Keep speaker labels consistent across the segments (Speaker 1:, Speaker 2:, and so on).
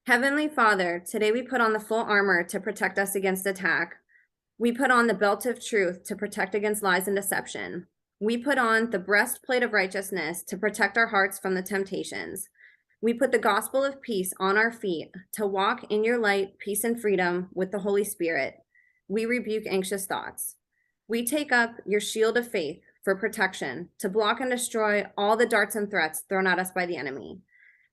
Speaker 1: Heavenly Father, today we put on the full armor to protect us against attack. We put on the belt of truth to protect against lies and deception. We put on the breastplate of righteousness to protect our hearts from the temptations. We put the gospel of peace on our feet to walk in your light, peace, and freedom with the Holy Spirit. We rebuke anxious thoughts. We take up your shield of faith for protection to block and destroy all the darts and threats thrown at us by the enemy.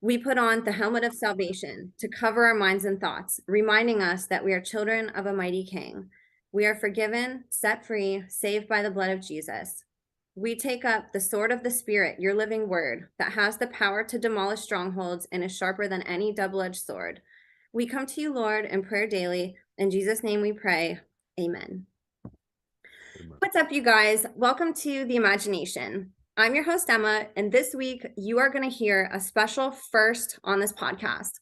Speaker 1: We put on the helmet of salvation to cover our minds and thoughts, reminding us that we are children of a mighty King. We are forgiven, set free, saved by the blood of Jesus. We take up the sword of the Spirit, your living word, that has the power to demolish strongholds and is sharper than any double-edged sword. We come to you, Lord, in prayer daily. In Jesus' name we pray. Amen. What's up, you guys? Welcome to The Imagination. I'm your host, Emma, and this week you are going to hear a special first on this podcast.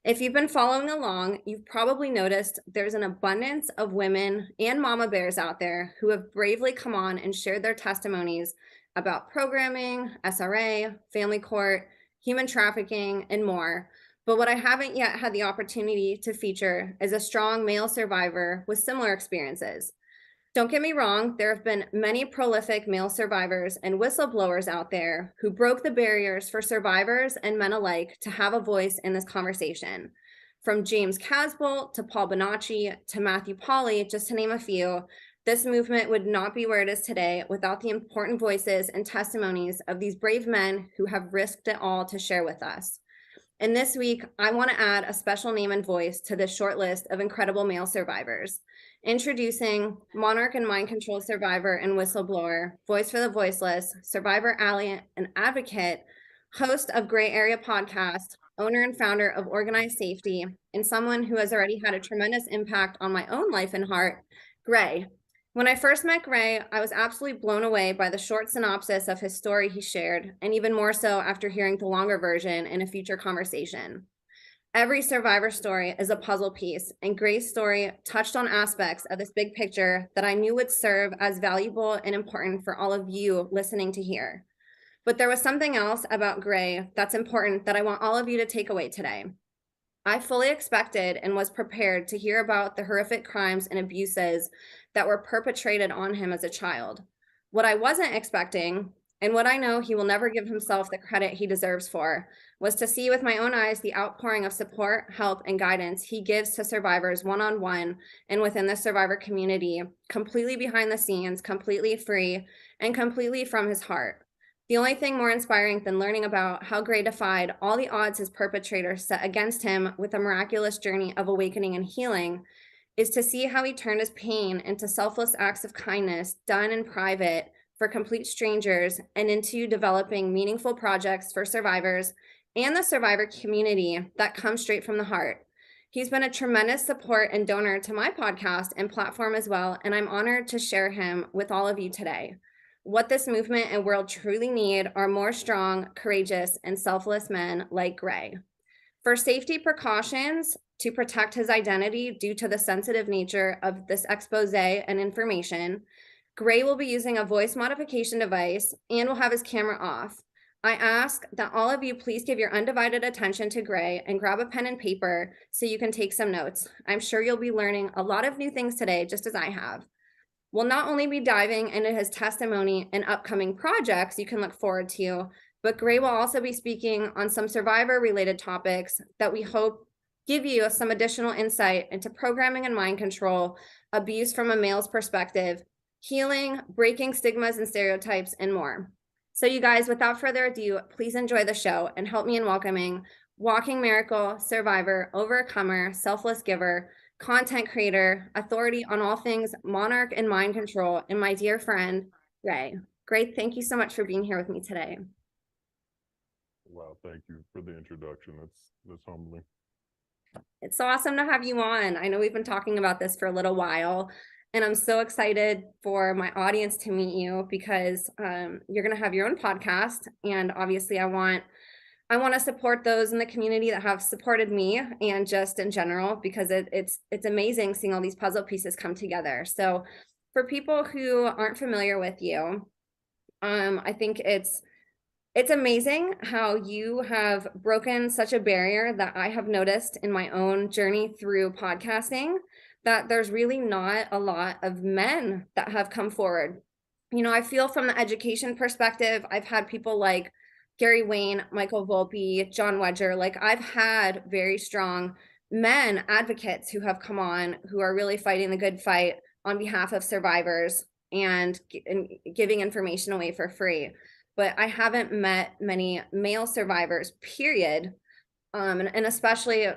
Speaker 1: If you've been following along, you've probably noticed there's an abundance of women and mama bears out there who have bravely come on and shared their testimonies about programming, SRA, family court, human trafficking, and more. But what I haven't yet had the opportunity to feature is a strong male survivor with similar experiences. Don't get me wrong, there have been many prolific male survivors and whistleblowers out there who broke the barriers for survivors and men alike to have a voice in this conversation. From James Casbolt to Paul Bonacci to Matthew Pauly, just to name a few, this movement would not be where it is today without the important voices and testimonies of these brave men who have risked it all to share with us. And this week, I want to add a special name and voice to this short list of incredible male survivors. Introducing Monarch and mind control survivor and whistleblower, voice for the voiceless, survivor ally and advocate, host of Gray Area podcast, owner and founder of Organized Safety, and someone who has already had a tremendous impact on my own life and heart, Gray. When I first met Gray, I was absolutely blown away by the short synopsis of his story he shared, and even more so after hearing the longer version in a future conversation. Every survivor story is a puzzle piece, and Gray's story touched on aspects of this big picture that I knew would serve as valuable and important for all of you listening to hear. But there was something else about Gray that's important that I want all of you to take away today. I fully expected and was prepared to hear about the horrific crimes and abuses that were perpetrated on him as a child. What I wasn't expecting, and what I know he will never give himself the credit he deserves for, was to see with my own eyes the outpouring of support, help, and guidance he gives to survivors one-on-one and within the survivor community, completely behind the scenes, completely free, and completely from his heart. The only thing more inspiring than learning about how Gray defied all the odds his perpetrators set against him with a miraculous journey of awakening and healing is to see how he turned his pain into selfless acts of kindness done in private for complete strangers and into developing meaningful projects for survivors and the survivor community that come straight from the heart. He's been a tremendous support and donor to my podcast and platform as well, and I'm honored to share him with all of you today. What this movement and world truly need are more strong, courageous, and selfless men like Gray. For safety precautions to protect his identity due to the sensitive nature of this expose and information, Gray will be using a voice modification device and will have his camera off. I ask that all of you please give your undivided attention to Gray and grab a pen and paper so you can take some notes. I'm sure you'll be learning a lot of new things today, just as I have. We'll not only be diving into his testimony and upcoming projects you can look forward to, but Gray will also be speaking on some survivor-related topics that we hope give you some additional insight into programming and mind control, abuse from a male's perspective, healing, breaking stigmas and stereotypes, and more. So you guys, without further ado, please enjoy the show and help me in welcoming walking miracle, survivor, overcomer, selfless giver, content creator, authority on all things Monarch and mind control, and my dear friend, Gray. Gray, thank you so much for being here with me today.
Speaker 2: Wow, thank you for the introduction. That's humbling.
Speaker 1: It's so awesome to have you on. I know we've been talking about this for a little while, and I'm so excited for my audience to meet you because you're going to have your own podcast, and obviously I want to support those in the community that have supported me and just in general, because it's amazing seeing all these puzzle pieces come together. So for people who aren't familiar with you, I think it's It's amazing how you have broken such a barrier that I have noticed in my own journey through podcasting, that there's really not a lot of men that have come forward. You know, I feel from the education perspective, I've had people like Gary Wayne, Michael Volpe, John Wedger, like I've had very strong men advocates who have come on who are really fighting the good fight on behalf of survivors and giving information away for free, but I haven't met many male survivors, period. And especially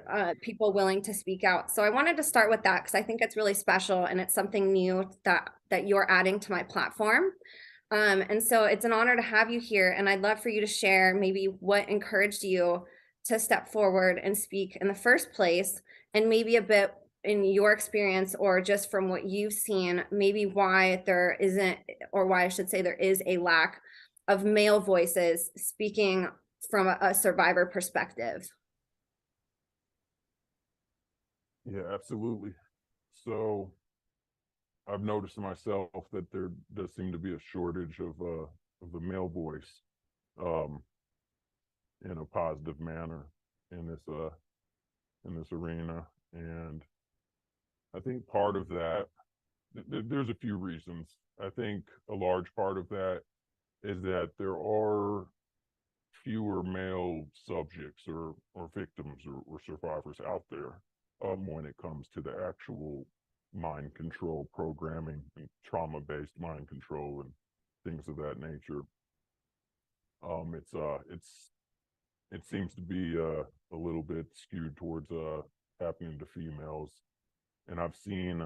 Speaker 1: people willing to speak out. So I wanted to start with that because I think it's really special and it's something new that you're adding to my platform. And so it's an honor to have you here, and I'd love for you to share maybe what encouraged you to step forward and speak in the first place, and maybe a bit in your experience or just from what you've seen, maybe why there isn't, or why I should say there is a lack of male voices speaking from a survivor perspective.
Speaker 2: Yeah, absolutely. So I've noticed myself that there does seem to be a shortage of the male voice um, in a positive manner in this arena, and I think part of that, there's a few reasons. I think a large part of that is that there are fewer male subjects or victims or survivors out there when it comes to the actual mind control programming and trauma-based mind control and things of that nature. It seems to be a little bit skewed towards happening to females, and I've seen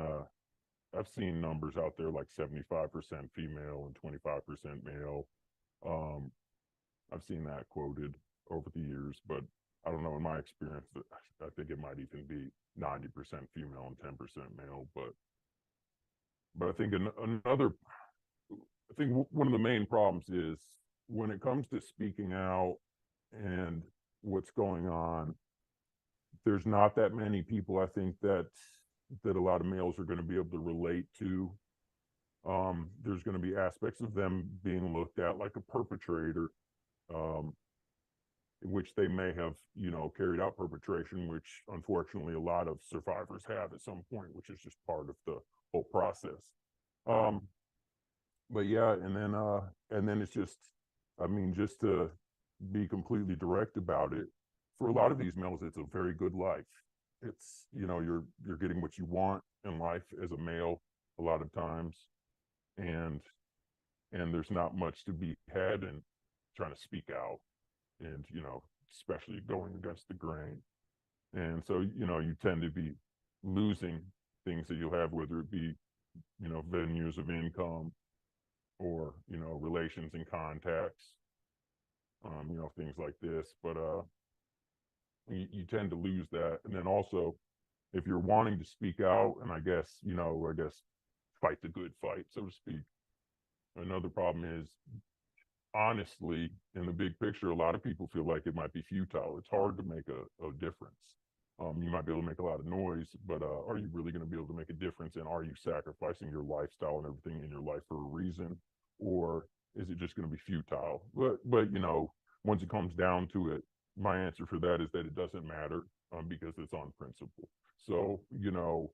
Speaker 2: numbers out there like 75% female and 25% male. Um, I've seen that quoted over the years, but I don't know. In my experience, I think it might even be 90% female and 10% male. But I think I think one of the main problems is when it comes to speaking out and what's going on. There's not that many people, I think, that a lot of males are going to be able to relate to. There's going to be aspects of them being looked at like a perpetrator, um, in which they may have, carried out perpetration, which unfortunately a lot of survivors have at some point, which is just part of the whole process. Um, but yeah, and then it's just, I mean, just to be completely direct about it, for a lot of these males, it's a very good life. It's, you're getting what you want in life as a male a lot of times, and there's not much to be had in trying to speak out and, especially going against the grain. And so, you tend to be losing things that you'll have, whether it be, venues of income or, relations and contacts, things like this. But you tend to lose that. And then also, if you're wanting to speak out, and I guess fight the good fight, so to speak. Another problem is, honestly, in the big picture, a lot of people feel like it might be futile. It's hard to make a difference. You might be able to make a lot of noise, but are you really going to be able to make a difference? And are you sacrificing your lifestyle and everything in your life for a reason? Or is it just going to be futile? But once it comes down to it, my answer for that is that it doesn't matter, because it's on principle. So, the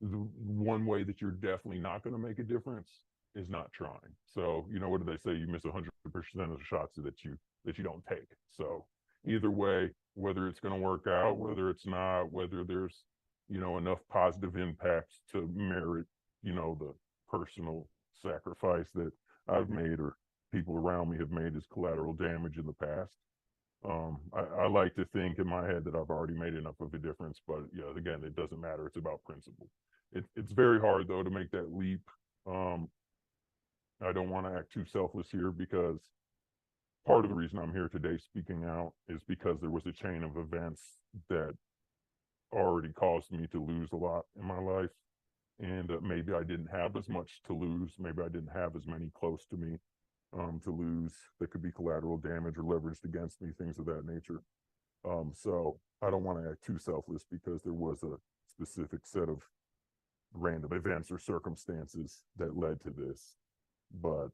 Speaker 2: one way that you're definitely not going to make a difference is not trying. So, what do they say? You miss 100% of the shots that you don't take. So either way, whether it's going to work out, whether it's not, whether there's, enough positive impacts to merit, the personal sacrifice that I've made or people around me have made as collateral damage in the past. I like to think in my head that I've already made enough of a difference, but yeah, again, it doesn't matter. It's about principle. It's very hard though to make that leap. I don't want to act too selfless here, because part of the reason I'm here today speaking out is because there was a chain of events that already caused me to lose a lot in my life. And maybe I didn't have as much to lose. Maybe I didn't have as many close to me to lose that could be collateral damage or leveraged against me, things of that nature. So I don't want to act too selfless, because there was a specific set of random events or circumstances that led to this. But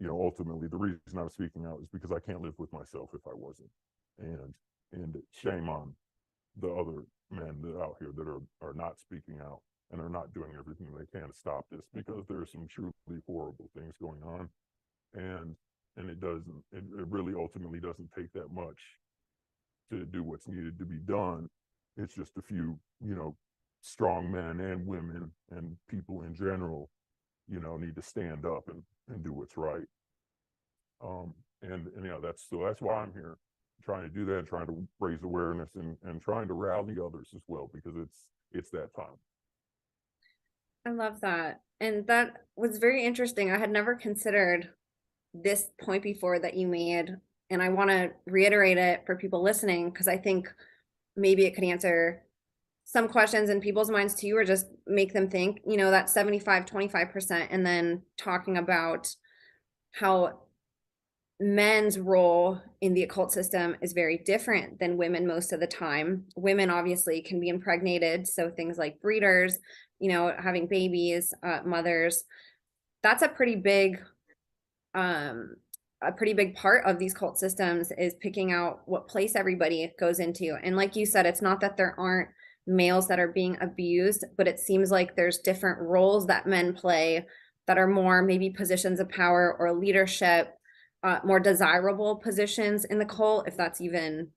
Speaker 2: ultimately the reason I'm speaking out is because I can't live with myself if I wasn't. And shame on the other men that out here that are not speaking out and are not doing everything they can to stop this, because there are some truly horrible things going on. And it really ultimately doesn't take that much to do what's needed to be done. It's just a few, strong men and women and people in general, need to stand up and do what's right. That's why I'm here, trying to do that, trying to raise awareness and trying to rally others as well, because it's that time.
Speaker 1: I love that. And that was very interesting. I had never considered this point before that you made. And I want to reiterate it for people listening, because I think maybe it could answer some questions in people's minds too, or just make them think, that 75-25%, and then talking about how men's role in the occult system is very different than women most of the time. Women obviously can be impregnated, so things like breeders, having babies, mothers, that's a pretty big part of these cult systems, is picking out what place everybody goes into. And like you said, it's not that there aren't males that are being abused, but it seems like there's different roles that men play that are more maybe positions of power or leadership, more desirable positions in the cult, if that's even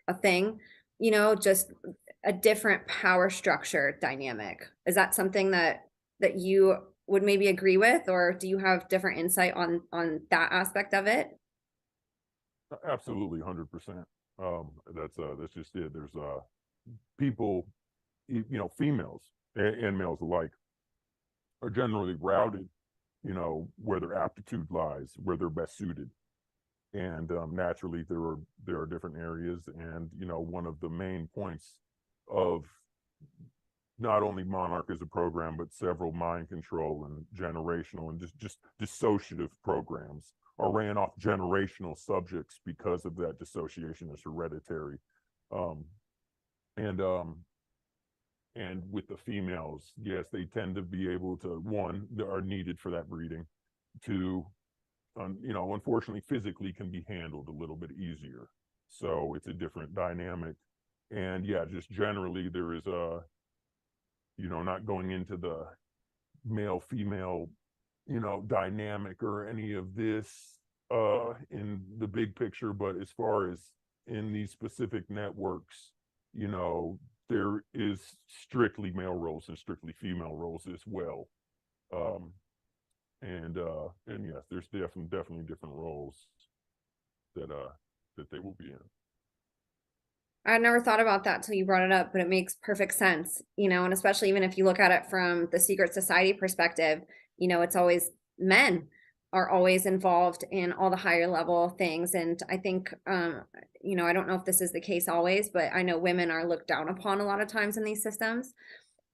Speaker 1: a thing, just a different power structure dynamic. Is that something that you would maybe agree with, or do you have different insight on that aspect of it?
Speaker 2: Absolutely, 100%. That's just it. There's people, females and males alike, are generally routed, where their aptitude lies, where they're best suited. And naturally, there are different areas. And, one of the main points of not only Monarch as a program, but several mind control and generational and just dissociative programs are ran off generational subjects because of that dissociation is hereditary. And with the females, yes, they tend to be able to, one, they are needed for that breeding. Two, unfortunately, physically can be handled a little bit easier. So it's a different dynamic. And yeah, just generally there is not going into the male female, dynamic or any of this in the big picture, but as far as in these specific networks, there is strictly male roles and strictly female roles as well. And yes, there's definitely different roles that they will be in.
Speaker 1: I never thought about that till you brought it up, but it makes perfect sense, and especially even if you look at it from the secret society perspective, it's always men are always involved in all the higher level things. And I think, I don't know if this is the case always, but I know women are looked down upon a lot of times in these systems.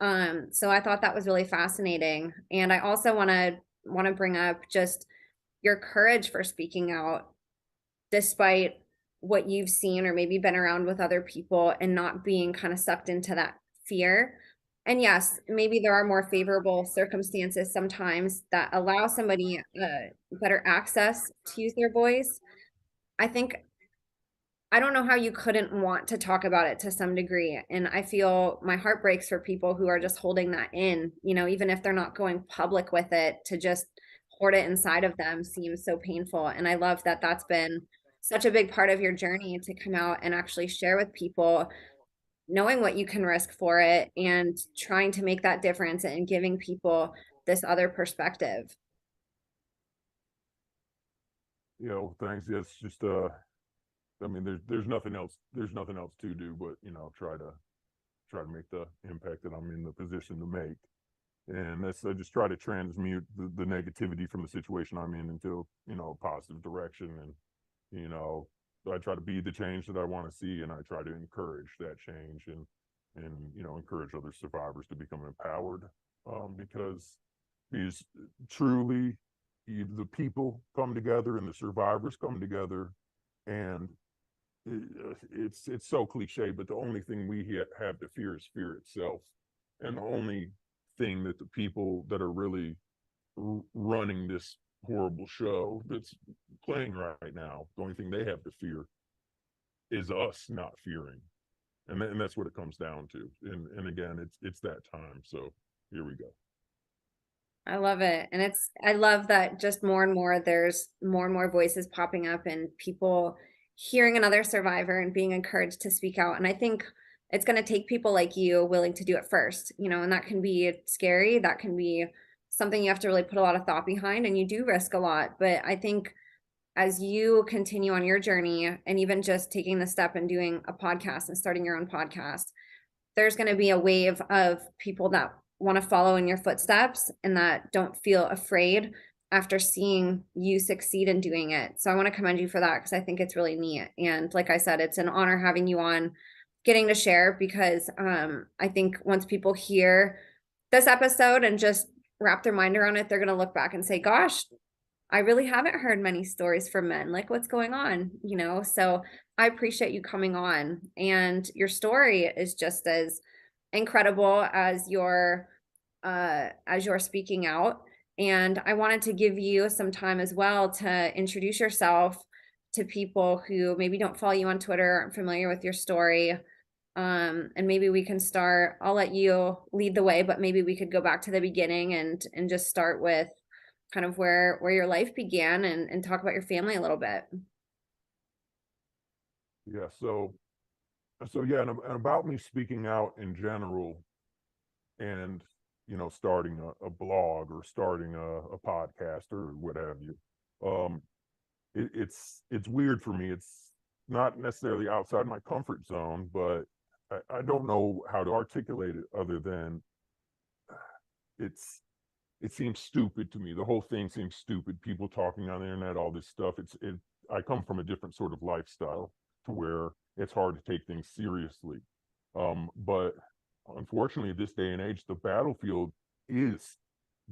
Speaker 1: So I thought that was really fascinating. And I also want to bring up just your courage for speaking out, despite what you've seen or maybe been around with other people, and not being kind of sucked into that fear. And yes, maybe there are more favorable circumstances sometimes that allow somebody better access to use their voice. I don't know how you couldn't want to talk about it to some degree. And I feel my heart breaks for people who are just holding that in, even if they're not going public with it, to just hoard it inside of them seems so painful. And I love that that's been such a big part of your journey, to come out and actually share with people, knowing what you can risk for it and trying to make that difference and giving people this other perspective.
Speaker 2: Thanks. Yeah, it's just I mean, there's nothing else to do but try to make the impact that I'm in the position to make. And I just try to transmute the negativity from the situation I'm in into a positive direction. And I try to be the change that I want to see, and I try to encourage that change and encourage other survivors to become empowered, because truly the people come together and the survivors come together. And it's so cliche, but the only thing we have to fear is fear itself. And the only thing that the people that are really running this horrible show that's playing right now. The only thing they have to fear is us not fearing. And that's what it comes down to. And again, it's that time. So here we go.
Speaker 1: I love it. And I love that just more and more, there's more and more voices popping up and people hearing another survivor and being encouraged to speak out. And I think it's going to take people like you willing to do it first, and that can be scary. That can be something you have to really put a lot of thought behind, and you do risk a lot. But I think as you continue on your journey and even just taking the step and doing a podcast and starting your own podcast, there's going to be a wave of people that want to follow in your footsteps and that don't feel afraid after seeing you succeed in doing it. So I want to commend you for that because I think it's really neat. And like I said, it's an honor having you on, getting to share, because I think once people hear this episode and just wrap their mind around it, they're going to look back and say, gosh, I really haven't heard many stories from men. Like, what's going on? So I appreciate you coming on, and your story is just as incredible as you're speaking out. And I wanted to give you some time as well to introduce yourself to people who maybe don't follow you on Twitter, aren't familiar with your story. And maybe we can start, I'll let you lead the way, but maybe we could go back to the beginning and just start with kind of where your life began, and talk about your family a little bit.
Speaker 2: Yeah. So yeah, and about me speaking out in general, and starting a blog or starting a podcast or what have you. It's weird for me. It's not necessarily outside my comfort zone, but I don't know how to articulate it other than it seems stupid to me. The whole thing seems stupid. People talking on the internet, all this stuff. I come from a different sort of lifestyle to where it's hard to take things seriously. But unfortunately, this day and age, the battlefield is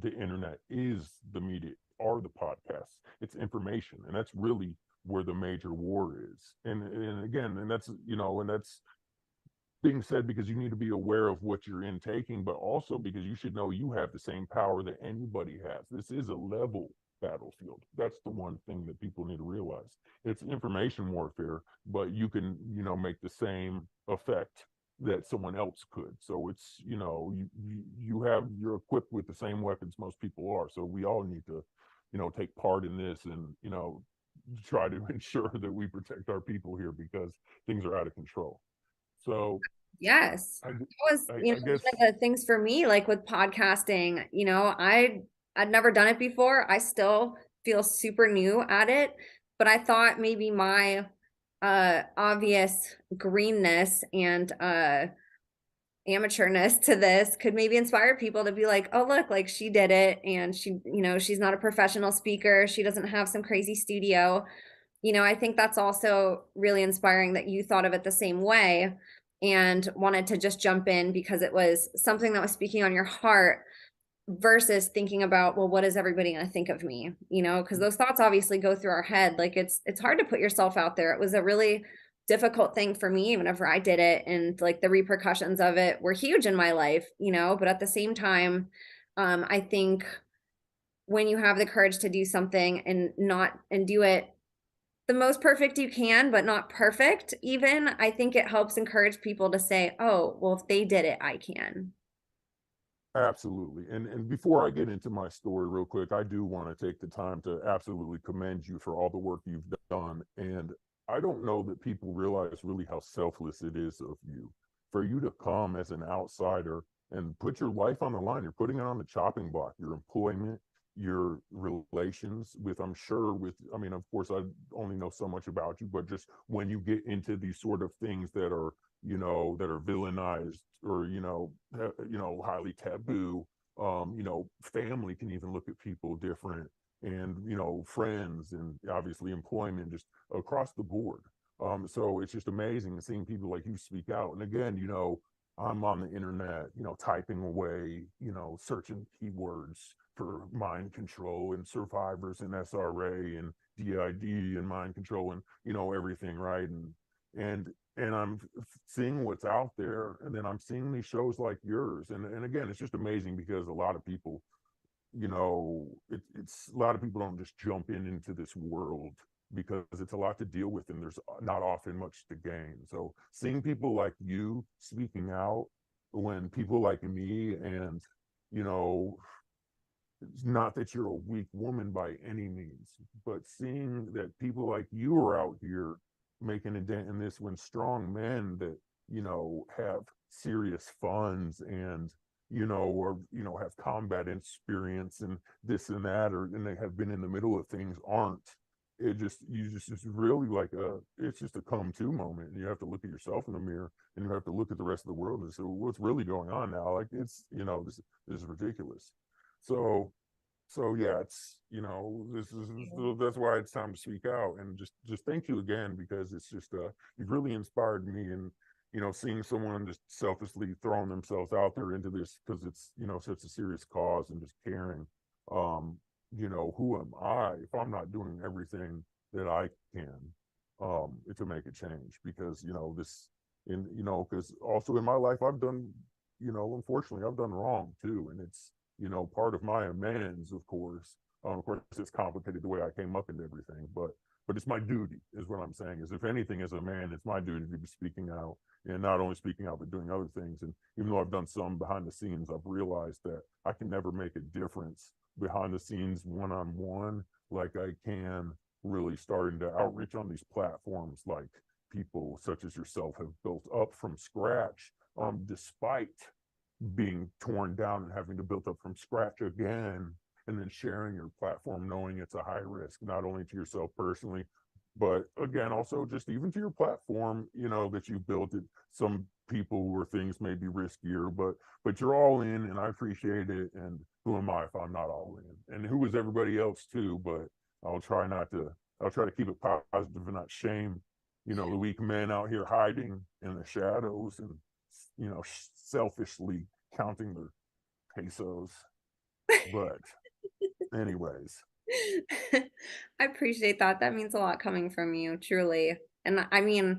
Speaker 2: the internet, is the media, are the podcasts. It's information, and that's really where the major war is. And again, and that's being said because you need to be aware of what you're intaking, but also because you should know you have the same power that anybody has. This is a level battlefield. That's the one thing that people need to realize. It's information warfare, but you can, make the same effect that someone else could. So it's, you're equipped with the same weapons most people are. So we all need to, take part in this and, try to ensure that we protect our people here because things are out of control. So
Speaker 1: Yes,
Speaker 2: I,
Speaker 1: that was
Speaker 2: I guess,
Speaker 1: one of the things for me, like with podcasting. I'd never done it before. I still feel super new at it, but I thought maybe my obvious greenness and amateurness to this could maybe inspire people to be like, oh, look, like she did it, and she's not a professional speaker, she doesn't have some crazy studio. I think that's also really inspiring that you thought of it the same way and wanted to just jump in because it was something that was speaking on your heart, versus thinking about, well, what is everybody going to think of me? Because those thoughts obviously go through our head. Like it's hard to put yourself out there. It was a really difficult thing for me whenever I did it, and like the repercussions of it were huge in my life, but at the same time, I think when you have the courage to do something and do it the most perfect you can, but not perfect even, I think it helps encourage people to say, oh, well, if they did it, I can.
Speaker 2: absolutely. And before I get into my story real quick, I do want to take the time to absolutely commend you for all the work you've done. And I don't know that people realize really how selfless it is of you. For you to come as an outsider and put your life on the line, you're putting it on the chopping block, your employment, your relations with, I'm sure with, I mean, of course, I only know so much about you, but just when you get into these sort of things that are, that are villainized or, highly taboo, family can even look at people different, and, friends, and obviously employment, just across the board. So it's just amazing seeing people like you speak out. And again, I'm on the internet, typing away, searching keywords for mind control and survivors and SRA and DID and mind control and, everything, right? And I'm seeing what's out there, and then I'm seeing these shows like yours. And again, it's just amazing because a lot of people you know, it's a lot of people don't just jump into this world because it's a lot to deal with and there's not often much to gain. So seeing people like you speaking out when people like me and, you know, it's not that you're a weak woman by any means, but seeing that people like you are out here making a dent in this when strong men that, you know, have serious funds and, you know, or, you know, have combat experience and this and that, or, and they have been in the middle of things aren't. It just, you just, it's really like it's just a come to moment. And you have to look at yourself in the mirror and you have to look at the rest of the world and say, well, what's really going on now? Like, it's, you know, this is ridiculous. So, so yeah, it's, you know, that's why it's time to speak out and just thank you again, because it's just you've really inspired me. And you know, seeing someone just selflessly throwing themselves out there into this because it's, you know, such a serious cause and just caring. You know, who am I if I'm not doing everything that I can to make a change? Because, you know, this, in, you know, because also in my life I've done, you know, unfortunately I've done wrong too, and it's, you know, part of my amends, of course it's complicated the way I came up into everything, but it's my duty is what I'm saying. Is if anything, as a man, it's my duty to be speaking out, and not only speaking out but doing other things. And even though I've done some behind the scenes, I've realized that I can never make a difference behind the scenes one-on-one like I can really starting to outreach on these platforms like people such as yourself have built up from scratch, despite being torn down and having to build up from scratch again, and then sharing your platform knowing it's a high risk, not only to yourself personally, but again also just even to your platform, you know, that you built it. Some people where things may be riskier, but you're all in, and I appreciate it. And who am I if I'm not all in? And who is everybody else too? But i'll try not to I'll try to keep it positive and not shame, you know, the weak men out here hiding in the shadows and, you know, selfishly counting their pesos. But anyways,
Speaker 1: I appreciate that. That means a lot coming from you, truly. And I mean,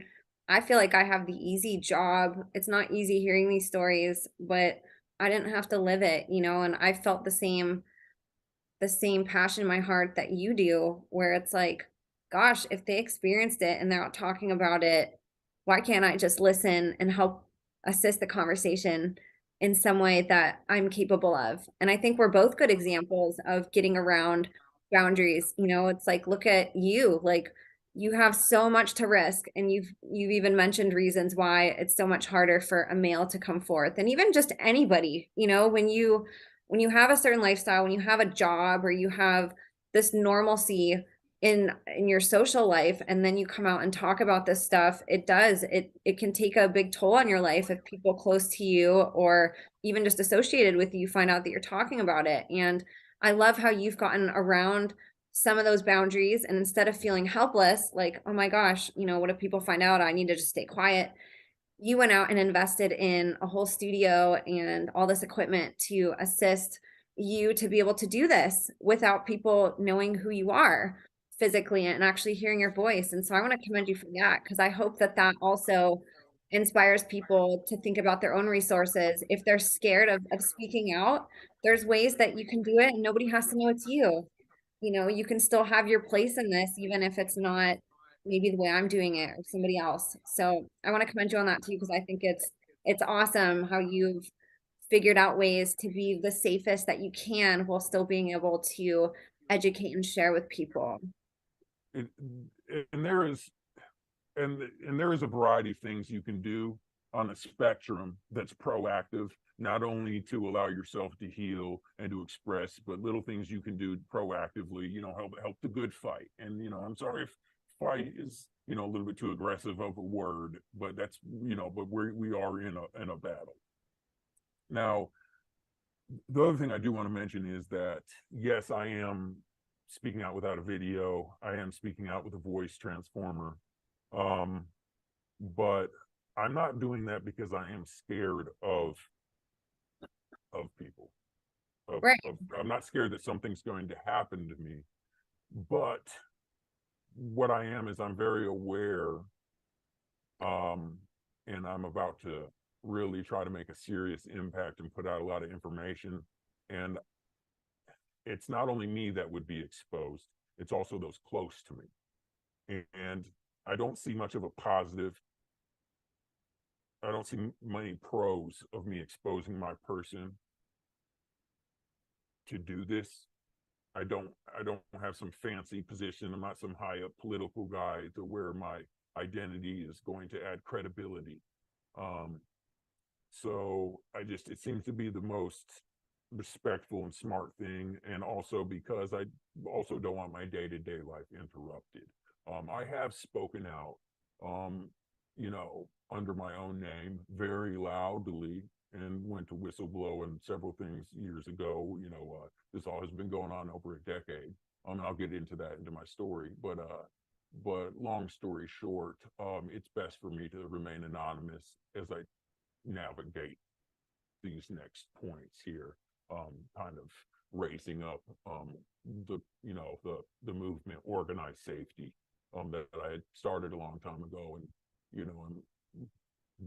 Speaker 1: I feel like I have the easy job. It's not easy hearing these stories, but I didn't have to live it, you know, and I felt the same passion in my heart that you do, where it's like, gosh, if they experienced it and they're out talking about it, why can't I just listen and help assist the conversation in some way that I'm capable of? And I think we're both good examples of getting around boundaries. You know, it's like, look at you, like you have so much to risk, and you've even mentioned reasons why it's so much harder for a male to come forth, and even just anybody, you know, when you have a certain lifestyle, when you have a job or you have this normalcy in your social life, and then you come out and talk about this stuff, it can take a big toll on your life if people close to you or even just associated with you find out that you're talking about it. And I love how you've gotten around some of those boundaries, and instead of feeling helpless, like, oh my gosh, you know, what if people find out? I need to just stay quiet. You went out and invested in a whole studio and all this equipment to assist you to be able to do this without people knowing who you are physically and actually hearing your voice. And so I want to commend you for that, because I hope that that also inspires people to think about their own resources. If they're scared of speaking out, there's ways that you can do it and nobody has to know it's you. You know, you can still have your place in this, even if it's not maybe the way I'm doing it or somebody else. So I want to commend you on that too, because I think it's awesome how you've figured out ways to be the safest that you can while still being able to educate and share with people.
Speaker 2: it, and there is and there is a variety of things you can do on a spectrum that's proactive, not only to allow yourself to heal and to express, but little things you can do proactively, you know, help the good fight. And, you know, I'm sorry if fight is, you know, a little bit too aggressive of a word, but that's, you know, but we are in a battle. Now, the other thing I do want to mention is that, yes, I am speaking out without a video. I am speaking out with a voice transformer. Um, but I'm not doing that because I am scared of people.
Speaker 1: Right.
Speaker 2: I'm not scared that something's going to happen to me, but what I am is I'm very aware, um, and I'm about to really try to make a serious impact and put out a lot of information. And it's not only me that would be exposed, it's also those close to me. And I don't see much of a positive. I don't see many pros of me exposing my person to do this. I don't have some fancy position. I'm not some high up political guy to where my identity is going to add credibility. So it seems to be the most respectful and smart thing. And also because I also don't want my day-to-day life interrupted. I have spoken out, under my own name very loudly, and went to whistleblow and several things years ago. This all has been going on over a decade. I'll get into that into my story, but long story short, it's best for me to remain anonymous as I navigate these next points here, kind of raising up the movement, organized safety, that I had started a long time ago, and I'm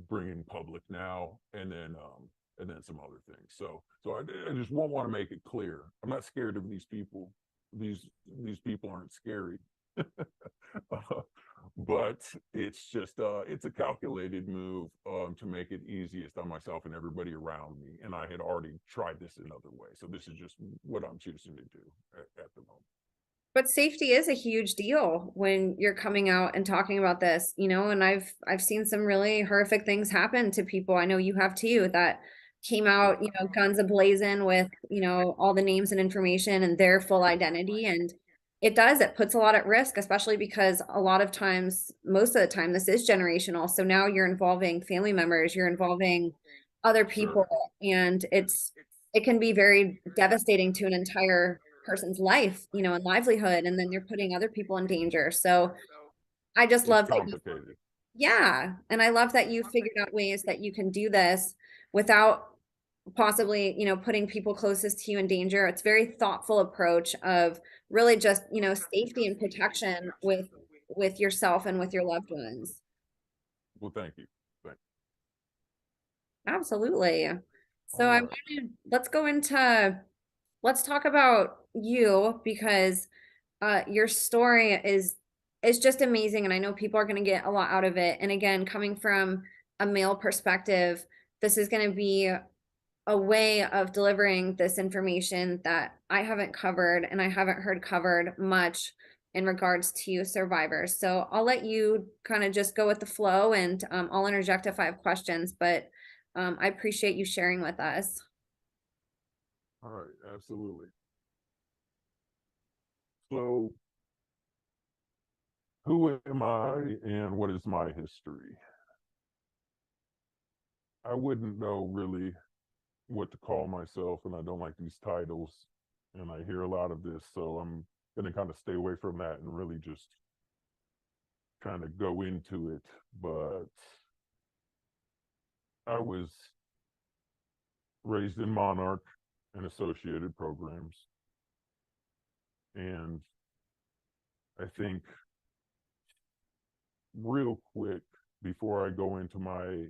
Speaker 2: bringing public now, and then some other things. So I just won't want to make it clear. I'm not scared of these people. These people aren't scary. But it's just it's a calculated move to make it easiest on myself and everybody around me. And I had already tried this another way. So this is just what I'm choosing to do at the moment.
Speaker 1: But safety is a huge deal when you're coming out and talking about this, and I've seen some really horrific things happen to people. I know you have too, that came out, guns ablazing with, all the names and information and their full identity. And it puts a lot at risk, especially because a lot of times, most of the time, this is generational. So now you're involving family members, you're involving other people, and it can be very devastating to an entire person's life, and livelihood, and then you're putting other people in danger. So I just love that yeah. And I love that you figured out ways that you can do this without possibly, putting people closest to you in danger. It's a very thoughtful approach of really just, safety and protection with yourself and with your loved ones.
Speaker 2: Well, thank you.
Speaker 1: Absolutely. So I wanted, let's talk about you, because your story is just amazing, and I know people are going to get a lot out of it. And again, coming from a male perspective, this is going to be a way of delivering this information that I haven't covered and I haven't heard covered much in regards to survivors. So I'll let you kind of just go with the flow, and I'll interject if I have questions, but I appreciate you sharing with us.
Speaker 2: All right, absolutely. So, who am I and what is my history? I wouldn't know really what to call myself, and I don't like these titles, and I hear a lot of this, so I'm going to kind of stay away from that and really just kind of go into it. But I was raised in Monarch and associated programs, and I think real quick before I go into my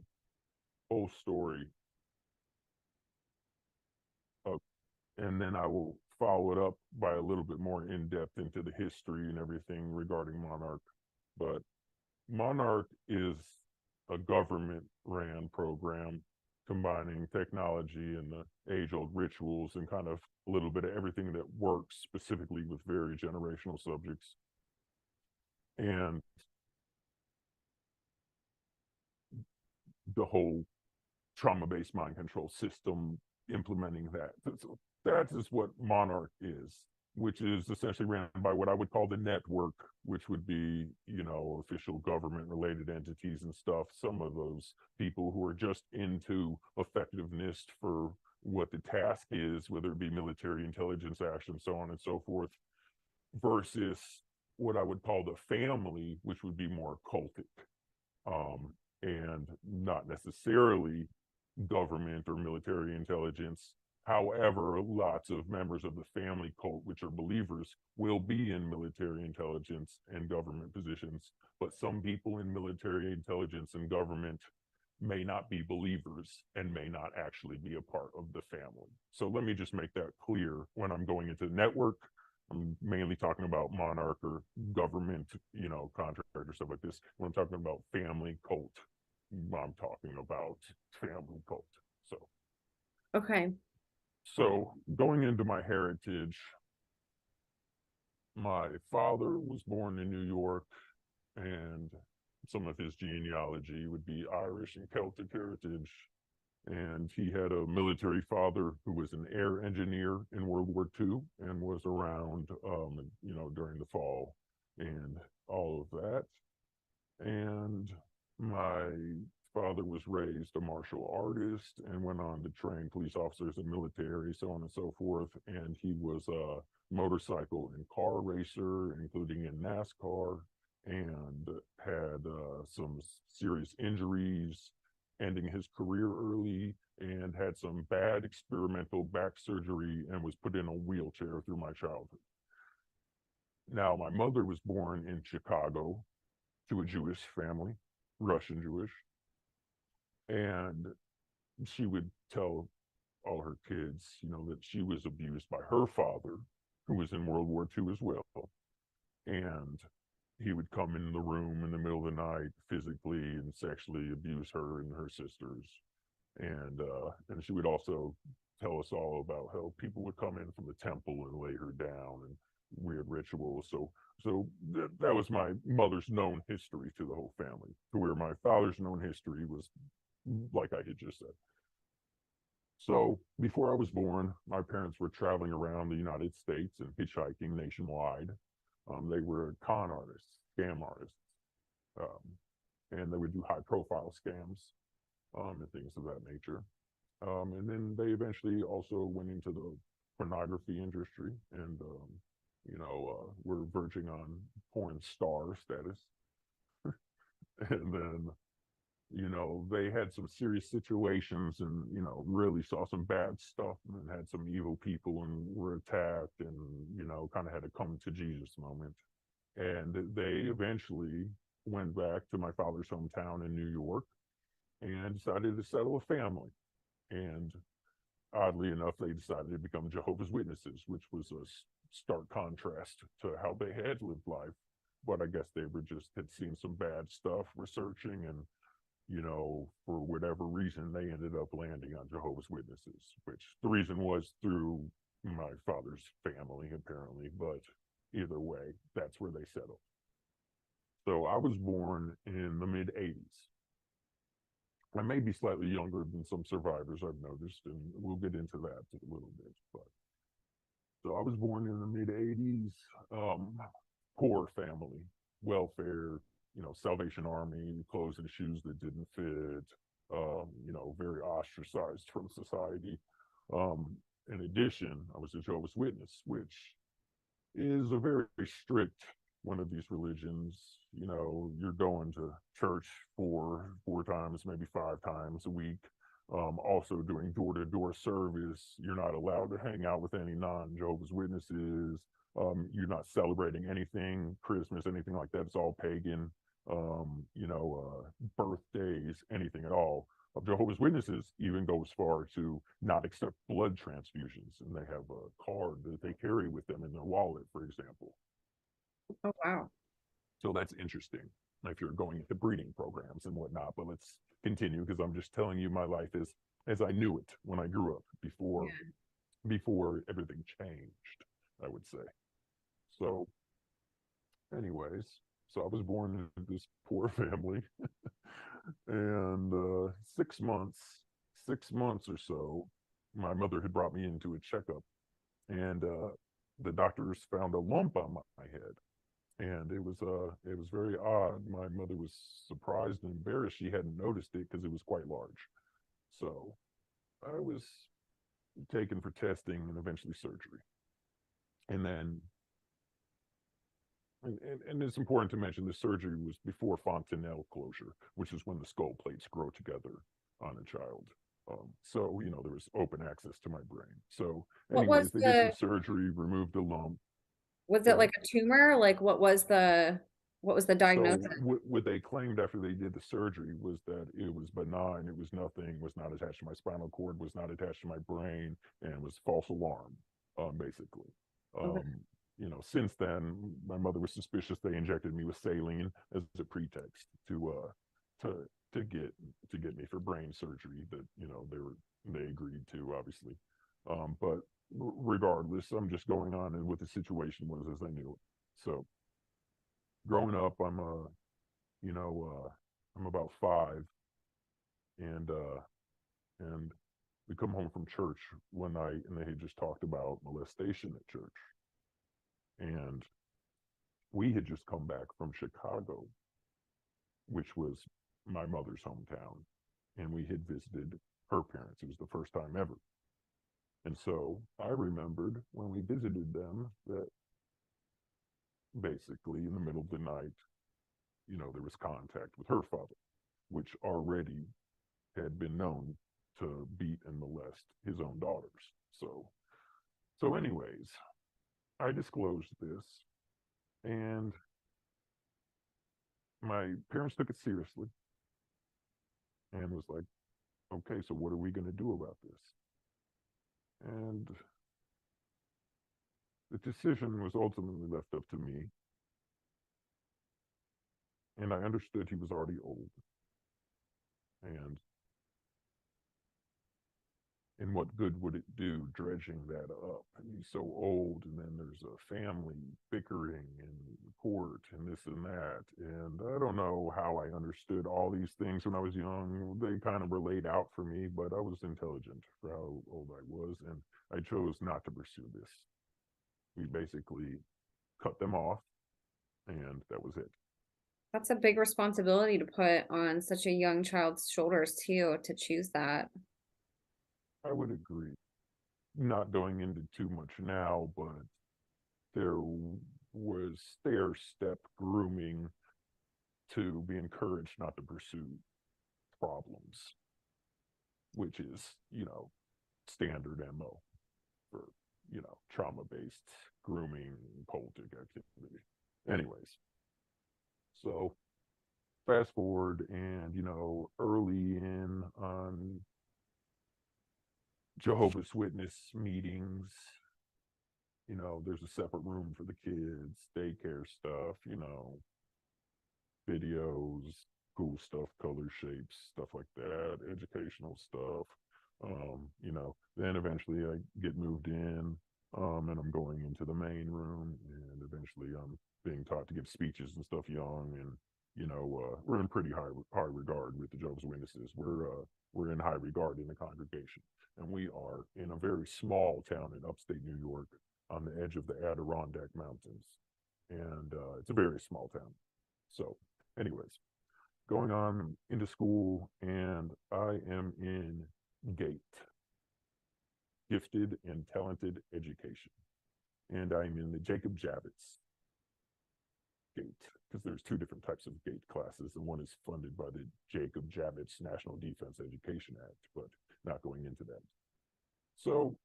Speaker 2: whole story, and then I will follow it up by a little bit more in depth into the history and everything regarding Monarch. But Monarch is a government ran program combining technology and the age old rituals and kind of a little bit of everything that works specifically with very generational subjects. And the whole trauma-based mind control system, implementing that. So that is what Monarch is, which is essentially ran by what I would call the network, which would be, official government related entities and stuff. Some of those people who are just into effectiveness for what the task is, whether it be military intelligence action, so on and so forth, versus what I would call the family, which would be more cultic, and not necessarily government or military intelligence. However, lots of members of the family cult, which are believers, will be in military intelligence and government positions. But some people in military intelligence and government may not be believers and may not actually be a part of the family. So let me just make that clear. When I'm going into the network, I'm mainly talking about Monarch or government, contractor, stuff like this. When I'm talking about family cult, I'm talking about family cult.
Speaker 1: Okay.
Speaker 2: So going into my heritage, my father was born in New York, and some of his genealogy would be Irish and Celtic heritage. And he had a military father who was an air engineer in World War II and was around, during the fall and all of that. And my father was raised a martial artist and went on to train police officers and military, so on and so forth. And he was a motorcycle and car racer, including in NASCAR, and had some serious injuries, ending his career early, and had some bad experimental back surgery and was put in a wheelchair through my childhood. Now, my mother was born in Chicago to a Jewish family, Russian Jewish, and she would tell all her kids, that she was abused by her father, who was in World War II as well. And he would come in the room in the middle of the night physically and sexually abuse her and her sisters. And she would also tell us all about how people would come in from the temple and lay her down and weird rituals. So that was my mother's known history to the whole family, to where my father's known history was like I had just said. So before I was born, my parents were traveling around the United States and hitchhiking nationwide. They were con artists, scam artists, and they would do high-profile scams and things of that nature. And then they eventually also went into the pornography industry and, were verging on porn star status. And then, they had some serious situations and, really saw some bad stuff and had some evil people and were attacked and, kind of had a come to Jesus moment. And they eventually went back to my father's hometown in New York and decided to settle a family. And oddly enough, they decided to become Jehovah's Witnesses, which was a stark contrast to how they had lived life. But I guess they had seen some bad stuff researching, and for whatever reason, they ended up landing on Jehovah's Witnesses, which the reason was through my father's family, apparently. But either way, that's where they settled. So I was born in the mid 80s. I may be slightly younger than some survivors I've noticed, and we'll get into that a little bit. But so I was born in the mid 80s, poor family, welfare, Salvation Army, clothes and shoes that didn't fit, very ostracized from society. In addition, I was a Jehovah's Witness, which is a very strict one of these religions. You're going to church four times, maybe 5 times a week. Also doing door-to-door service. You're not allowed to hang out with any non-Jehovah's Witnesses. You're not celebrating anything, Christmas, anything like that. It's all pagan. Birthdays, anything at all. Jehovah's Witnesses even go as far to not accept blood transfusions, and they have a card that they carry with them in their wallet, for example.
Speaker 1: Oh, wow.
Speaker 2: So that's interesting if you're going into breeding programs and whatnot. But let's continue, because I'm just telling you my life as I knew it when I grew up, before everything changed, I would say. So anyways, so I was born in this poor family. And 6 months or so, my mother had brought me into a checkup, and the doctors found a lump on my head. And it was very odd. My mother was surprised and embarrassed she hadn't noticed it, because it was quite large. So I was taken for testing and eventually surgery. And then, and it's important to mention, the surgery was before fontanelle closure, which is when the skull plates grow together on a child. So, there was open access to my brain. So anyways, they did some surgery, removed the lump.
Speaker 1: Was it like a tumor? Like, what was the? What was the
Speaker 2: So
Speaker 1: diagnosis?
Speaker 2: what they claimed after they did the surgery was that it was benign. It was nothing, was not attached to my spinal cord, was not attached to my brain, and was false alarm, basically.
Speaker 1: Okay.
Speaker 2: Since then, my mother was suspicious they injected me with saline as a pretext to get me for brain surgery that they agreed to, obviously. But regardless, I'm just going on and what the situation was as I knew it. So growing up, I'm about five, and and we come home from church one night, and they had just talked about molestation at church, and we had just come back from Chicago, which was my mother's hometown, and we had visited her parents. It was the first time ever, and so I remembered when we visited them that basically in the middle of the night, there was contact with her father, which already had been known to beat and molest his own daughters. So anyways, I disclosed this, and my parents took it seriously and was like, okay, so what are we going to do about this? And the decision was ultimately left up to me. And I understood he was already old. And what good would it do dredging that up? And he's so old, and then there's a family bickering in court and this and that. And I don't know how I understood all these things when I was young. They kind of were laid out for me, but I was intelligent for how old I was, and I chose not to pursue this. We basically cut them off, and that was it.
Speaker 1: That's a big responsibility to put on such a young child's shoulders too, to choose that.
Speaker 2: I would agree. Not going into too much now, but there was stair step grooming to be encouraged not to pursue problems, which is, standard MO for, trauma based grooming, politic activity. Anyways, so fast forward, and, early in on Jehovah's Witness meetings, there's a separate room for the kids, daycare stuff, videos, cool stuff, color shapes, stuff like that, educational stuff. Then eventually I get moved in, and I'm going into the main room, and eventually I'm being taught to give speeches and stuff young, and we're in pretty high regard with the Jehovah's Witnesses. We're in high regard in the congregation, and we are in a very small town in upstate New York on the edge of the Adirondack Mountains, and it's a very small town. So, anyways, going on into school, and I am in GATE, Gifted and Talented Education, and I'm in the Jacob Javits GATE, because there's two different types of GATE classes, and one is funded by the Jacob Javits National Defense Education Act, but not going into that. So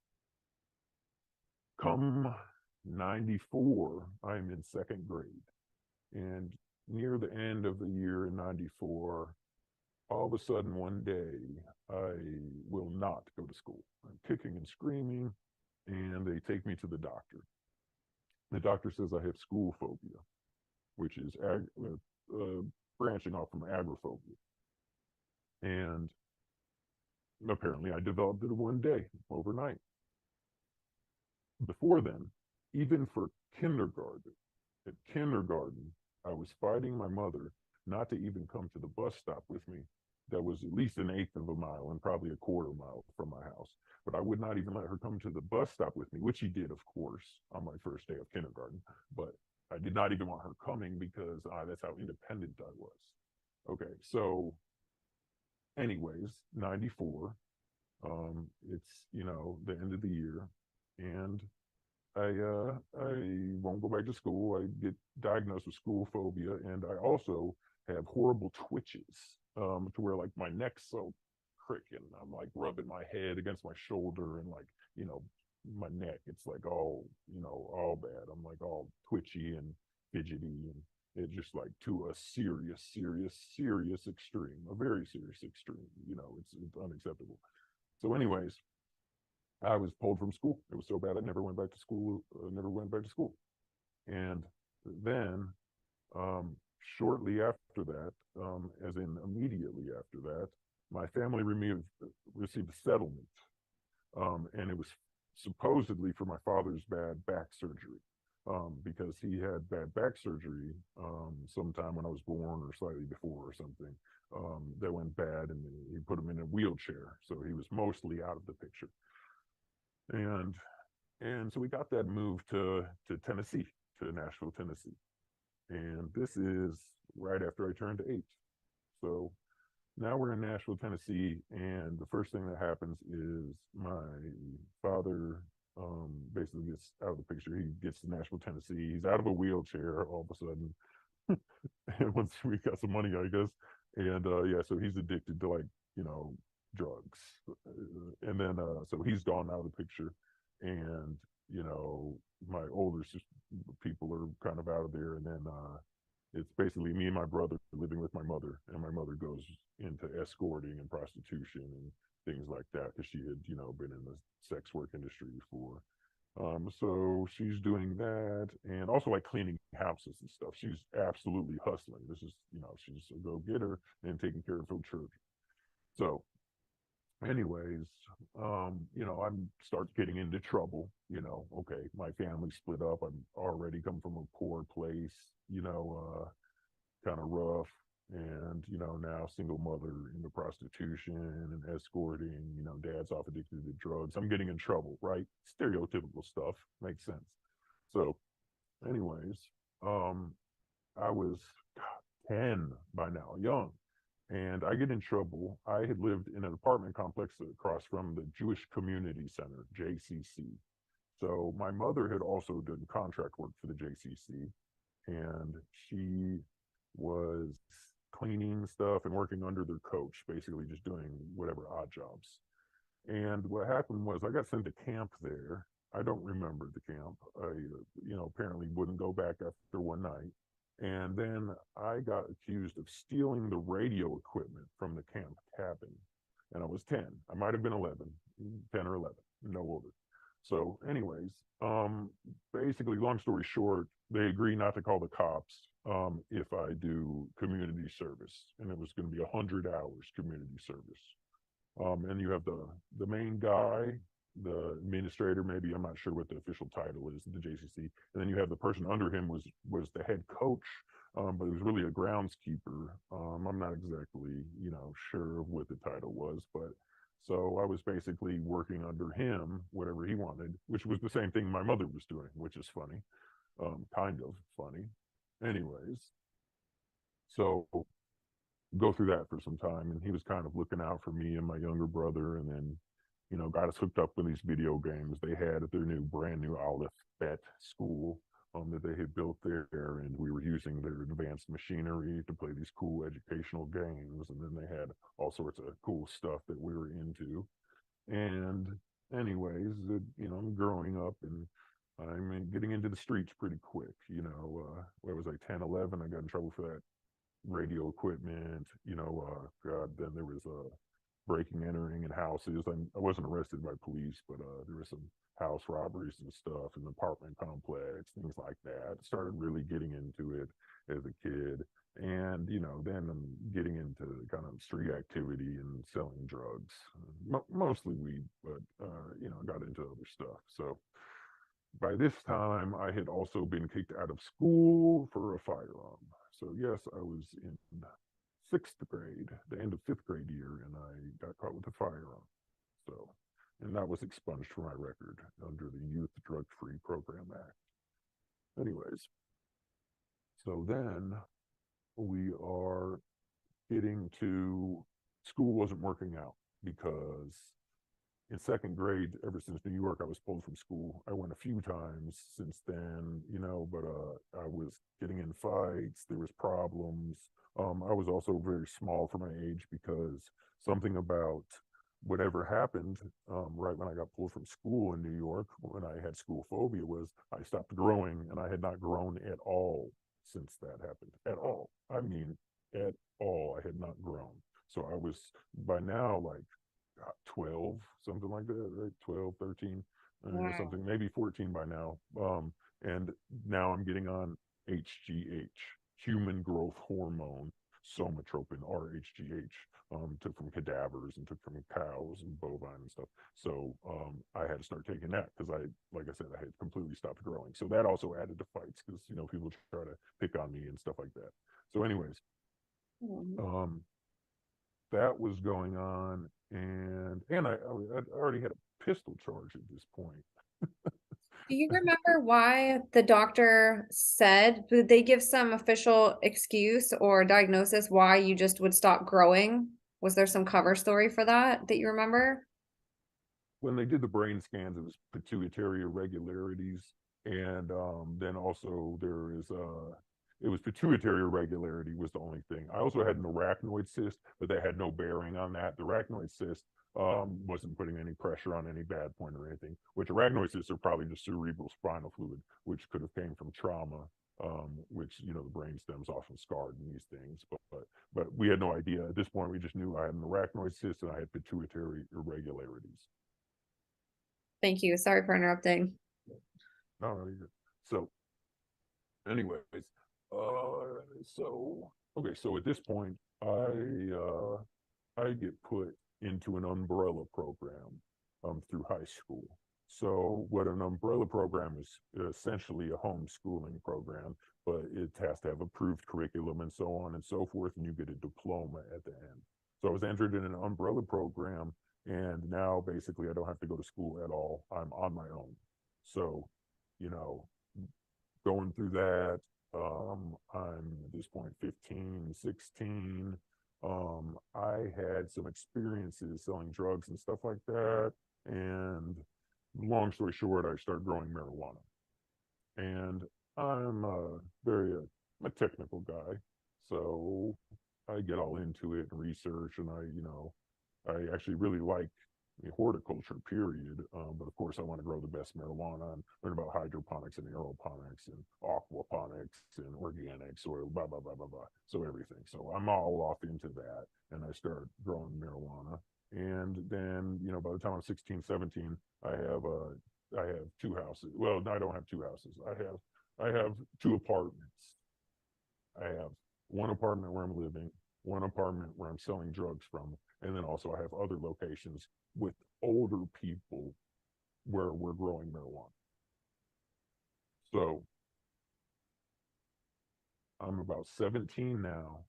Speaker 2: come 94, I'm in second grade, and near the end of the year in 94, all of a sudden one day, I will not go to school. I'm kicking and screaming, and they take me to the doctor. The doctor says I have school phobia, which is branching off from agoraphobia. And apparently I developed it one day, overnight. Before then, even for kindergarten, at kindergarten, I was fighting my mother not to even come to the bus stop with me. That was at least 1/8 of a mile and probably a quarter mile from my house. But I would not even let her come to the bus stop with me, which she did, of course, on my first day of kindergarten. But I did not even want her coming because that's how independent I was. Okay, so anyways, 94, it's, the end of the year, and I won't go back to school. I get diagnosed with school phobia, and I also have horrible twitches, to where like my neck's so cricking. I'm like rubbing my head against my shoulder, and like, my neck, it's like all bad. I'm like all twitchy and fidgety, and It just like to a serious extreme, a very serious extreme. It's unacceptable. So, anyways, I was pulled from school. It was so bad I never went back to school. Never went back to school. And then, shortly after that, as in immediately after that, my family received a settlement, and it was supposedly for my father's bad back surgery, because he had bad back surgery sometime when I was born or slightly before or something, that went bad, and he put him in a wheelchair, so he was mostly out of the picture. And so we got that moved to Tennessee, to Nashville, Tennessee, and this is right after I turned 8. So now we're in Nashville, Tennessee, and the first thing that happens is my father basically gets out of the picture. He gets to Nashville, Tennessee. He's out of a wheelchair all of a sudden. And once we got some money, I guess. And yeah, so he's addicted to, like, drugs. And then so he's gone out of the picture. And, my older people are kind of out of there. And then it's basically me and my brother living with my mother, and my mother goes into escorting and prostitution and things like that because she had, been in the sex work industry before. So she's doing that, and also like cleaning houses and stuff. She's absolutely hustling. This is, she's a go-getter and taking care of her children. So, anyways, I start getting into trouble. Okay, my family split up. I'm already come from a poor place, kind of rough, and now single mother into prostitution and escorting. Dad's off addicted to drugs. I'm getting in trouble, right? Stereotypical stuff, makes sense. So, anyways, I was 10 by now, young, and I get in trouble. I had lived in an apartment complex across from the Jewish Community Center, JCC. So my mother had also done contract work for the JCC, and she was cleaning stuff and working under their coach, basically just doing whatever odd jobs. And what happened was I got sent to camp there. I don't remember the camp. I, apparently wouldn't go back after one night. And then I got accused of stealing the radio equipment from the camp cabin. And I was 10. I might have been 11, 10 or 11, no older. So, anyways, basically, long story short, they agree not to call the cops if I do community service, and it was going to be 100 hours community service. And you have the main guy, the administrator, maybe, I'm not sure what the official title is, the JCC, and then you have the person under him was the head coach, but it was really a groundskeeper. I'm not exactly sure of what the title was, but so I was basically working under him, whatever he wanted, which was the same thing my mother was doing, which is funny, kind of funny. Anyways, so go through that for some time, and he was kind of looking out for me and my younger brother, and then got us hooked up with these video games they had at their brand new Aleph Bet school that they had built there, and we were using their advanced machinery to play these cool educational games, and then they had all sorts of cool stuff that we were into. And anyways, I'm growing up, and I'm getting into the streets pretty quick. Where was I, 10, 11? I got in trouble for that radio equipment. God, then there was breaking, entering in houses. I wasn't arrested by police, but there were some house robberies and stuff in the apartment complex, things like that. Started really getting into it as a kid. And, then I'm getting into kind of street activity and selling drugs, mostly weed, but, got into other stuff. So by this time, I had also been kicked out of school for a firearm. So yes, I was in 6th grade, the end of 5th grade year, and I got caught with a firearm. So, and that was expunged from my record under the Youth Drug-Free Program Act. Anyways, so then we are getting to, school wasn't working out because in 2nd grade, ever since New York, I was pulled from school. I went a few times since then, but I was getting in fights. There was problems. I was also very small for my age because something about whatever happened right when I got pulled from school in New York, when I had school phobia, was I stopped growing, and I had not grown at all since that happened at all. I mean, at all. I had not grown. So I was by now like 12, something like that, right? 12, 13, or
Speaker 1: Wow.
Speaker 2: something, maybe 14 by now. And now I'm getting on HGH, human growth hormone, somatropin, RHGH, took from cadavers and took from cows and bovine and stuff. So I had to start taking that because like I said, I had completely stopped growing. So that also added to fights because, people try to pick on me and stuff like that. So anyways,
Speaker 1: Mhm.
Speaker 2: that was going on, and I already had a pistol charge at this point.
Speaker 1: Do you remember why the doctor said, did they give some official excuse or diagnosis why you just would stop growing? Was there some cover story for that you remember?
Speaker 2: When they did the brain scans, it was pituitary irregularities, and then also there is it was pituitary irregularity was the only thing. I also had an arachnoid cyst, but that had no bearing on that. The arachnoid cyst wasn't putting any pressure on any bad point or anything. Which arachnoid cysts are probably just cerebral spinal fluid, which could have came from trauma. Which the brain stem's often scarred in these things, but we had no idea at this point. We just knew I had an arachnoid cyst and I had pituitary irregularities.
Speaker 1: Thank you. Sorry for interrupting.
Speaker 2: No, no, you're good. So, anyways, so okay, so at this point, I get put into an umbrella program through high school. So, what an umbrella program is essentially a homeschooling program, but it has to have approved curriculum and so on and so forth, and you get a diploma at the end. So, I was entered in an umbrella program, and now basically I don't have to go to school at all. I'm on my own. So, you know, going through that. I'm at this point 15, 16. I had some experiences selling drugs and stuff like that. And long story short, I started growing marijuana. And I'm I'm a technical guy. So I get all into it and research, and I actually really like horticulture, period. But of course, I want to grow the best marijuana and learn about hydroponics and aeroponics and aquaponics and organic soil, blah, blah, blah, blah, blah. So everything. So I'm all off into that. And I start growing marijuana. And then, by the time I'm 16, 17, I have two houses. Well, I don't have two houses. I have two apartments. I have one apartment where I'm living, one apartment where I'm selling drugs from, and then also I have other locations with older people where we're growing marijuana. So I'm about 17 now,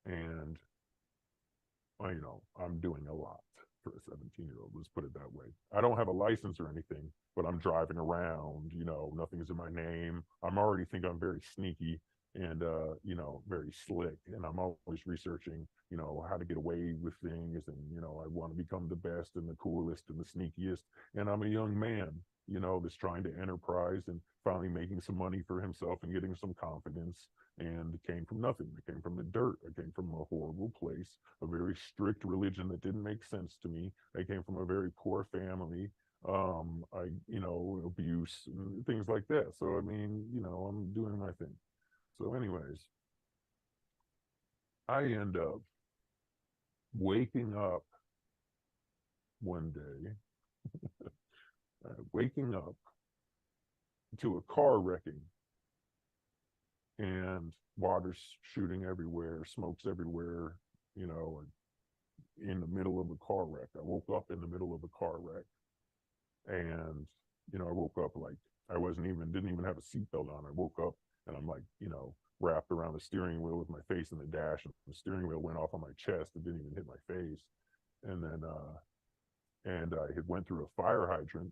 Speaker 2: and I'm doing a lot for a 17-year-old. Let's put it that way. I don't have a license or anything, but I'm driving around. Nothing is in my name. I'm already think I'm very sneaky and very slick, and I'm always researching how to get away with things, and I want to become the best and the coolest and the sneakiest. And I'm a young man that's trying to enterprise and finally making some money for himself and getting some confidence. And it came from nothing. It came from the dirt. I came from a horrible place, a very strict religion that didn't make sense to me. I came from a very poor family. Abuse and things like that. So I mean, I'm doing my thing. So, anyways, I end up waking up one day, waking up to a car wrecking, and water's shooting everywhere, smoke's everywhere, in the middle of a car wreck. I woke up in the middle of a car wreck, and I woke up like I didn't even have a seatbelt on. I woke up and I'm like, wrapped around the steering wheel with my face in the dash, and the steering wheel went off on my chest. It didn't even hit my face. And then I had went through a fire hydrant,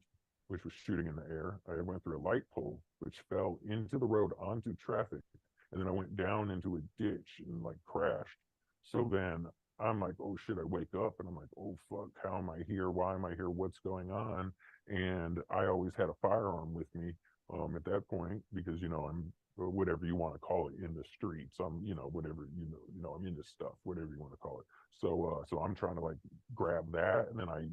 Speaker 2: which was shooting in the air. I went through a light pole, which fell into the road onto traffic. And then I went down into a ditch and like crashed. So then I'm like, oh shit, I wake up and I'm like, oh fuck, how am I here? Why am I here? What's going on? And I always had a firearm with me at that point because, I'm whatever you want to call it in the streets. I'm, whatever, I'm into stuff, whatever you want to call it. So I'm trying to like grab that, and then I,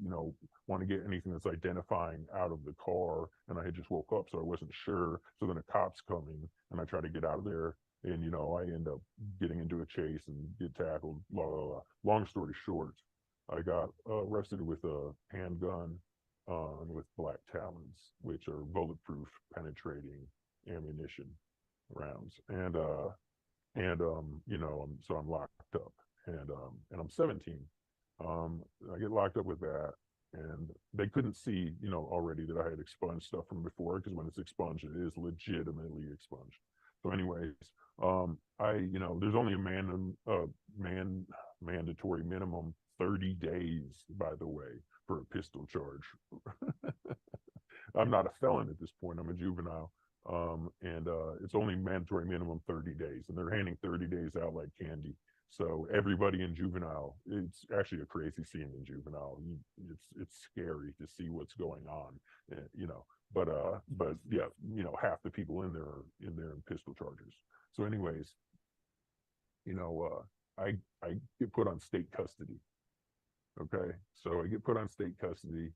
Speaker 2: want to get anything that's identifying out of the car. And I had just woke up, so I wasn't sure. So then a cop's coming, and I try to get out of there. And, you know, I end up getting into a chase and get tackled. Blah, blah, blah. Long story short, I got arrested with a handgun and with black talons, which are bulletproof, penetrating ammunition rounds. You know, so I'm locked up, and I'm 17. I get locked up with that, and they couldn't see, you know, already that I had expunged stuff from before, because when it's expunged, it is legitimately expunged. So, anyways, you know, there's only a mandatory minimum 30 days, by the way, for a pistol charge. I'm not a felon at this point. I'm a juvenile. It's only mandatory minimum 30 days, and they're handing 30 days out like candy. So everybody in juvenile, it's actually a crazy scene in juvenile. It's scary to see what's going on, you know. But yeah, you know, half the people in there are in there in pistol charges. So, anyways, you know, I get put on state custody. Okay, so I get put on state custody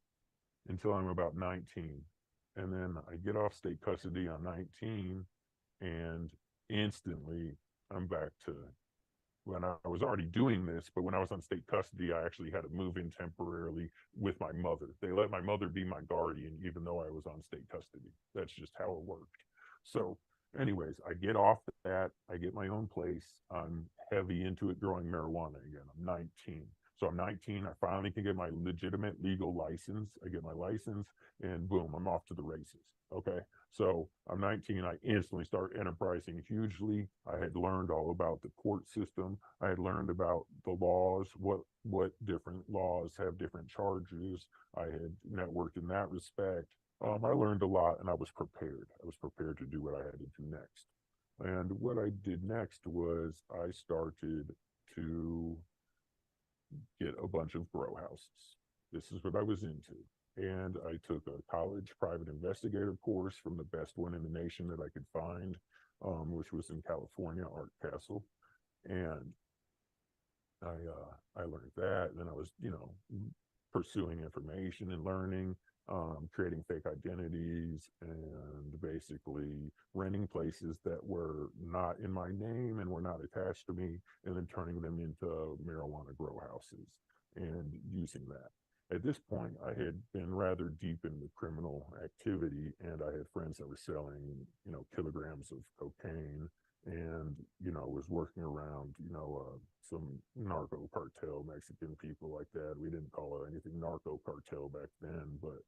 Speaker 2: until I'm about 19. And then I get off state custody on 19, and instantly I'm back to when I was already doing this. But when I was on state custody, I actually had to move in temporarily with my mother. They let my mother be my guardian, even though I was on state custody. That's just how it worked. So, anyways, I get off that. I get my own place. I'm heavy into it, growing marijuana again. I'm 19. So I'm 19. I finally can get my legitimate legal license. I get my license, and boom, I'm off to the races. Okay. So I'm 19. I instantly start enterprising hugely. I had learned all about the court system. I had learned about the laws, what different laws have different charges. I had networked in that respect. I learned a lot, and I was prepared. I was prepared to do what I had to do next. And what I did next was I started to get a bunch of grow houses. This is what I was into. And I took a college private investigator course from the best one in the nation that I could find, which was in California, Art Castle. And I learned that. And then I was, you know, pursuing information and learning, creating fake identities, and basically renting places that were not in my name and were not attached to me, and then turning them into marijuana grow houses and using that. At this point, I had been rather deep in the criminal activity, and I had friends that were selling, you know, kilograms of cocaine, and, you know, was working around, you know, some narco cartel Mexican people like that. We didn't call it anything narco cartel back then, but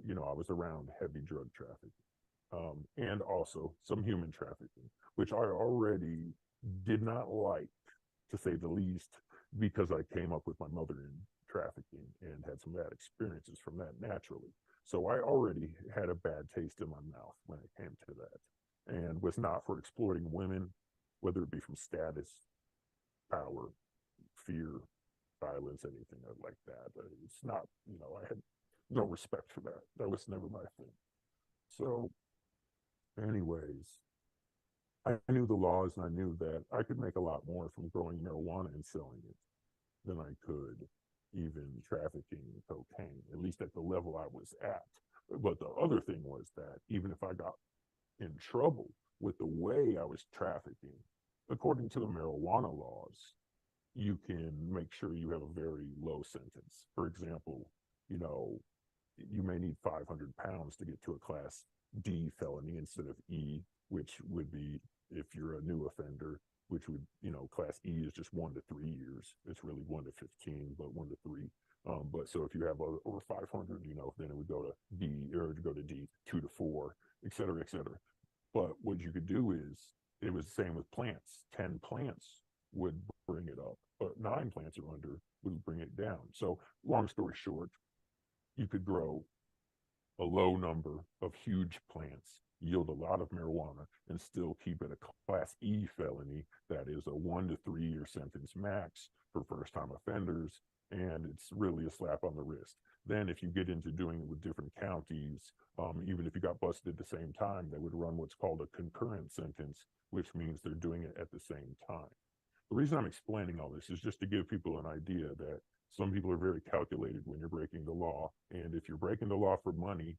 Speaker 2: you know, I was around heavy drug trafficking, and also some human trafficking, which I already did not like, to say the least, because I came up with my mother in trafficking and had some bad experiences from that naturally. So I already had a bad taste in my mouth when it came to that, and was not for exploiting women, whether it be from status, power, fear, violence, anything like that. It's not, you know, I had no respect for that. That was never my thing. So, anyways, I knew the laws, and I knew that I could make a lot more from growing marijuana and selling it than I could even trafficking cocaine, at least at the level I was at. But the other thing was that even if I got in trouble with the way I was trafficking, according to the marijuana laws, you can make sure you have a very low sentence. For example, you know, you may need 500 pounds to get to a class D felony instead of E, which would be if you're a new offender, which would, you know, class E is just 1 to 3 years. It's really 1 to 15, but 1 to 3. But so if you have over 500, you know, then it would go to B, or to go to D, 2 to 4, et cetera, et cetera. But what you could do is, it was the same with plants. 10 plants would bring it up, but 9 plants or under would bring it down. So long story short, you could grow a low number of huge plants, yield a lot of marijuana, and still keep it a class E felony. That is a 1 to 3 year sentence max for first time offenders. And it's really a slap on the wrist. Then if you get into doing it with different counties, even if you got busted at the same time, they would run what's called a concurrent sentence, which means they're doing it at the same time. The reason I'm explaining all this is just to give people an idea that some people are very calculated when you're breaking the law. And if you're breaking the law for money,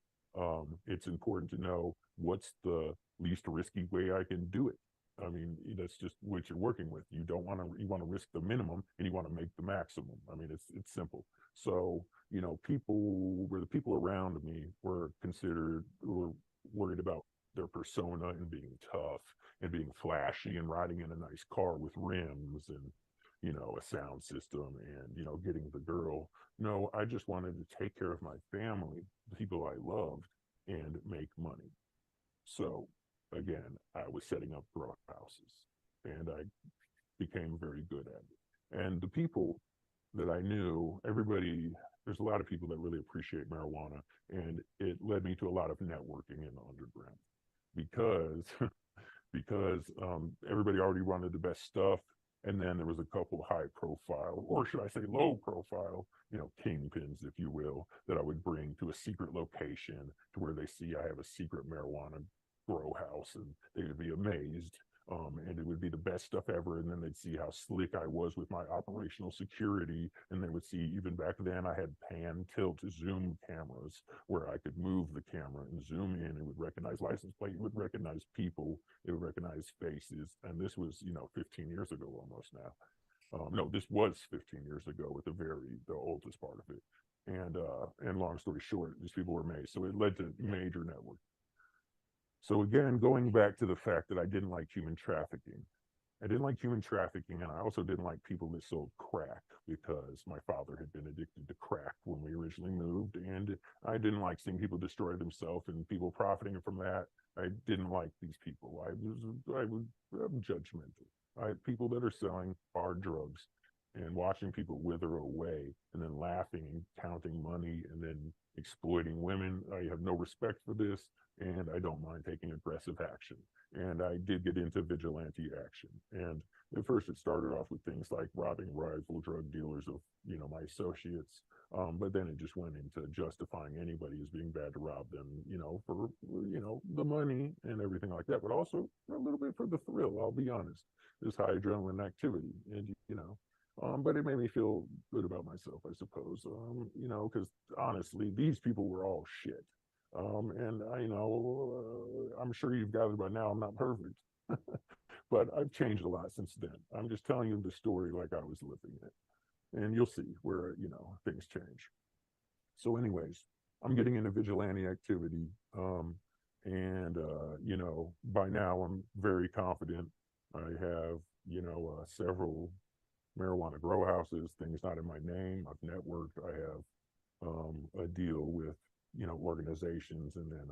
Speaker 2: it's important to know what's the least risky way I can do it. I mean, that's just what you're working with. You don't want to, you want to risk the minimum and you want to make the maximum. I mean, it's simple. So, you know, the people around me were worried about their persona and being tough and being flashy and riding in a nice car with rims and, you know, a sound system and, you know, getting the girl. No, I just wanted to take care of my family, the people I loved, and make money. So again, I was setting up grow houses and I became very good at it. And the people that I knew, everybody, there's a lot of people that really appreciate marijuana. And it led me to a lot of networking in the underground because everybody already wanted the best stuff. And then there was a couple high profile, or should I say low profile, you know, kingpins, if you will, that I would bring to a secret location to where they see I have a secret marijuana grow house and they would be amazed. And it would be the best stuff ever. And then they'd see how slick I was with my operational security. And they would see, even back then, I had pan, tilt, zoom cameras where I could move the camera and zoom in. It would recognize license plate, it would recognize people, it would recognize faces. And this was, you know, 15 years ago almost now. No, this was 15 years ago with the oldest part of it. And long story short, these people were amazed. So it led to major network. So again, going back to the fact that I didn't like human trafficking. I didn't like human trafficking, and I also didn't like people that sold crack because my father had been addicted to crack when we originally moved, and I didn't like seeing people destroy themselves and people profiting from that. I didn't like these people. I'm judgmental. People that are selling hard drugs and watching people wither away and then laughing and counting money and then exploiting women. I have no respect for this, and I don't mind taking aggressive action. And I did get into vigilante action. And at first it started off with things like robbing rival drug dealers of, you know, my associates. But then it just went into justifying anybody as being bad to rob them, you know, for, you know, the money and everything like that, but also a little bit for the thrill, I'll be honest. This high adrenaline activity. And, you know, but it made me feel good about myself, I suppose. You know, because honestly, these people were all shit. And I, you know, I'm sure you've gathered by now I'm not perfect, but I've changed a lot since then. I'm just telling you the story like I was living it, and you'll see where, you know, things change. So, anyways, I'm getting into vigilante activity, and you know, by now I'm very confident. I have, you know, several marijuana grow houses, things not in my name. I've networked. I have a deal with, you know, organizations and then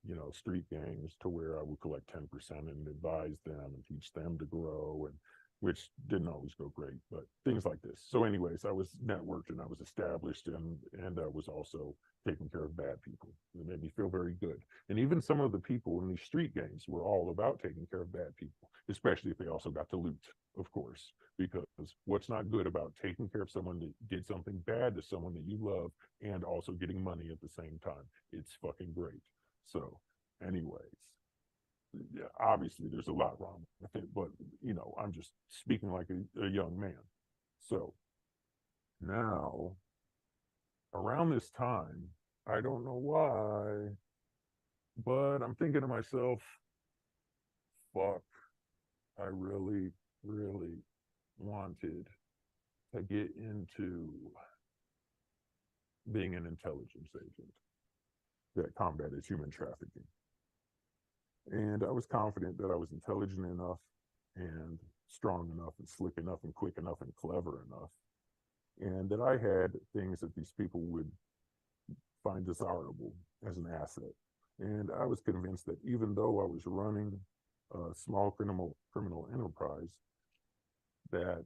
Speaker 2: you know, street gangs to where I would collect 10% and advise them and teach them to grow, and which didn't always go great, but things like this. So anyways, I was networked and I was established, and I was also taking care of bad people. It made me feel very good. And even some of the people in these street gangs were all about taking care of bad people, especially if they also got to loot, of course, because what's not good about taking care of someone that did something bad to someone that you love and also getting money at the same time? It's fucking great. So anyways, yeah, obviously there's a lot wrong with it, but you know, I'm just speaking like a young man. So now, around this time, I don't know why, but I'm thinking to myself, fuck, I really, really wanted to get into being an intelligence agent that combated human trafficking. And I was confident that I was intelligent enough and strong enough and slick enough and quick enough and clever enough, and that I had things that these people would find desirable as an asset. And I was convinced that even though I was running a small criminal enterprise, that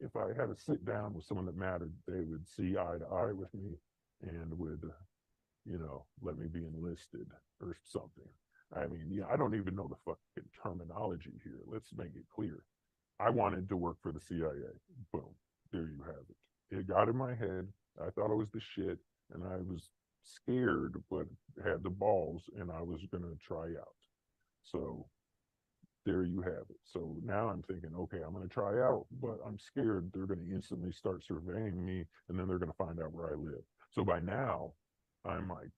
Speaker 2: if I had to sit down with someone that mattered, they would see eye to eye with me and would, you know, let me be enlisted or something. I mean, yeah, I don't even know the fucking terminology here. Let's make it clear. I wanted to work for the CIA. Boom. There you have it. It got in my head. I thought I was the shit, and I was scared, but had the balls, and I was going to try out. So there you have it. So now I'm thinking, okay, I'm going to try out, but I'm scared they're going to instantly start surveying me, and then they're going to find out where I live. So by now, I'm like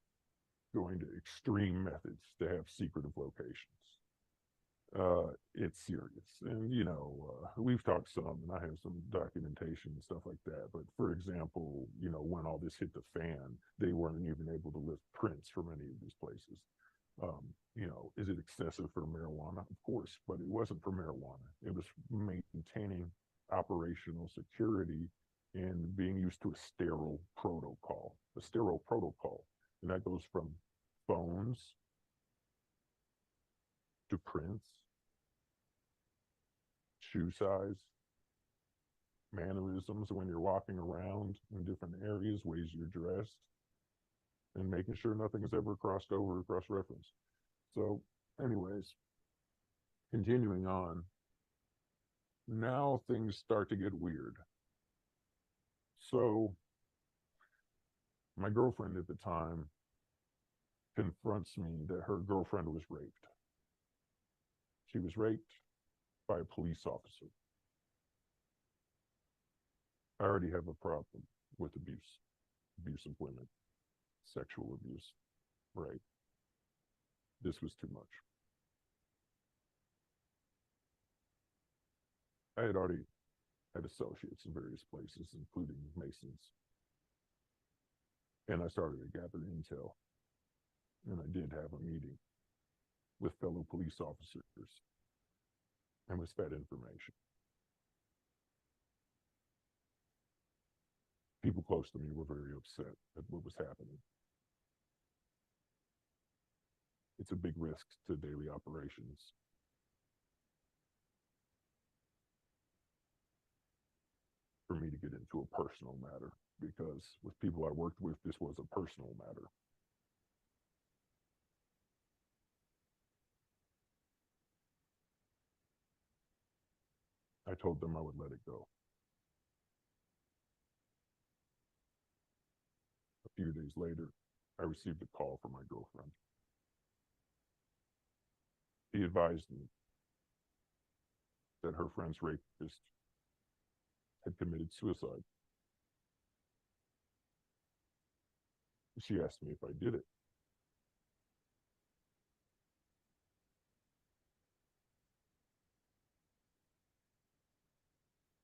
Speaker 2: going to extreme methods to have secretive locations. it's serious. And, we've talked some, and I have some documentation and stuff like that. But for example, when all this hit the fan, they weren't even able to lift prints from any of these places. Is it excessive for marijuana? Of course, but it wasn't for marijuana. It was maintaining operational security and being used to a sterile protocol. And that goes from phones to prints, shoe size, mannerisms when you're walking around in different areas, ways you're dressed, and making sure nothing's ever crossed over or cross-referenced. So, anyways, continuing on, now things start to get weird. So, my girlfriend at the time confronts me that her girlfriend was raped. She was raped by a police officer. I already have a problem with abuse of women, sexual abuse, right? This was too much. I had already had associates in various places, including Masons. And I started to gather intel. And I did have a meeting with fellow police officers and was fed information. People close to me were very upset at what was happening. It's a big risk to daily operations. For me to get into a personal matter, because with people I worked with, this was a personal matter. I told them I would let it go. A few days later, I received a call from my girlfriend. He advised me that her friend's rapist had committed suicide. She asked me if I did it.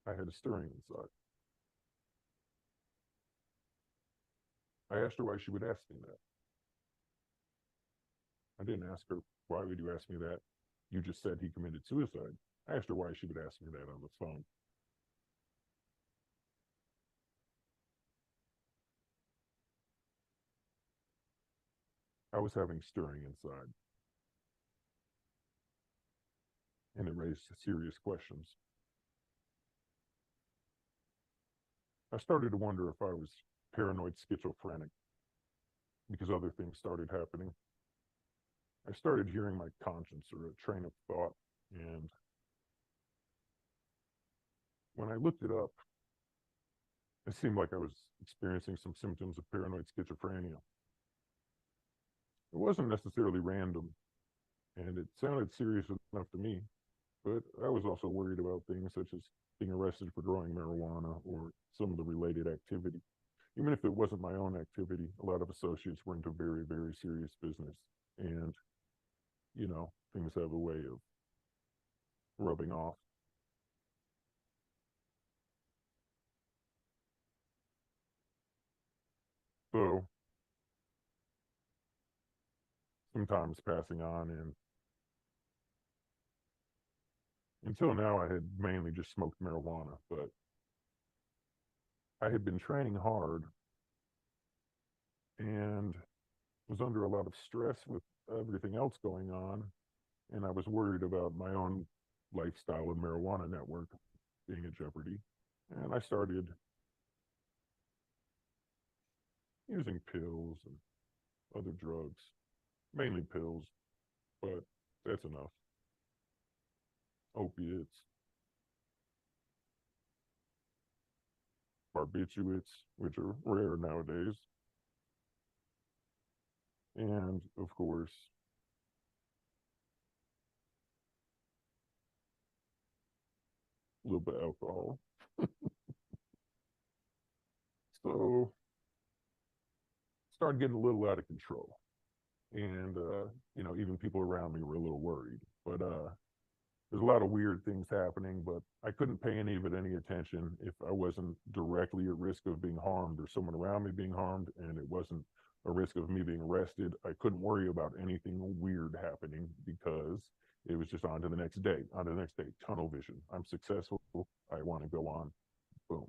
Speaker 2: I had a stirring inside. I asked her why she would ask me that. I didn't ask her, why would you ask me that? You just said he committed suicide. I asked her why she would ask me that on the phone. I was having stirring inside, and it raised serious questions. I started to wonder if I was paranoid schizophrenic because other things started happening. I started hearing my conscience or a train of thought, and when I looked it up, it seemed like I was experiencing some symptoms of paranoid schizophrenia. It wasn't necessarily random, and it sounded serious enough to me, but I was also worried about things such as being arrested for growing marijuana or some of the related activity. Even if it wasn't my own activity, a lot of associates were into very, very serious business. And, things have a way of rubbing off. So, sometimes passing on, and until now, I had mainly just smoked marijuana, but I had been training hard and was under a lot of stress with everything else going on. And I was worried about my own lifestyle and marijuana network being in jeopardy. And I started using pills and other drugs, mainly pills, but that's enough. Opiates, barbiturates, which are rare nowadays, and of course, a little bit of alcohol. So, started getting a little out of control. And, even people around me were a little worried. But there's a lot of weird things happening, but I couldn't pay any of it any attention if I wasn't directly at risk of being harmed or someone around me being harmed, and it wasn't a risk of me being arrested. I couldn't worry about anything weird happening because it was just on to the next day, tunnel vision. I'm successful. I want to go on. Boom.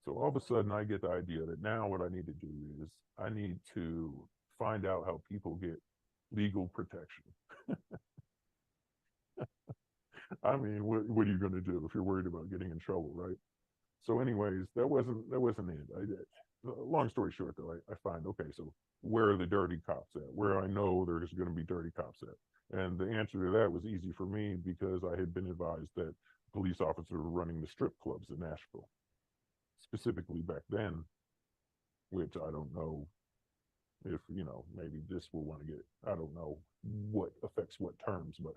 Speaker 2: So all of a sudden I get the idea that now what I need to do is I need to find out how people get legal protection. I mean, what are you going to do if you're worried about getting in trouble, right? So anyways, that wasn't it. Long story short, though, I find, okay, so where are the dirty cops at? Where I know there's going to be dirty cops at? And the answer to that was easy for me because I had been advised that police officers were running the strip clubs in Nashville, specifically back then, which I don't know if, maybe this will want to get, I don't know what affects what terms, but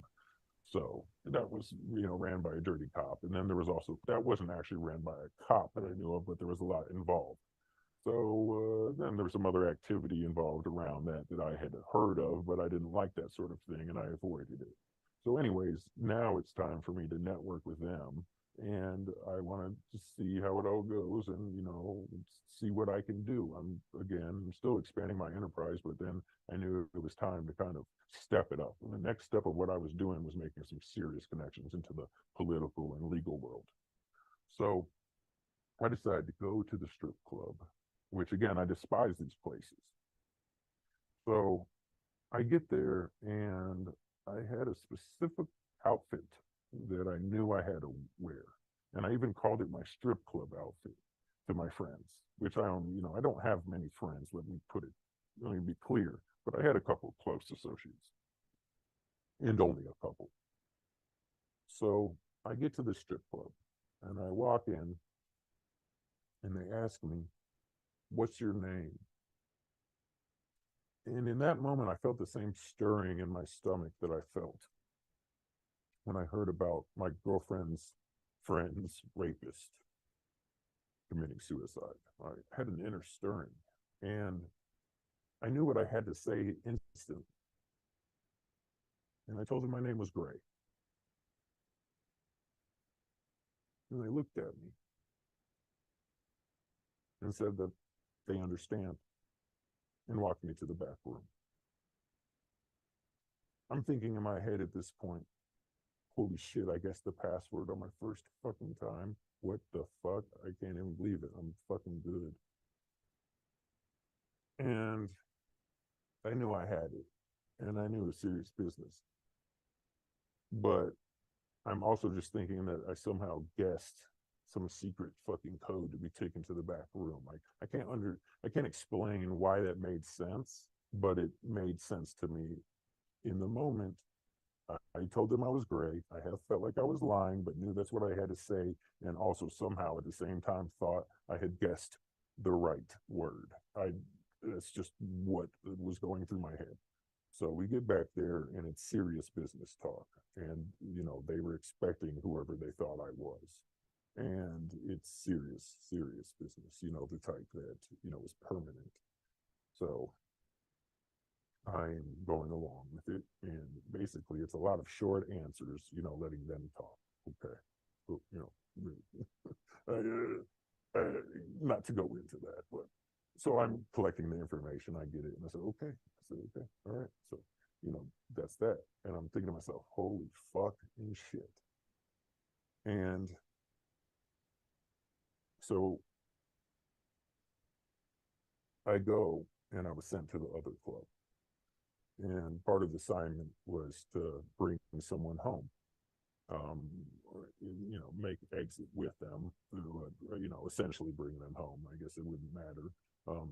Speaker 2: so that was, ran by a dirty cop. And then there was also, that wasn't actually ran by a cop that I knew of, but there was a lot involved. So then there was some other activity involved around that I had heard of, but I didn't like that sort of thing and I avoided it. So anyways, now it's time for me to network with them, and I want to see how it all goes and, see what I can do. I'm still expanding my enterprise, but then I knew it was time to kind of step it up. And the next step of what I was doing was making some serious connections into the political and legal world. So I decided to go to the strip club, which again, I despise these places. So I get there and I had a specific outfit that I knew I had to wear. And I even called it my strip club outfit to my friends, which I don't have many friends, let me be clear, but I had a couple of close associates and only a couple. So I get to the strip club and I walk in and they ask me, "What's your name?" And in that moment, I felt the same stirring in my stomach that I felt when I heard about my girlfriend's friend's rapist committing suicide. I had an inner stirring, and I knew what I had to say instantly. And I told them my name was Gray. And they looked at me and said that they understand and walked me to the back room. I'm thinking in my head at this point, holy shit, I guess the password on my first fucking time. What the fuck? I can't even believe it. I'm fucking good. And I knew I had it. And I knew it was serious business. But I'm also just thinking that I somehow guessed some secret fucking code to be taken to the back room. I can't explain why that made sense, but it made sense to me in the moment. I told them I was Gray. I have felt like I was lying, but knew that's what I had to say, and also somehow at the same time thought I had guessed the right word. That's just what was going through my head. So we get back there and it's serious business talk. And, they were expecting whoever they thought I was. And it's serious, serious business, the type that, is permanent. So I'm going along with it. And basically it's a lot of short answers, letting them talk. Okay. So, not to go into that, but so I'm collecting the information. I get it. And I said, okay. All right. So, that's that. And I'm thinking to myself, holy fuck and shit. And so I go and I was sent to the other club. And part of the assignment was to bring someone home, or, make exit with them through, essentially bring them home. I guess it wouldn't matter.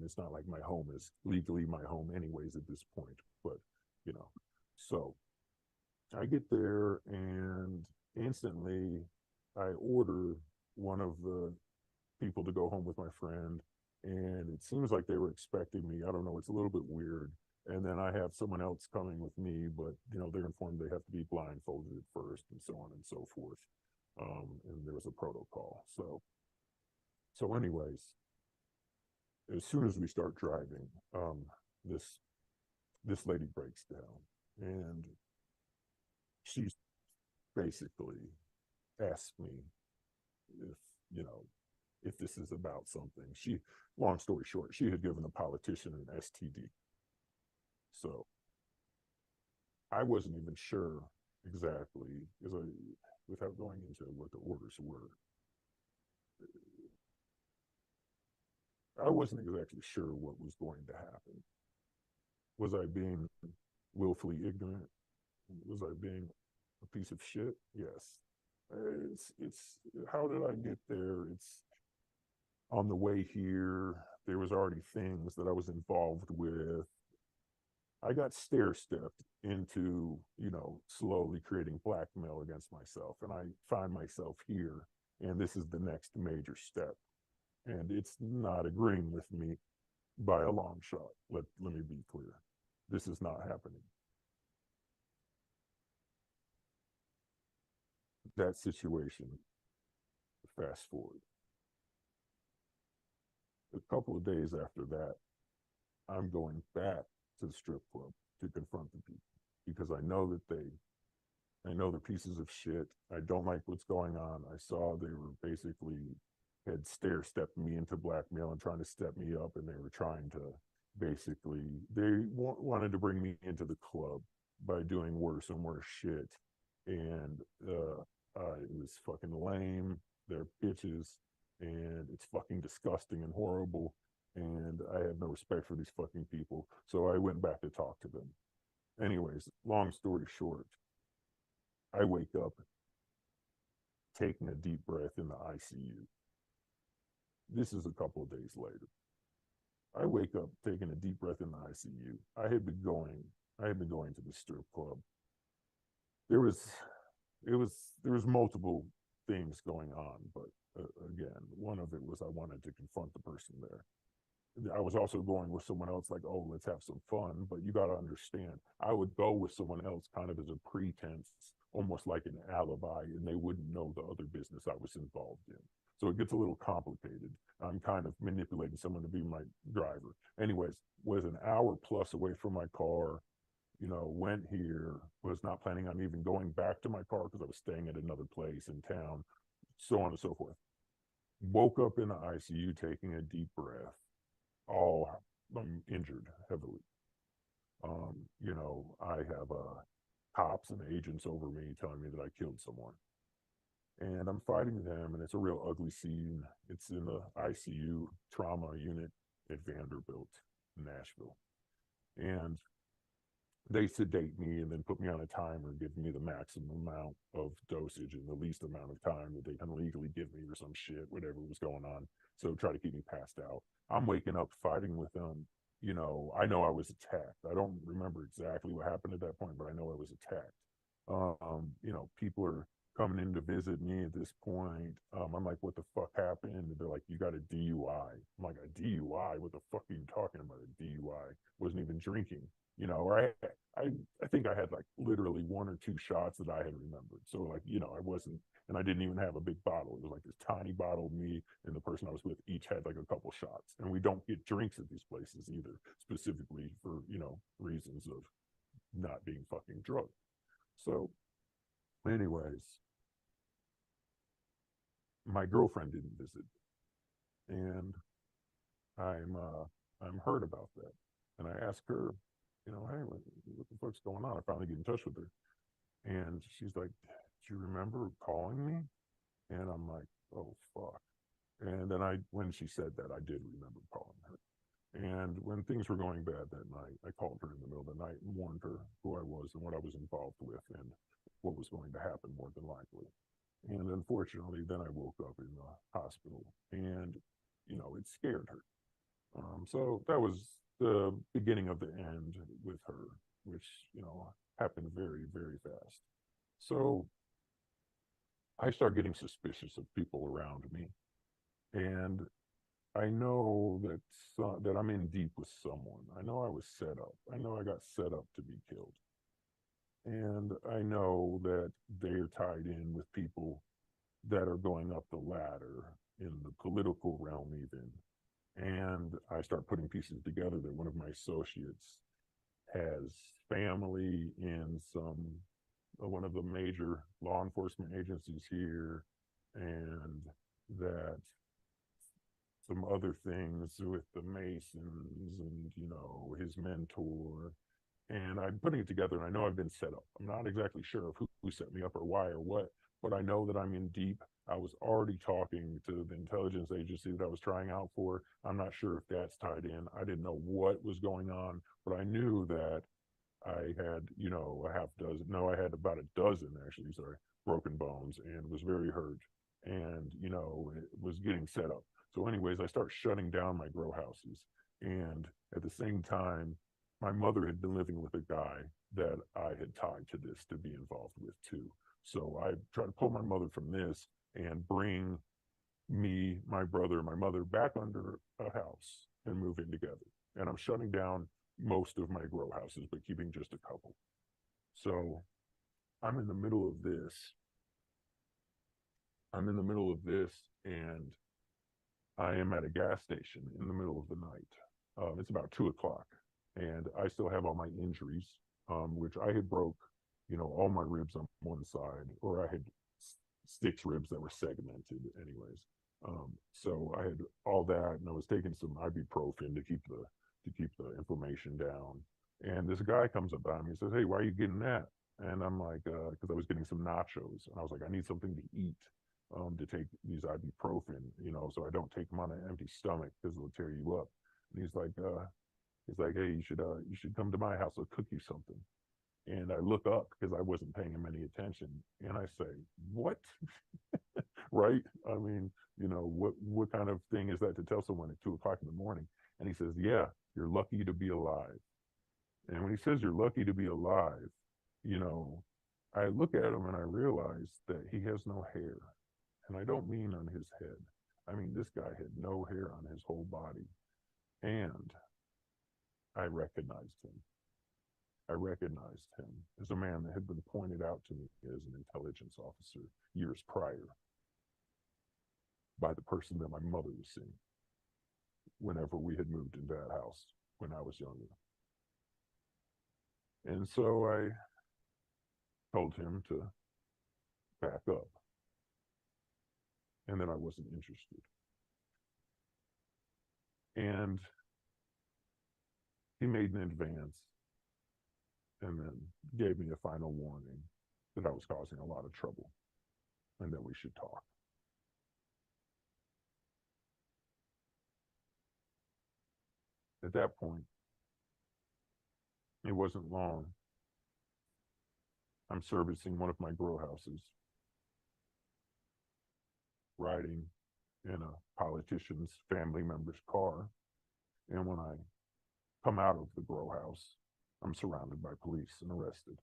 Speaker 2: It's not like my home is legally my home anyways at this point, but, so I get there and instantly I order one of the people to go home with my friend. And it seems like they were expecting me. I don't know. It's a little bit weird. And then I have someone else coming with me, but, they're informed they have to be blindfolded at first and so on and so forth. And there was a protocol. So anyways, as soon as we start driving, this lady breaks down and she's basically asked me if, you know, if this is about something. Long story short, she had given a politician an STD. So I wasn't even sure exactly, without going into what the orders were, I wasn't exactly sure what was going to happen. Was I being willfully ignorant? Was I being a piece of shit? Yes. It's how did I get there? It's on the way here. There was already things that I was involved with. I got stair-stepped into, slowly creating blackmail against myself. And I find myself here, and this is the next major step. And it's not agreeing with me by a long shot. Let me be clear. This is not happening. That situation, fast forward. A couple of days after that, I'm going back to the strip club to confront the people because I know they're pieces of shit. I don't like what's going on. I saw they were basically had stair-stepped me into blackmail and trying to step me up, and they were trying to wanted to bring me into the club by doing worse and worse shit. And it was fucking lame. They're bitches, and it's fucking disgusting and horrible. And I have no respect for these fucking people. So I went back to talk to them. Anyways, long story short, I wake up taking a deep breath in the ICU. This is a couple of days later. I wake up taking a deep breath in the ICU. I had been going to the strip club. There was multiple things going on, but again, one of it was I wanted to confront the person there. I was also going with someone else, like, oh, let's have some fun. But you got to understand, I would go with someone else kind of as a pretense, almost like an alibi, and they wouldn't know the other business I was involved in. So it gets a little complicated. I'm kind of manipulating someone to be my driver. Anyways, was an hour plus away from my car, went here, was not planning on even going back to my car because I was staying at another place in town, so on and so forth. Woke up in the ICU taking a deep breath. I'm injured heavily. I have cops and agents over me telling me that I killed someone. And I'm fighting them, and it's a real ugly scene. It's in the ICU trauma unit at Vanderbilt, Nashville. And they sedate me and then put me on a timer and give me the maximum amount of dosage and the least amount of time that they can legally give me or some shit, whatever was going on. So try to keep me passed out. I'm waking up fighting with them. I know I was attacked. I don't remember exactly what happened at that point, but I know I was attacked. People are coming in to visit me at this point. I'm like, what the fuck happened? And they're like, you got a DUI. I'm like, a DUI? What the fuck are you talking about? A DUI? Wasn't even drinking. Or I think I had like literally one or two shots that I had remembered. So like, I wasn't, and I didn't even have a big bottle. It was like this tiny bottle. Me and the person I was with each had like a couple shots. And we don't get drinks at these places either, specifically for, reasons of not being fucking drugged. So anyways, my girlfriend didn't visit, and I'm hurt about that. And I asked her, hey, what the fuck's going on? I finally get in touch with her, and she's like, do you remember calling me? And I'm like, oh fuck. And then when she said that, I did remember calling her. And when things were going bad that night, I called her in the middle of the night and warned her who I was and what I was involved with and what was going to happen more than likely. And unfortunately, then I woke up in the hospital, and it scared her. So that was the beginning of the end with her, which happened very, very fast. So I start getting suspicious of people around me, and I know that I'm in deep with someone. I know I was set up. I know I got set up to be killed. And I know that they're tied in with people that are going up the ladder in the political realm even. And I start putting pieces together that one of my associates has family in some one of the major law enforcement agencies here, and that some other things with the Masons and, you know, his mentor. And I'm putting it together, and I know I've been set up. I'm not exactly sure of who set me up or why or what, but I know that I'm in deep. I was already talking to the intelligence agency that I was trying out for. I'm not sure if that's tied in. I didn't know what was going on, but I knew that I had, you know, a half dozen, no, I had about a dozen actually, sorry, broken bones, and was very hurt, and, you know, it was getting set up. So anyways, I start shutting down my grow houses. And at the same time, my mother had been living with a guy that I had tied to this to be involved with too. So I tried to pull my mother from this and bring me, my brother, my mother back under a house and move in together. And I'm shutting down most of my grow houses, but keeping just a couple. So I'm in the middle of this. And I am at a gas station in the middle of the night. It's about 2 o'clock, and I still have all my injuries, which I had broke, you know, all my ribs on one side, or I had 6 ribs that were segmented anyways. So I had all that, and I was taking some ibuprofen to keep the inflammation down. And this guy comes up on me and says, "Hey, why are you getting that?" And I'm like, because I was getting some nachos, and I was like, I need something to eat, to take these ibuprofen, you know, so I don't take them on an empty stomach because it'll tear you up. And he's like, "Hey, you should come to my house. I'll cook you something." And I look up because I wasn't paying him any attention, and I say, "What?" Right? I mean, you know, what kind of thing is that to tell someone at 2 o'clock in the morning? And he says, "Yeah, you're lucky to be alive." And when he says you're lucky to be alive, you know, I look at him and I realize that he has no hair. And I don't mean on his head. I mean, this guy had no hair on his whole body. And I recognized him. I recognized him as a man that had been pointed out to me as an intelligence officer years prior by the person that my mother was seeing whenever we had moved into that house when I was younger. And so I told him to back up, and then I wasn't interested. And he made an advance and then gave me a final warning that I was causing a lot of trouble and that we should talk. At that point, it wasn't long. I'm servicing one of my grow houses, riding in a politician's family member's car. And when I come out of the grow house, I'm surrounded by police and arrested.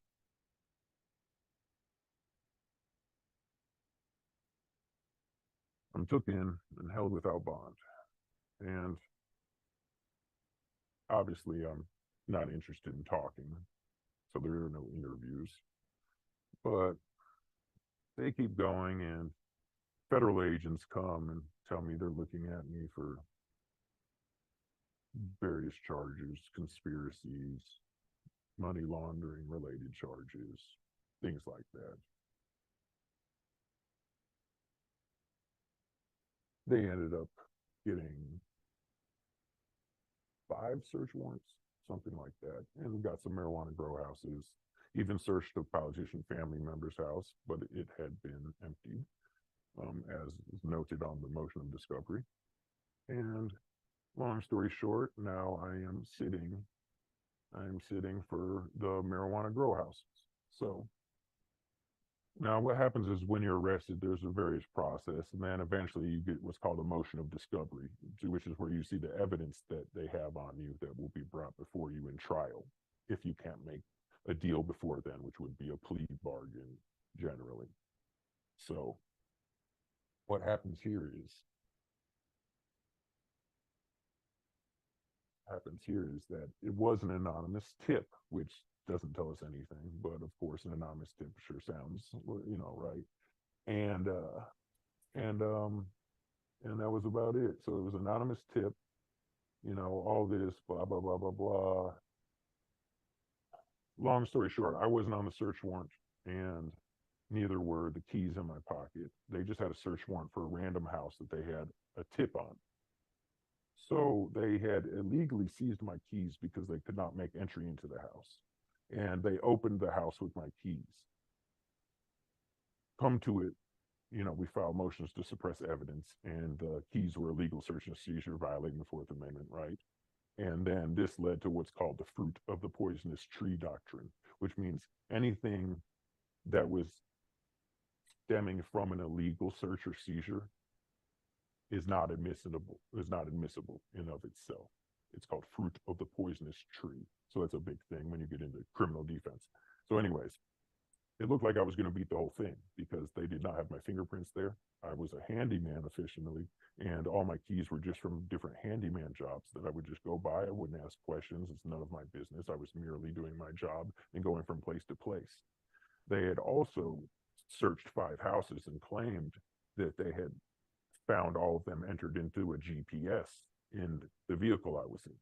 Speaker 2: I'm took in and held without bond. And obviously, I'm not interested in talking, so there are no interviews. But they keep going, and federal agents come and tell me they're looking at me for various charges, conspiracies, money laundering related charges, things like that. They ended up getting 5 search warrants, something like that, and we got some marijuana grow houses. Even searched a politician family member's house, but it had been emptied, as is noted on the motion of discovery. And long story short, now I am sitting for the marijuana grow houses. So now what happens is when you're arrested, there's a various process, and then eventually you get what's called a motion of discovery, which is where you see the evidence that they have on you that will be brought before you in trial if you can't make a deal before then, which would be a plea bargain generally. So what happens here is that it was an anonymous tip, which doesn't tell us anything, but of course an anonymous tip sure sounds, you know, right. And and that was about it. So it was an anonymous tip, you know, all this blah blah blah. Long story short, I wasn't on the search warrant. and neither were the keys in my pocket. They just had a search warrant for a random house that they had a tip on. So they had illegally seized my keys because they could not make entry into the house. And they opened the house with my keys. Come to it, we filed motions to suppress evidence, and the keys were illegal search and seizure, violating the Fourth Amendment, right? And then this led to what's called the fruit of the poisonous tree doctrine, which means anything that was stemming from an illegal search or seizure is not admissible in of itself. It's called fruit of the poisonous tree. So that's a big thing when you get into criminal defense. So anyways, it looked like I was going to beat the whole thing because they did not have my fingerprints there. I was a handyman officially, and all my keys were just from different handyman jobs that I would just go by. I wouldn't ask questions. It's none of my business. I was merely doing my job and going from place to place. They had also searched 5 houses and claimed that they had found all of them entered into a GPS in the vehicle I was in.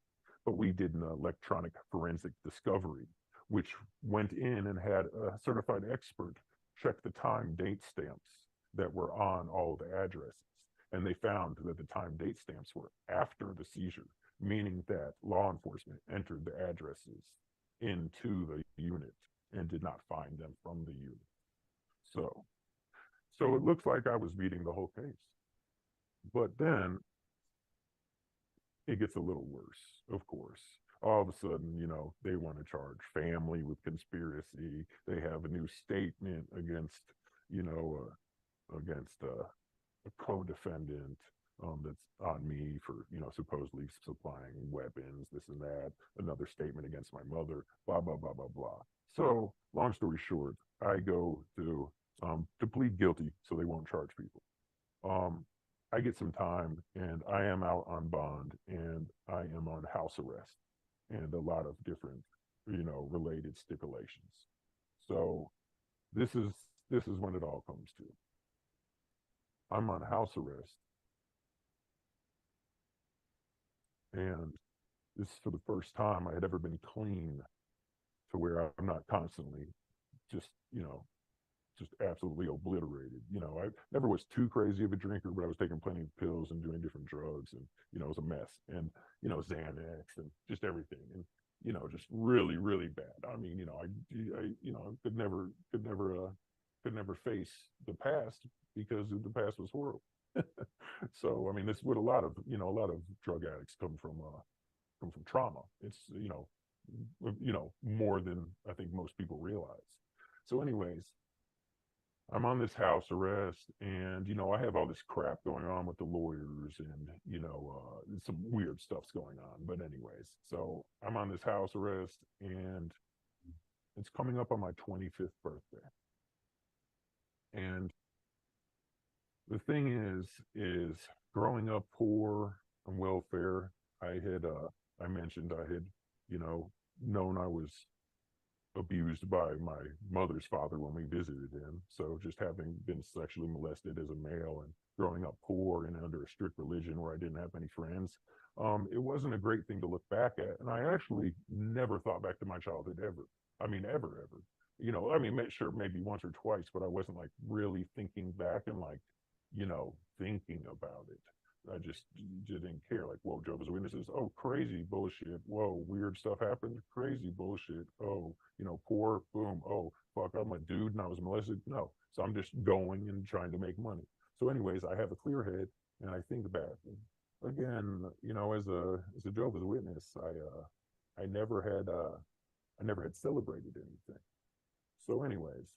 Speaker 2: But we did an electronic forensic discovery, which went in and had a certified expert check the time date stamps that were on all of the addresses. And they found that the time date stamps were after the seizure, meaning that law enforcement entered the addresses into the unit and did not find them from the unit. So it looks like I was beating the whole case. But then it gets a little worse, of course. All of a sudden, they want to charge family with conspiracy. They have a new statement against, against a co-defendant that's on me for, supposedly supplying weapons, this and that. Another statement against my mother, blah, blah, blah, blah, blah. So long story short, I go to plead guilty so they won't charge people. I get some time and I am out on bond and I am on house arrest and a lot of different, related stipulations. So this is when it all comes to. I'm on house arrest and this is for the first time I had ever been clean to where I'm not constantly just, just absolutely obliterated. I never was too crazy of a drinker, but I was taking plenty of pills and doing different drugs, and it was a mess. And Xanax and just everything, and just really, really bad. I mean, I could never face the past because the past was horrible. So I mean, this is what a lot of drug addicts come from trauma. It's more than I think most people realize. So anyways, I'm on this house arrest and, I have all this crap going on with the lawyers and, some weird stuff's going on. But anyways, so I'm on this house arrest and it's coming up on my 25th birthday. And the thing is growing up poor on welfare, I mentioned I had, known I was abused by my mother's father when we visited him. So just having been sexually molested as a male and growing up poor and under a strict religion where I didn't have many friends, it wasn't a great thing to look back at. And I actually never thought back to my childhood ever. I mean, ever. Sure, maybe once or twice, but I wasn't like really thinking back and like, thinking about it. I just didn't care. Like, whoa, Jehovah's Witnesses, oh, crazy bullshit. Whoa, weird stuff happened. Crazy bullshit. Oh, poor, boom. Oh, fuck, I'm a dude and I was molested. No. So I'm just going and trying to make money. So anyways, I have a clear head and I think back. And again, as a Jehovah's Witness, I never had celebrated anything. So anyways,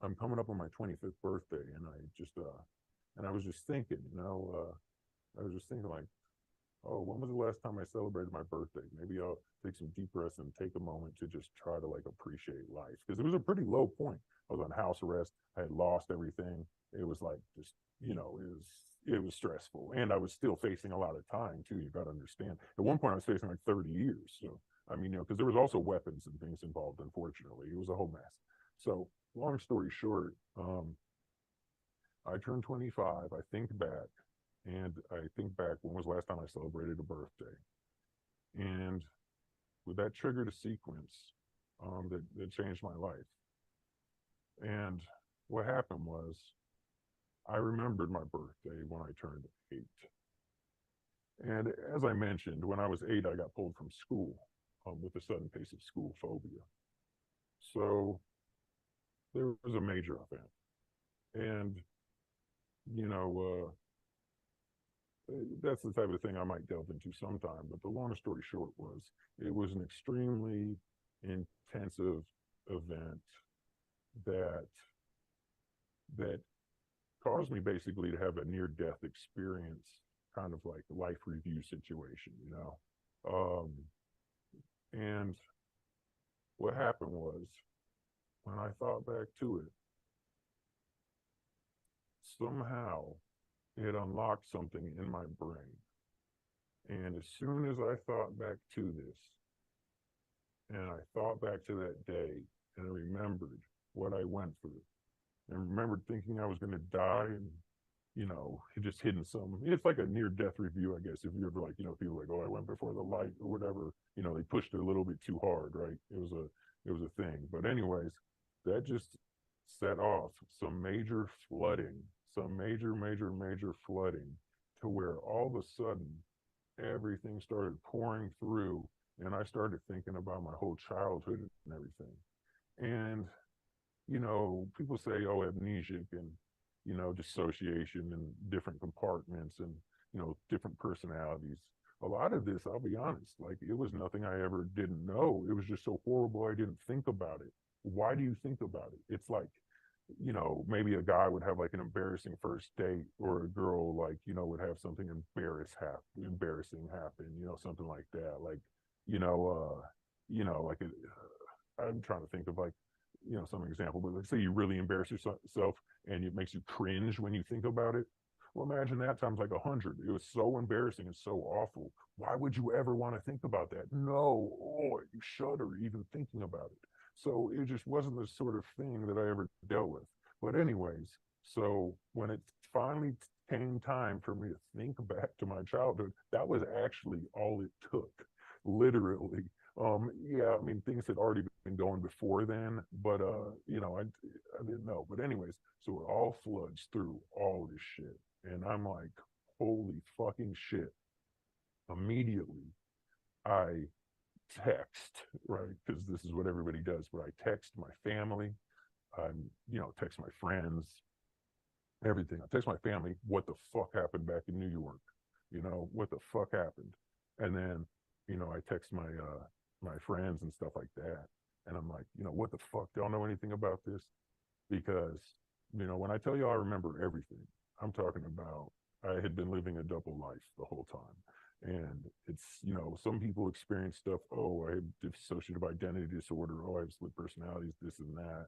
Speaker 2: I'm coming up on my 25th birthday and I was just thinking, like, oh, when was the last time I celebrated my birthday? Maybe I'll take some deep breaths and take a moment to just try to like appreciate life. Because it was a pretty low point. I was on house arrest. I had lost everything. It was like just, it was stressful. And I was still facing a lot of time too. You got to understand. At one point I was facing like 30 years. So, I mean, because there was also weapons and things involved, unfortunately. It was a whole mess. So long story short, I turned 25. I think back when was the last time I celebrated a birthday. And with that triggered a sequence that changed my life. And what happened was, I remembered my birthday when I turned 8. And as I mentioned, when I was 8, I got pulled from school with a sudden case of school phobia. So there was a major event. And, you know, that's the type of thing I might delve into sometime. But the long story short was, it was an extremely intensive event that that caused me basically to have a near-death experience, kind of like a life review situation, you know. And what happened was, when I thought back to it, somehow it unlocked something in my brain. And as soon as I thought back to this, and I thought back to that day, and I remembered what I went through, and remembered thinking I was going to die, and just hitting some. It's like a near-death review, I guess. If you ever like, people like, oh, I went before the light or whatever. They pushed it a little bit too hard, right? It was a thing. But anyways, that just set off some major flooding, some major flooding, to where all of a sudden everything started pouring through, and I started thinking about my whole childhood and everything. And people say, oh, amnesic and, dissociation and different compartments and, different personalities. A lot of this, I'll be honest, like, it was nothing I ever didn't know. It was just so horrible I didn't think about it. Why do you think about it? It's like, maybe a guy would have like an embarrassing first date, or a girl, like, would have something embarrassing happen, something like that. Like, like I'm trying to think of like, some example, but let's say you really embarrass yourself and it makes you cringe when you think about it. Well, imagine that times like 100. It was so embarrassing and so awful. Why would you ever want to think about that? No, oh, you shudder even thinking about it. So it just wasn't the sort of thing that I ever dealt with. But anyways, so when it finally came time for me to think back to my childhood, that was actually all it took, literally. Yeah, I mean, things had already been going before then, but I didn't know. But anyways, so it all floods through all this shit, and I'm like, holy fucking shit! Immediately, I text, right, because this is what everybody does. But I text my family, text my friends, everything. I text my family, what the fuck happened back in New York? What the fuck happened? And then, I text my friends and stuff like that. And I'm like, what the fuck? Y'all know anything about this? Because, when I tell you I remember everything, I'm talking about I had been living a double life the whole time. And it's, some people experience stuff, oh, I have dissociative identity disorder, oh, I have split personalities, this and that.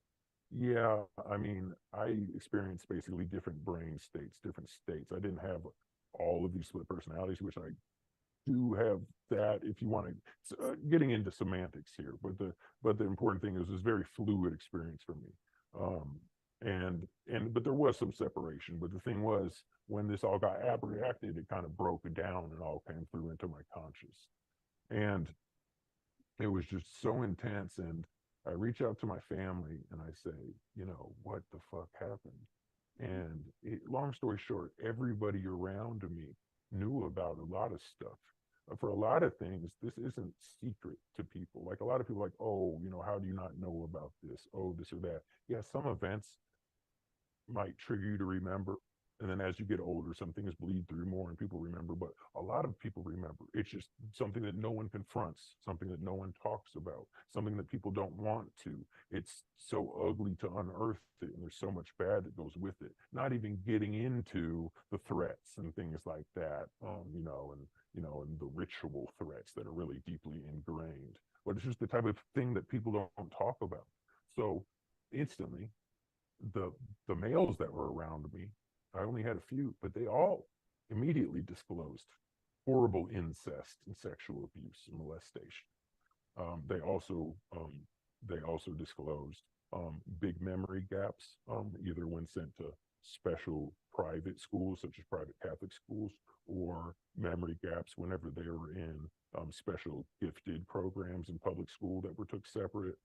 Speaker 2: Yeah, I mean, I experienced basically different brain states, different states. I didn't have all of these split personalities, which I do have that, if you want to, getting into semantics here, but the important thing is, it's very fluid experience for me. But there was some separation. But the thing was, when this all got abreacted, it kind of broke it down and all came through into my conscious. And it was just so intense. And I reach out to my family and I say, what the fuck happened? And long story short, everybody around me knew about a lot of stuff. For a lot of things, this isn't secret to people. Like, a lot of people are like, oh, how do you not know about this? Oh, this or that. Yeah, some events might trigger you to remember. And then as you get older, some things bleed through more and people remember, but a lot of people remember. It's just something that no one confronts, something that no one talks about, something that people don't want to. It's so ugly to unearth it, and there's so much bad that goes with it. Not even getting into the threats and things like that, and the ritual threats that are really deeply ingrained. But it's just the type of thing that people don't talk about. So instantly, the males that were around me, I only had a few, but they all immediately disclosed horrible incest and sexual abuse and molestation. They also disclosed big memory gaps, either when sent to special private schools, such as private Catholic schools, or memory gaps whenever they were in special gifted programs in public school that were took separate.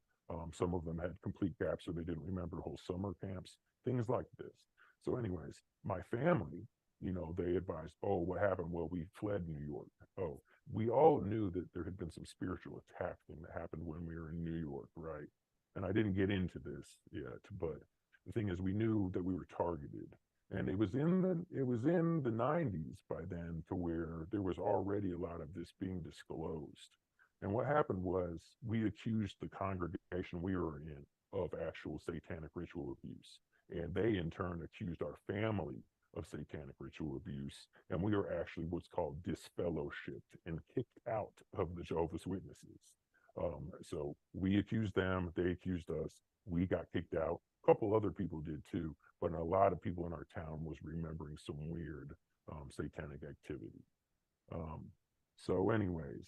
Speaker 2: Some of them had complete gaps or they didn't remember whole summer camps, things like this. So anyways, my family, they advised, oh, what happened? Well, we fled New York. Oh, we all knew that there had been some spiritual attack thing that happened when we were in New York, right? And I didn't get into this yet, but the thing is, we knew that we were targeted, and it was in the 90s by then, to where there was already a lot of this being disclosed. And what happened was we accused the congregation we were in of actual satanic ritual abuse, and they in turn accused our family of satanic ritual abuse, and we were actually what's called disfellowshipped and kicked out of the Jehovah's Witnesses. So we accused them, they accused us, we got kicked out. A couple other people did too, but a lot of people in our town was remembering some weird satanic activity. So anyways,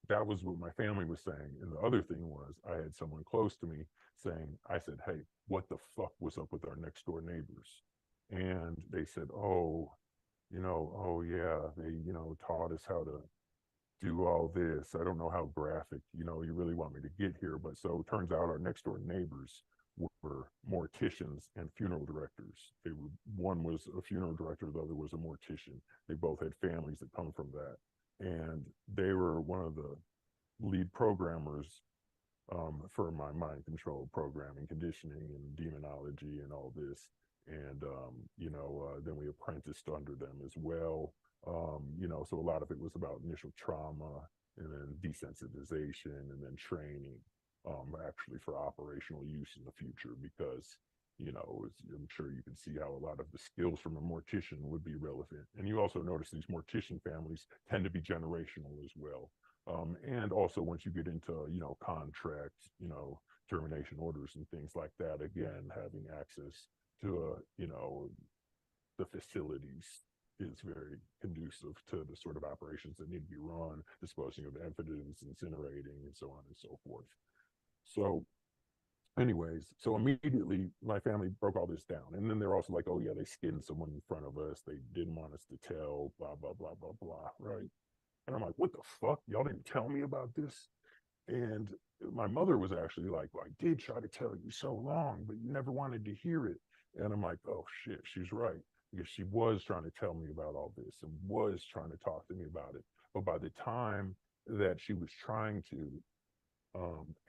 Speaker 2: that was what my family was saying. And the other thing was, I had someone close to me saying, I said, hey, what the fuck was up with our next door neighbors? And they said, oh, oh yeah, they, taught us how to do all this. I don't know how graphic, you really want me to get here. But so it turns out our next door neighbors were morticians and funeral directors. One was a funeral director, the other was a mortician. They both had families that come from that. And they were one of the lead programmers for my mind control programming, conditioning, and demonology, and all this. And then we apprenticed under them as well. So a lot of it was about initial trauma, and then desensitization, and then training, actually for operational use in the future, because I'm sure you can see how a lot of the skills from a mortician would be relevant. And you also notice these mortician families tend to be generational as well. And also once you get into, contracts, termination orders and things like that, again, having access to, the facilities is very conducive to the sort of operations that need to be run, disposing of evidence, incinerating, and so on and so forth. So anyways, so immediately my family broke all this down. And then they're also like, oh yeah, they skinned someone in front of us. They didn't want us to tell, blah, blah, blah, blah, blah, right? And I'm like, what the fuck? Y'all didn't tell me about this? And my mother was actually like, well, I did try to tell you so long, but you never wanted to hear it. And I'm like, oh shit, she's right. Because she was trying to tell me about all this and was trying to talk to me about it. But by the time that she was trying to,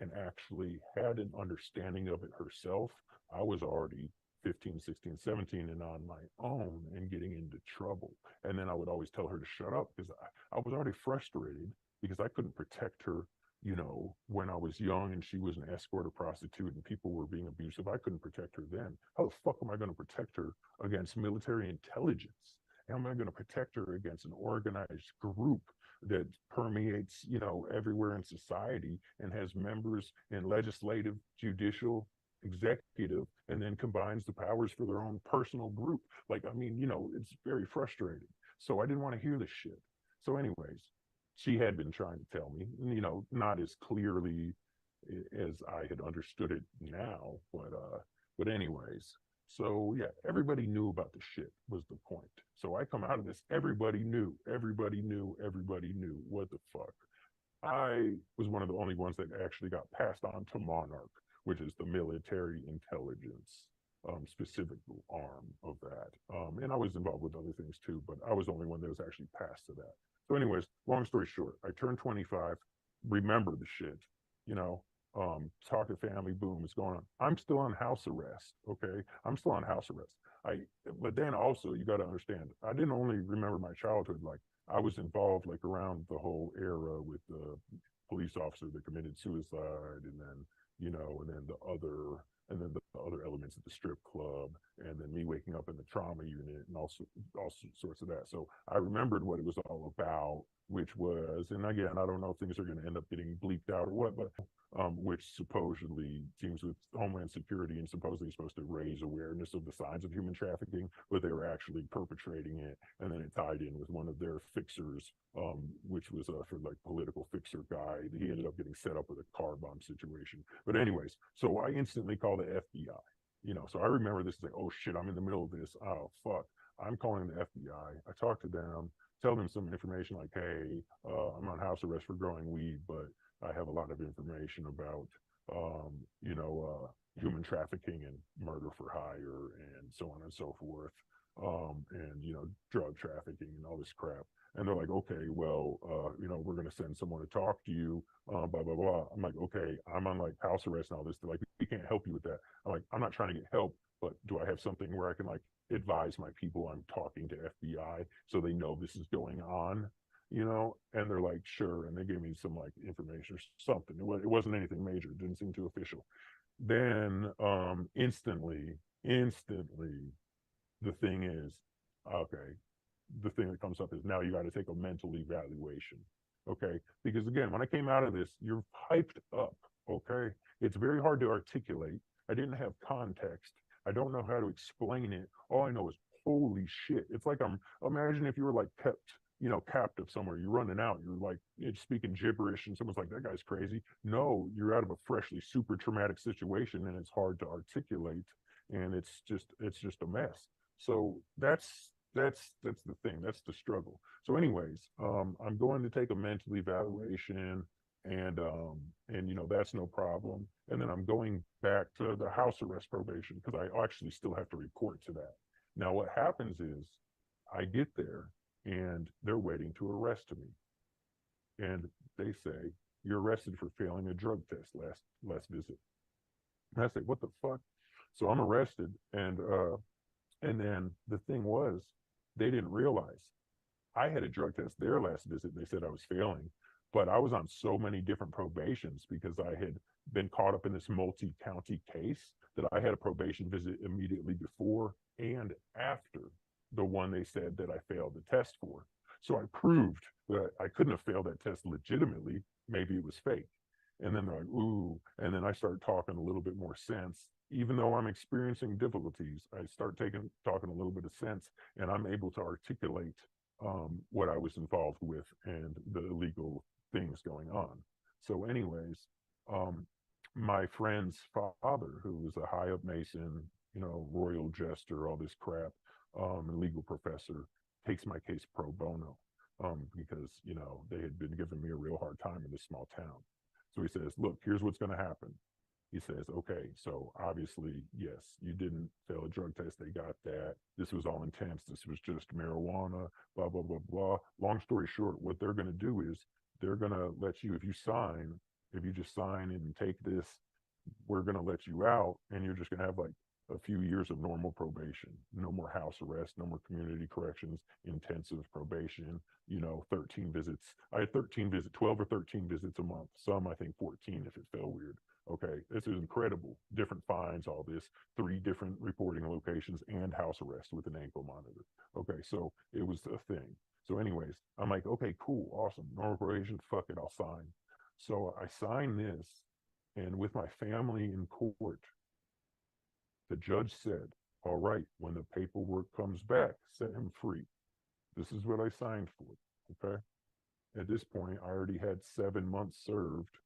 Speaker 2: and actually had an understanding of it herself, I was already 15, 16, 17 and on my own and getting into trouble. And then I would always tell her to shut up, because I was already frustrated because I couldn't protect her, when I was young and she was an escort or prostitute and people were being abusive. I couldn't protect her then. How the fuck am I going to protect her against military intelligence? How am I going to protect her against an organized group that permeates, everywhere in society and has members in legislative, judicial, executive, and then combines the powers for their own personal group? Like, I mean, it's very frustrating. So I didn't want to hear this shit. So anyways, she had been trying to tell me, not as clearly as I had understood it now, but anyways. So yeah, everybody knew about the shit was the point. So I come out of this, everybody knew what the fuck. I was one of the only ones that actually got passed on to Monarch, which is the military intelligence specific arm of that. And I was involved with other things too, but I was the only one that was actually passed to that. So anyways, long story short, I turned 25, remember the shit, talk to family, boom, it's going on. I'm still on house arrest, okay? I'm still on house arrest. But then also, you got to understand, I didn't only remember my childhood, like I was involved like around the whole era with the police officer that committed suicide, and then, and then the other elements of the strip club, and then me waking up in the trauma unit, and also all sorts of that. So I remembered what it was all about, which was, and again, I don't know if things are going to end up getting bleeped out or what, but which supposedly teams with Homeland Security and supposedly supposed to raise awareness of the signs of human trafficking, but they were actually perpetrating it. And then it tied in with one of their fixers, which was for like political fixer guy. He ended up getting set up with a car bomb situation. But anyways, so I instantly called the FBI. So I remember this like, oh shit, I'm in the middle of this. Oh fuck. I'm calling the FBI. I talked to them, tell them some information like, hey, I'm on house arrest for growing weed, but I have a lot of information about, human trafficking and murder for hire and so on and so forth, and drug trafficking and all this crap. And they're like, okay, well, we're going to send someone to talk to you, blah, blah, blah. I'm like, okay, I'm on like house arrest and all this. They're like, we can't help you with that. I'm like, I'm not trying to get help, but do I have something where I can like advise my people I'm talking to FBI so they know this is going on? And they're like, sure. And they gave me some like information or something. It wasn't anything major. It didn't seem too official. Then instantly, the thing is, okay, the thing that comes up is now you got to take a mental evaluation. Okay. Because again, when I came out of this, you're hyped up. Okay. It's very hard to articulate. I didn't have context. I don't know how to explain it. All I know is, holy shit. It's like imagine if you were like kept, captive somewhere. You're running out. You're speaking gibberish and someone's like, that guy's crazy. No, you're out of a freshly super traumatic situation and it's hard to articulate and it's just a mess. So that's the thing. That's the struggle. So anyways, I'm going to take a mental evaluation and that's no problem. And then I'm going back to the house arrest probation because I actually still have to report to that. Now what happens is I get there and they're waiting to arrest me. And they say, you're arrested for failing a drug test last visit. And I say, what the fuck? So I'm arrested and then the thing was, they didn't realize I had a drug test their last visit. They said I was failing, but I was on so many different probations because I had been caught up in this multi-county case that I had a probation visit immediately before and after the one they said that I failed the test for. So I proved that I couldn't have failed that test legitimately. Maybe it was fake. And then they're like, ooh. And then I start talking a little bit more sense. Even though I'm experiencing difficulties, I start talking a little bit of sense, and I'm able to articulate what I was involved with and the illegal things going on. So anyways, my friend's father, who was a high up Mason, royal jester, all this crap, legal professor, takes my case pro bono because, they had been giving me a real hard time in this small town. So he says, look, here's what's going to happen. He says, okay, so obviously, yes, you didn't fail a drug test. They got that. This was all intense. This was just marijuana, blah, blah, blah, blah. Long story short, what they're going to do is they're going to let you, if you just sign and take this, we're going to let you out and you're just going to have like a few years of normal probation, no more house arrest, no more community corrections, intensive probation, 13 visits. I had 12 or 13 visits a month. Some, I think 14 if it fell weird. Okay, this is incredible. Different fines, all this, 3 different reporting locations and house arrest with an ankle monitor. Okay, so it was a thing. So anyways, I'm like, okay, cool, awesome. Normal probation, fuck it, I'll sign. So I sign this, and with my family in court, the judge said, all right, when the paperwork comes back, set him free. This is what I signed for, okay? At this point, I already had 7 months served,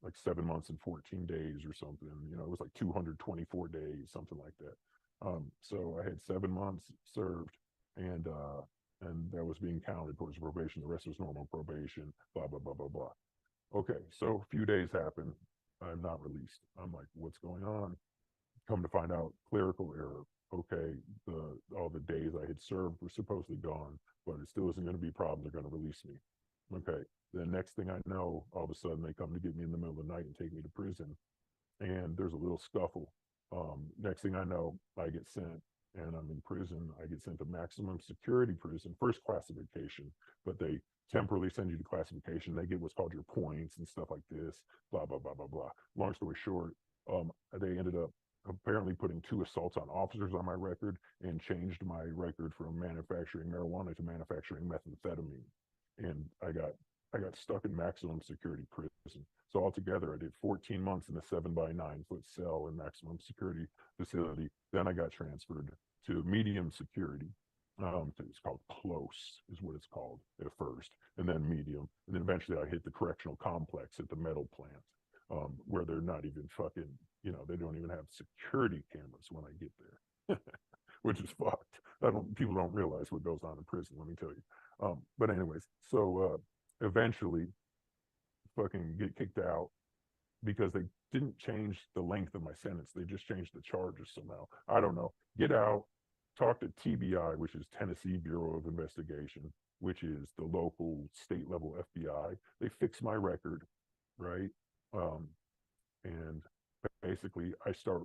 Speaker 2: like 7 months and 14 days or something. It was like 224 days, something like that. So I had 7 months served, and that was being counted towards probation. The rest was normal probation, blah, blah, blah, blah, blah. Okay, so a few days happen. I'm not released. I'm like, what's going on? Come to find out, clerical error. Okay, all the days I had served were supposedly gone, but it still isn't going to be a problem. They're going to release me. Okay, the next thing I know, all of a sudden they come to get me in the middle of the night and take me to prison, and there's a little scuffle. Next thing I know, I get sent, and I'm in prison. I get sent to maximum security prison, first classification, but they temporarily send you to classification. They get what's called your points and stuff like this, blah, blah, blah, blah, blah. Long story short, they ended up apparently putting 2 assaults on officers on my record and changed my record from manufacturing marijuana to manufacturing methamphetamine. And I got stuck in maximum security prison. So altogether, I did 14 months in a 7-by-9-foot cell in maximum security facility. Then I got transferred to medium security. It's called close, is what it's called at first, and then medium, and then eventually I hit the correctional complex at the metal plant, where they're not even fucking, they don't even have security cameras when I get there, which is fucked. People don't realize what goes on in prison, let me tell you. But anyways, so eventually fucking get kicked out because they didn't change the length of my sentence. They just changed the charges somehow. I don't know. Get out, talk to TBI, which is Tennessee Bureau of Investigation, which is the local state level FBI. They fix my record, right? And basically I start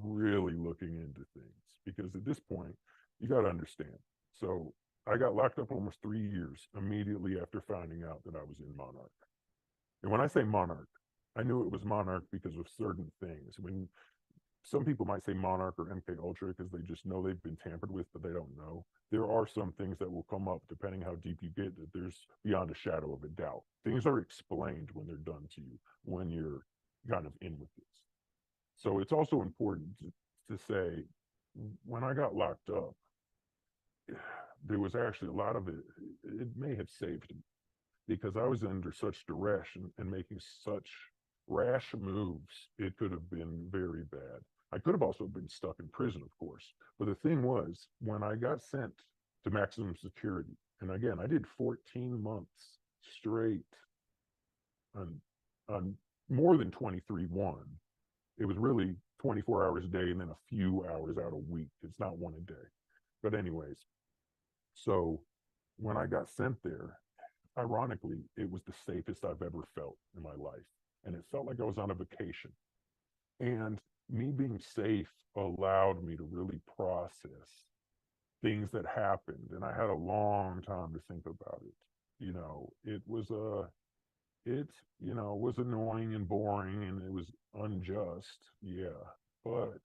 Speaker 2: really looking into things because at this point, you got to understand. So I got locked up almost 3 years immediately after finding out that I was in Monarch. And when I say Monarch, I knew it was Monarch because of certain things. When some people might say Monarch or MK Ultra because they just know they've been tampered with, but they don't know. There are some things that will come up depending how deep you get that there's beyond a shadow of a doubt. Things are explained when they're done to you, when you're kind of in with this. So it's also important to say, when I got locked up, there was actually a lot of it. It may have saved me because I was under such duress and making such rash moves. It could have been very bad. I could have also been stuck in prison, of course. But the thing was, when I got sent to maximum security, and again, I did 14 months straight on more than 23/1. It was really 24 hours a day and then a few hours out a week. It's not one a day. But anyways, so when I got sent there, ironically, it was the safest I've ever felt in my life. And it felt like I was on a vacation. And me being safe allowed me to really process things that happened. And I had a long time to think about it. It was was annoying and boring and it was unjust. Yeah. But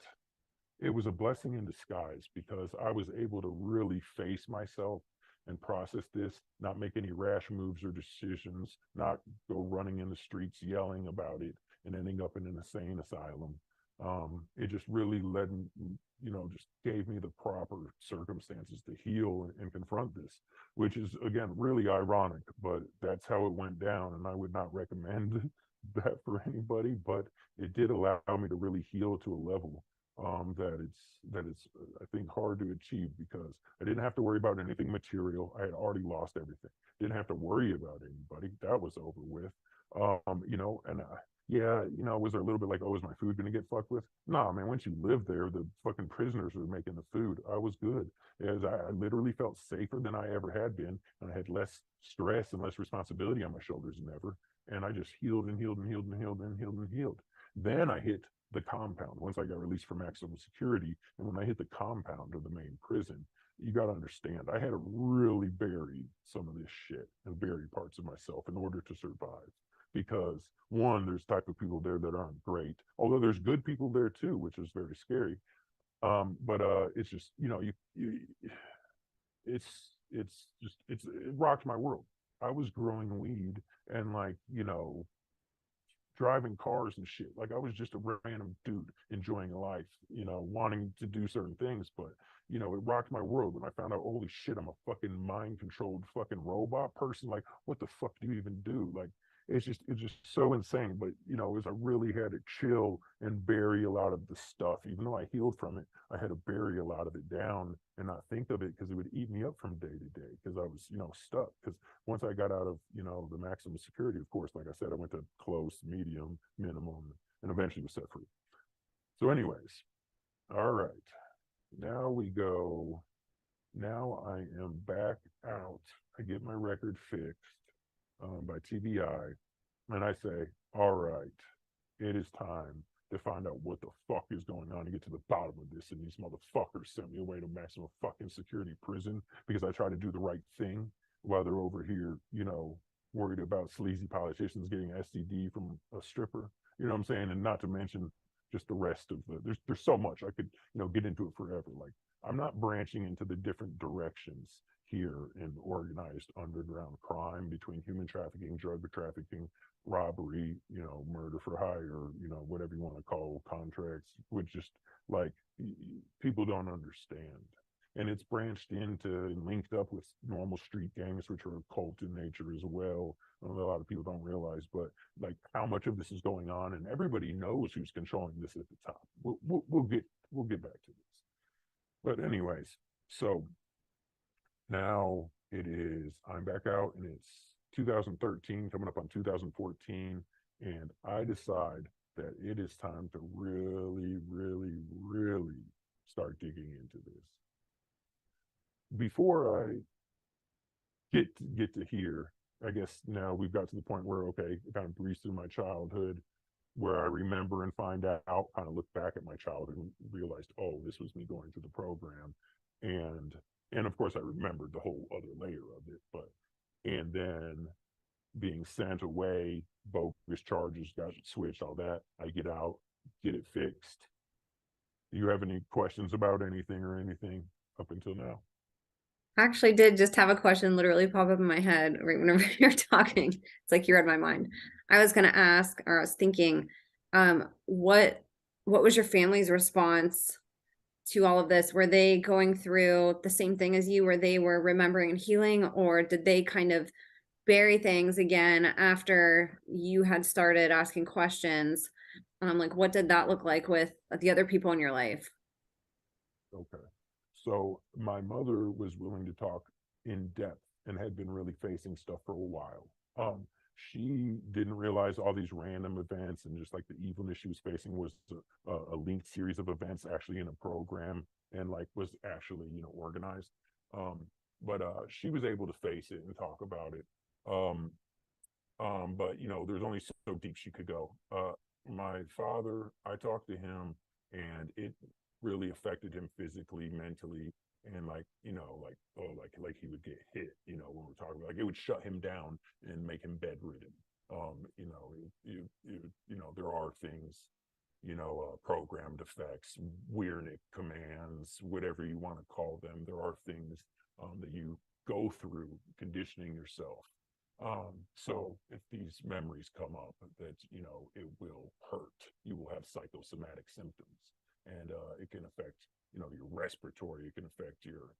Speaker 2: it was a blessing in disguise because I was able to really face myself and process this, not make any rash moves or decisions, not go running in the streets yelling about it and ending up in an insane asylum. It just really just gave me the proper circumstances to heal and confront this, which is, again, really ironic, but that's how it went down. And I would not recommend that for anybody, but it did allow me to really heal to a level that it's I think hard to achieve because I didn't have to worry about anything material. I had already lost everything. Didn't have to worry about anybody. That was over with. And was there a little bit like, oh, is my food gonna get fucked with? Nah, man. Once you live there, the fucking prisoners were making the food. I was good, as I literally felt safer than I ever had been, and I had less stress and less responsibility on my shoulders than ever. And I just healed and healed and healed and healed and healed and healed. Then I hit the compound once I got released from maximum security. And when I hit the compound of the main prison, you got to understand, I had to really bury some of this shit and bury parts of myself in order to survive. Because one, there's type of people there that aren't great, although there's good people there too, which is very scary. But it's just, it rocked my world. I was growing weed and driving cars and shit. Like I was just a random dude enjoying life, wanting to do certain things. But, it rocked my world when I found out, holy shit, I'm a fucking mind controlled fucking robot person. Like, what the fuck do you even do? Like, it's just so insane. But, as I really had to chill and bury a lot of the stuff, even though I healed from it, I had to bury a lot of it down and not think of it because it would eat me up from day to day because I was, stuck. Because once I got out of, the maximum security, of course, like I said, I went to close, medium, minimum, and eventually was set free. So anyways, all right, now we go. Now I am back out. I get my record fixed by TBI, and I say, all right, it is time to find out what the fuck is going on and get to the bottom of this. And these motherfuckers sent me away to maximum fucking security prison because I tried to do the right thing while they're over here, worried about sleazy politicians getting STD from a stripper. You know what I'm saying? And not to mention just the rest of there's so much I could, get into it forever. Like, I'm not branching into the different directions here in organized underground crime between human trafficking, drug trafficking, robbery, murder for hire, whatever you want to call contracts, which just like people don't understand. And it's branched into and linked up with normal street gangs, which are occult in nature as well. A lot of people don't realize, but like how much of this is going on, and everybody knows who's controlling this at the top. We'll get back to this. But anyways, So now I'm back out, and it's 2013, coming up on 2014, and I decide that it is time to really, really, really start digging into this. Before I get to here, I guess now we've got to the point where, okay, it kind of breezed through my childhood, where I remember and find out, kind of look back at my childhood and realized, oh, this was me going through the program. And of course I remembered the whole other layer of it, and then being sent away, bogus charges, got switched, all that. I get out, get it fixed. Do you have any questions about anything or anything up until now?
Speaker 1: I actually did just have a question literally pop up in my head right whenever you're talking. It's like you read my mind. I was gonna ask, or I was thinking, what was your family's response to all of this? Were they going through the same thing as you, where they were remembering and healing, or did they kind of bury things again after you had started asking questions? Like what did that look like with the other people in your life?
Speaker 2: Okay. So my mother was willing to talk in depth and had been really facing stuff for a while. She didn't realize all these random events and just like the evilness she was facing was a linked series of events actually in a program, and like was actually, organized. But she was able to face it and talk about it. But there's only so deep she could go. My father, I talked to him, and it really affected him physically, mentally, and like, like, oh, like he would get hit, when we're talking about, like, it would shut him down and make him bedridden. There are things, programmed effects, weird commands, whatever you want to call them. There are things that you go through conditioning yourself. So if these memories come up, that, it will hurt. You will have psychosomatic symptoms, and it can affect, your respiratory. It can affect your,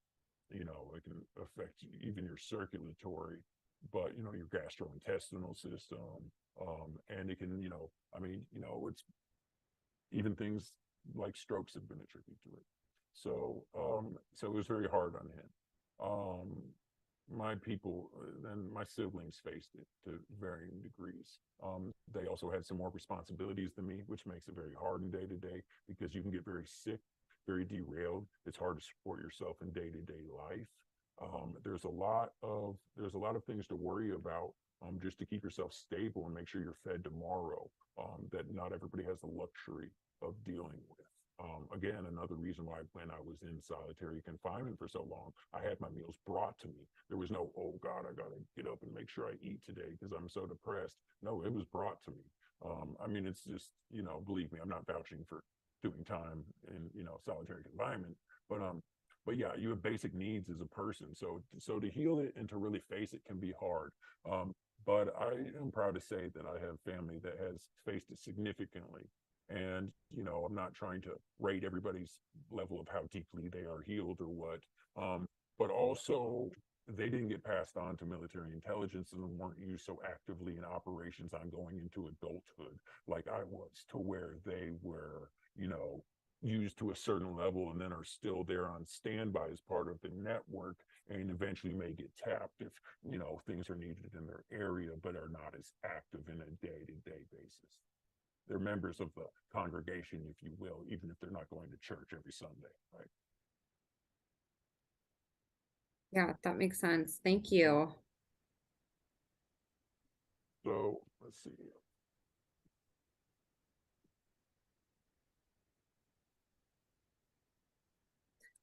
Speaker 2: it can affect even your circulatory, but, your gastrointestinal system. And it can, it's even things like strokes have been attributed to it. So it was very hard on him. My people and my siblings faced it to varying degrees. They also had some more responsibilities than me, which makes it very hard in day to day, because you can get very sick, very derailed. It's hard to support yourself in day to day life. There's a lot of things to worry about, just to keep yourself stable and make sure you're fed tomorrow, that not everybody has the luxury of dealing with. Again, another reason why when I was in solitary confinement for so long, I had my meals brought to me. There was no, oh God, I gotta get up and make sure I eat today because I'm so depressed. No, it was brought to me. It's just, believe me, I'm not vouching for doing time in, solitary confinement, but yeah, you have basic needs as a person. So to heal it and to really face it can be hard. But I am proud to say that I have family that has faced it significantly. And, I'm not trying to rate everybody's level of how deeply they are healed or what, but also they didn't get passed on to military intelligence and weren't used so actively in operations on going into adulthood like I was, to where they were, used to a certain level and then are still there on standby as part of the network, and eventually may get tapped if, things are needed in their area, but are not as active in a day-to-day basis. They're members of the congregation, if you will, even if they're not going to church every Sunday, right?
Speaker 1: Yeah, that makes sense. Thank you.
Speaker 2: So let's see.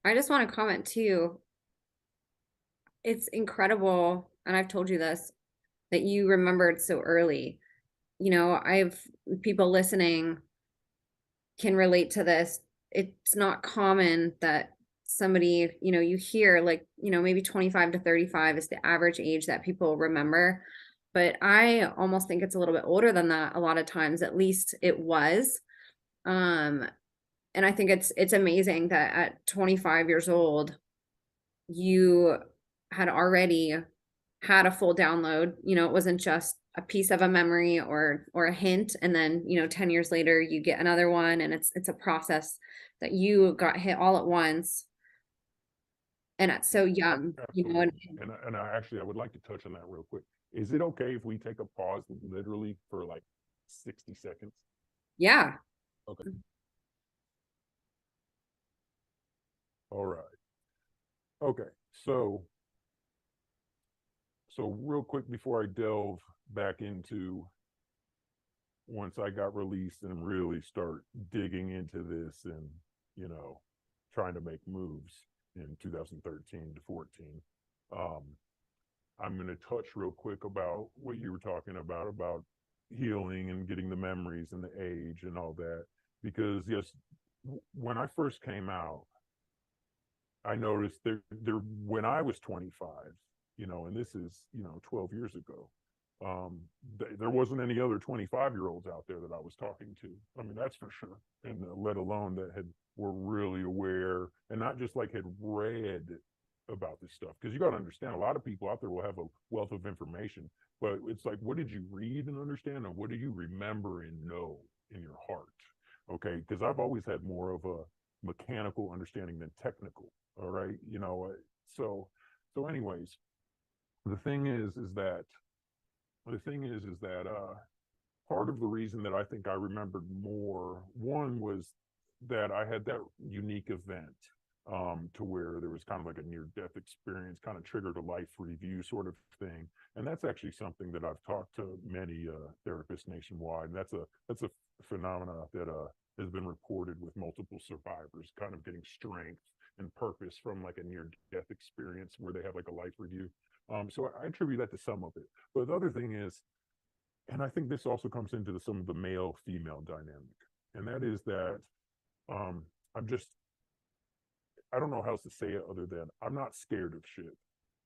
Speaker 1: I just want to comment too. It's incredible, and I've told you this, that you remembered so early. I've people listening can relate to this. It's not common that somebody, you hear like, maybe 25 to 35 is the average age that people remember. But I almost think it's a little bit older than that a lot of times, at least it was. And I think it's amazing that at 25 years old, you had already had a full download. It wasn't just a piece of a memory or a hint, and then 10 years later you get another one, and it's a process that you got hit all at once. And it's so young, you know,
Speaker 2: Absolutely. And I would like to touch on that real quick. Is it okay if we take a pause literally for like 60 seconds?
Speaker 1: yeah.
Speaker 2: Okay. All right. Okay. So real quick before I delve back into once I got released and really start digging into this and, you know, trying to make moves in 2013 to 14, um, I'm going to touch real quick about what you were talking about healing and getting the memories and the age and all that. Because yes, when I first came out, I noticed there when I was 25, you know, and this is, you know, 12 years ago, there wasn't any other 25-year-olds out there that I was talking to. I mean, that's for sure. And let alone that were really aware and not just like had read about this stuff. Because you got to understand, a lot of people out there will have a wealth of information, but it's like, what did you read and understand, and what do you remember and know in your heart? Okay, because I've always had more of a mechanical understanding than technical. All right, you know, so anyways, the thing is that part of the reason that I think I remembered more, one was that I had that unique event, to where there was kind of like a near-death experience, kind of triggered a life review sort of thing, and that's actually something that I've talked to many therapists nationwide. And that's a phenomena that has been reported with multiple survivors, kind of getting strength and purpose from like a near-death experience where they have like a life review. So I attribute that to some of it, but the other thing is, and I think this also comes into some of the male female dynamic, and that is that um, I'm just, I don't know how else to say it other than I'm not scared of shit.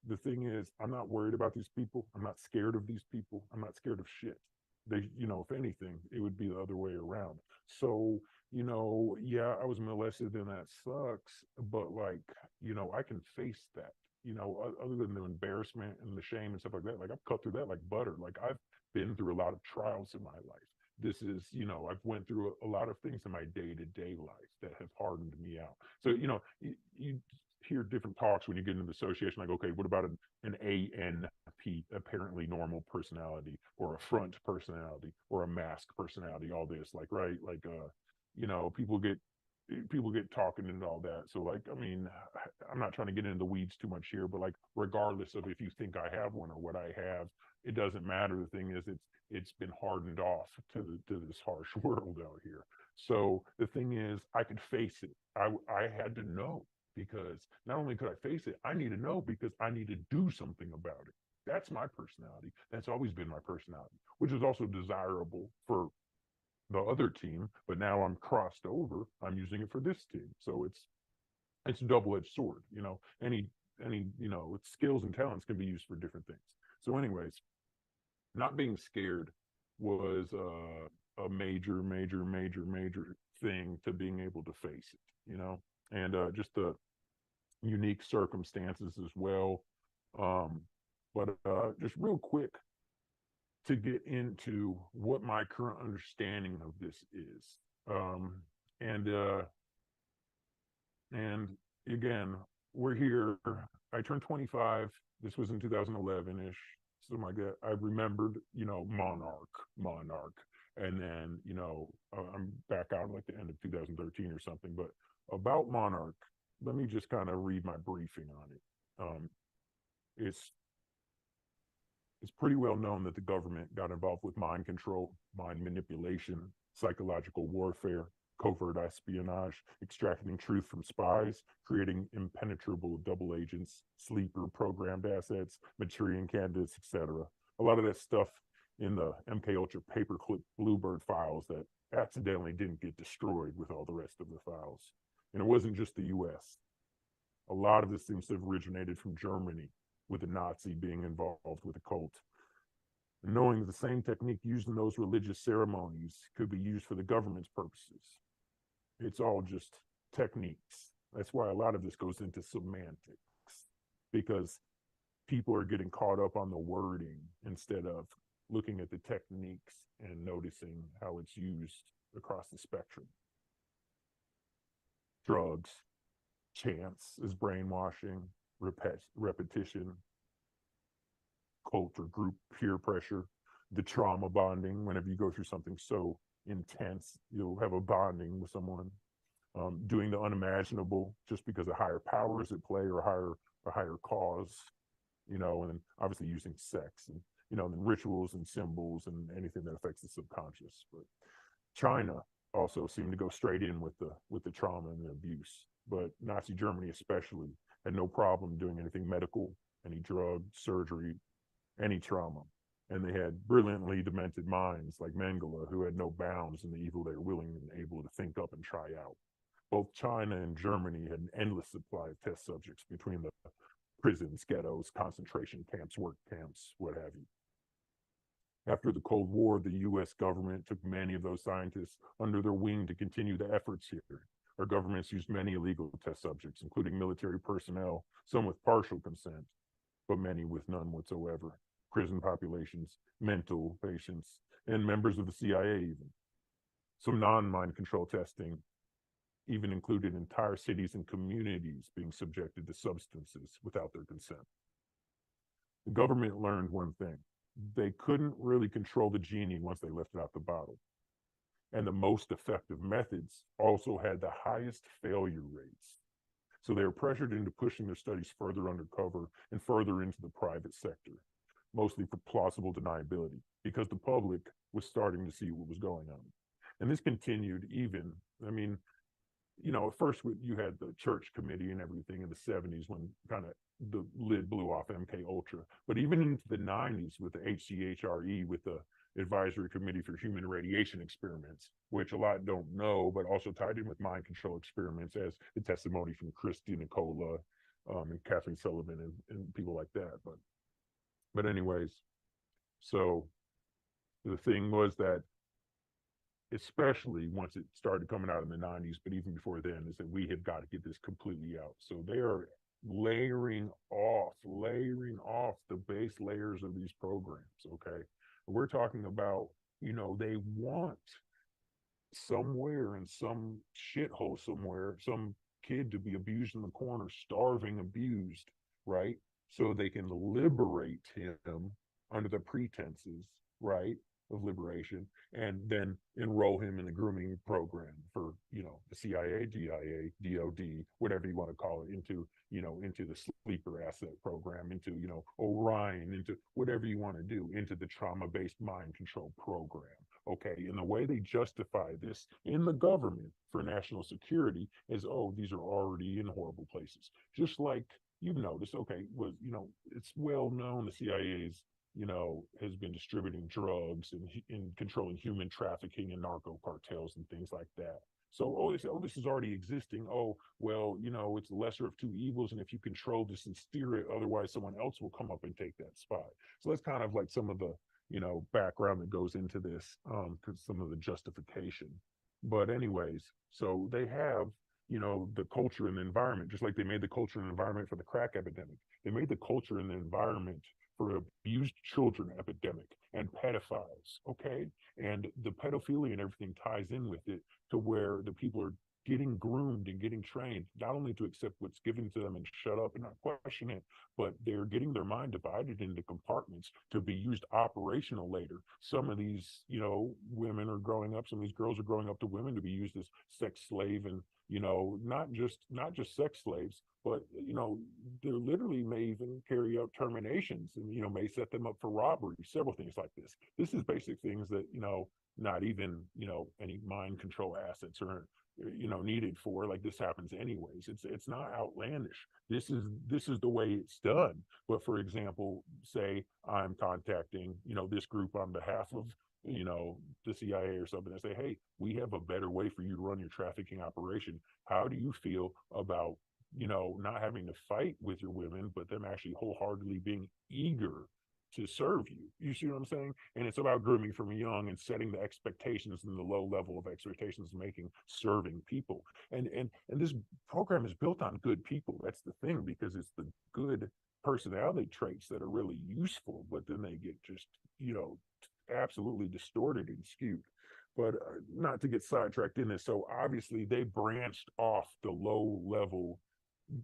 Speaker 2: The thing is, I'm not worried about these people. I'm not scared of these people. I'm not scared of shit. They, you know, if anything, it would be the other way around. So, you know, yeah, I was molested and that sucks, but like, you know, I can face that. You know, other than the embarrassment and the shame and stuff like that, like I've cut through that like butter. Like I've been through a lot of trials in my life. This is, you know, I've went through a lot of things in my day-to-day life that have hardened me out. So, you know, you hear different talks when you get into the association, like, okay, what about an ANP, apparently normal personality, or a front personality, or a mask personality, all this, like, right, like, you know, people get talking and all that. So like, I mean, I'm not trying to get into the weeds too much here, but like, regardless of if you think I have one or what I have, it doesn't matter. The thing is, it's been hardened off to this harsh world out here. So the thing is, I could face it. I had to know, because not only could I face it, I need to know because I need to do something about it. That's my personality. That's always been my personality, which is also desirable for the other team. But now I'm crossed over. I'm using it for this team. So it's a double-edged sword. You know, any you know, skills and talents can be used for different things. So, anyways, not being scared was a major thing to being able to face it. You know, and just the unique circumstances as well. Um, but just real quick to get into what my current understanding of this is. Um, and and again, we're here. I turned 25. This was in 2011-ish. So my God, I remembered, you know, Monarch. And then, you know, I'm back out like the end of 2013 or something. But about Monarch, let me just kind of read my briefing on it. It's it's pretty well known that the government got involved with mind control, mind manipulation, psychological warfare, covert espionage, extracting truth from spies, creating impenetrable double agents, sleeper programmed assets, Manchurian candidates, etc. A lot of that stuff in the MK Ultra paperclip Bluebird files that accidentally didn't get destroyed with all the rest of the files. And it wasn't just the US. A lot of this seems to have originated from Germany, with the Nazi being involved with the cult. And knowing the same technique used in those religious ceremonies could be used for the government's purposes. It's all just techniques. That's why a lot of this goes into semantics, because people are getting caught up on the wording instead of looking at the techniques and noticing how it's used across the spectrum. Drugs, chance is brainwashing, repetition, culture, group peer pressure, the trauma bonding. Whenever you go through something so intense, you'll have a bonding with someone. Doing the unimaginable just because a higher power is at play or a higher cause, and then obviously using sex and and then rituals and symbols and anything that affects the subconscious. But China also seemed to go straight in with the trauma and the abuse. But Nazi Germany especially had no problem doing anything medical, any drug, surgery, any trauma. And they had brilliantly demented minds like Mengele, who had no bounds in the evil they were willing and able to think up and try out. Both China and Germany had an endless supply of test subjects between the prisons, ghettos, concentration camps, work camps, what have you. After the Cold War, the US government took many of those scientists under their wing to continue the efforts here. Our governments used many illegal test subjects, including military personnel, some with partial consent, but many with none whatsoever. Prison populations, mental patients, and members of the CIA even. Some non-mind control testing even included entire cities and communities being subjected to substances without their consent. The government learned one thing. They couldn't really control the genie once they left it out the bottle. And the most effective methods also had the highest failure rates. So they were pressured into pushing their studies further undercover and further into the private sector, mostly for plausible deniability, because the public was starting to see what was going on. And this continued even, at first you had the church committee and everything in the 70s when kind of the lid blew off MK Ultra. But even into the 90s with the HCHRE, with the Advisory Committee for Human Radiation Experiments, which a lot don't know, but also tied in with mind control experiments, as the testimony from Christy Nicola and Kathleen Sullivan and people like that. But anyways, so the thing was that, especially once it started coming out in the 90s, but even before then, is that we have got to get this completely out. So they are layering off the base layers of these programs, okay? We're talking about, they want somewhere in some shithole somewhere, some kid to be abused in the corner, starving, abused, right? So they can liberate him under the pretenses, right, of liberation, and then enroll him in the grooming program for, the CIA, DIA, DOD, whatever you want to call it, into the sleeper asset program, into, Orion, into whatever you want to do, into the trauma-based mind control program. Okay, and the way they justify this in the government for national security is, oh, these are already in horrible places. Just like you've noticed, okay, it's well known the CIA's has been distributing drugs and controlling human trafficking and narco cartels and things like that. So, this is already existing. Oh, well, it's the lesser of two evils. And if you control this and steer it, otherwise someone else will come up and take that spot. So that's kind of like some of the, background that goes into this, because some of the justification. But anyways, so they have, the culture and the environment, just like they made the culture and environment for the crack epidemic. They made the culture and the environment for abused children epidemic and pedophiles, okay? And the pedophilia and everything ties in with it, to where the people are getting groomed and getting trained, not only to accept what's given to them and shut up and not question it, but they're getting their mind divided into compartments to be used operational later. Some of these, women are growing up, some of these girls are growing up to women to be used as sex slave, and, not just sex slaves, but, they literally may even carry out terminations and, may set them up for robbery, several things like this. This is basic things that, not even, any mind control assets are, needed for. Like, this happens anyways. It's not outlandish. This is the way it's done. But for example, say I'm contacting, this group on behalf of, the CIA or something, and say, hey, we have a better way for you to run your trafficking operation. How do you feel about, not having to fight with your women, but them actually wholeheartedly being eager to serve you? You see what I'm saying? And it's about grooming from young and setting the expectations and the low level of expectations, making serving people. And this program is built on good people. That's the thing, because it's the good personality traits that are really useful, but then they get just, absolutely distorted and skewed. But not to get sidetracked in this. So obviously they branched off the low level,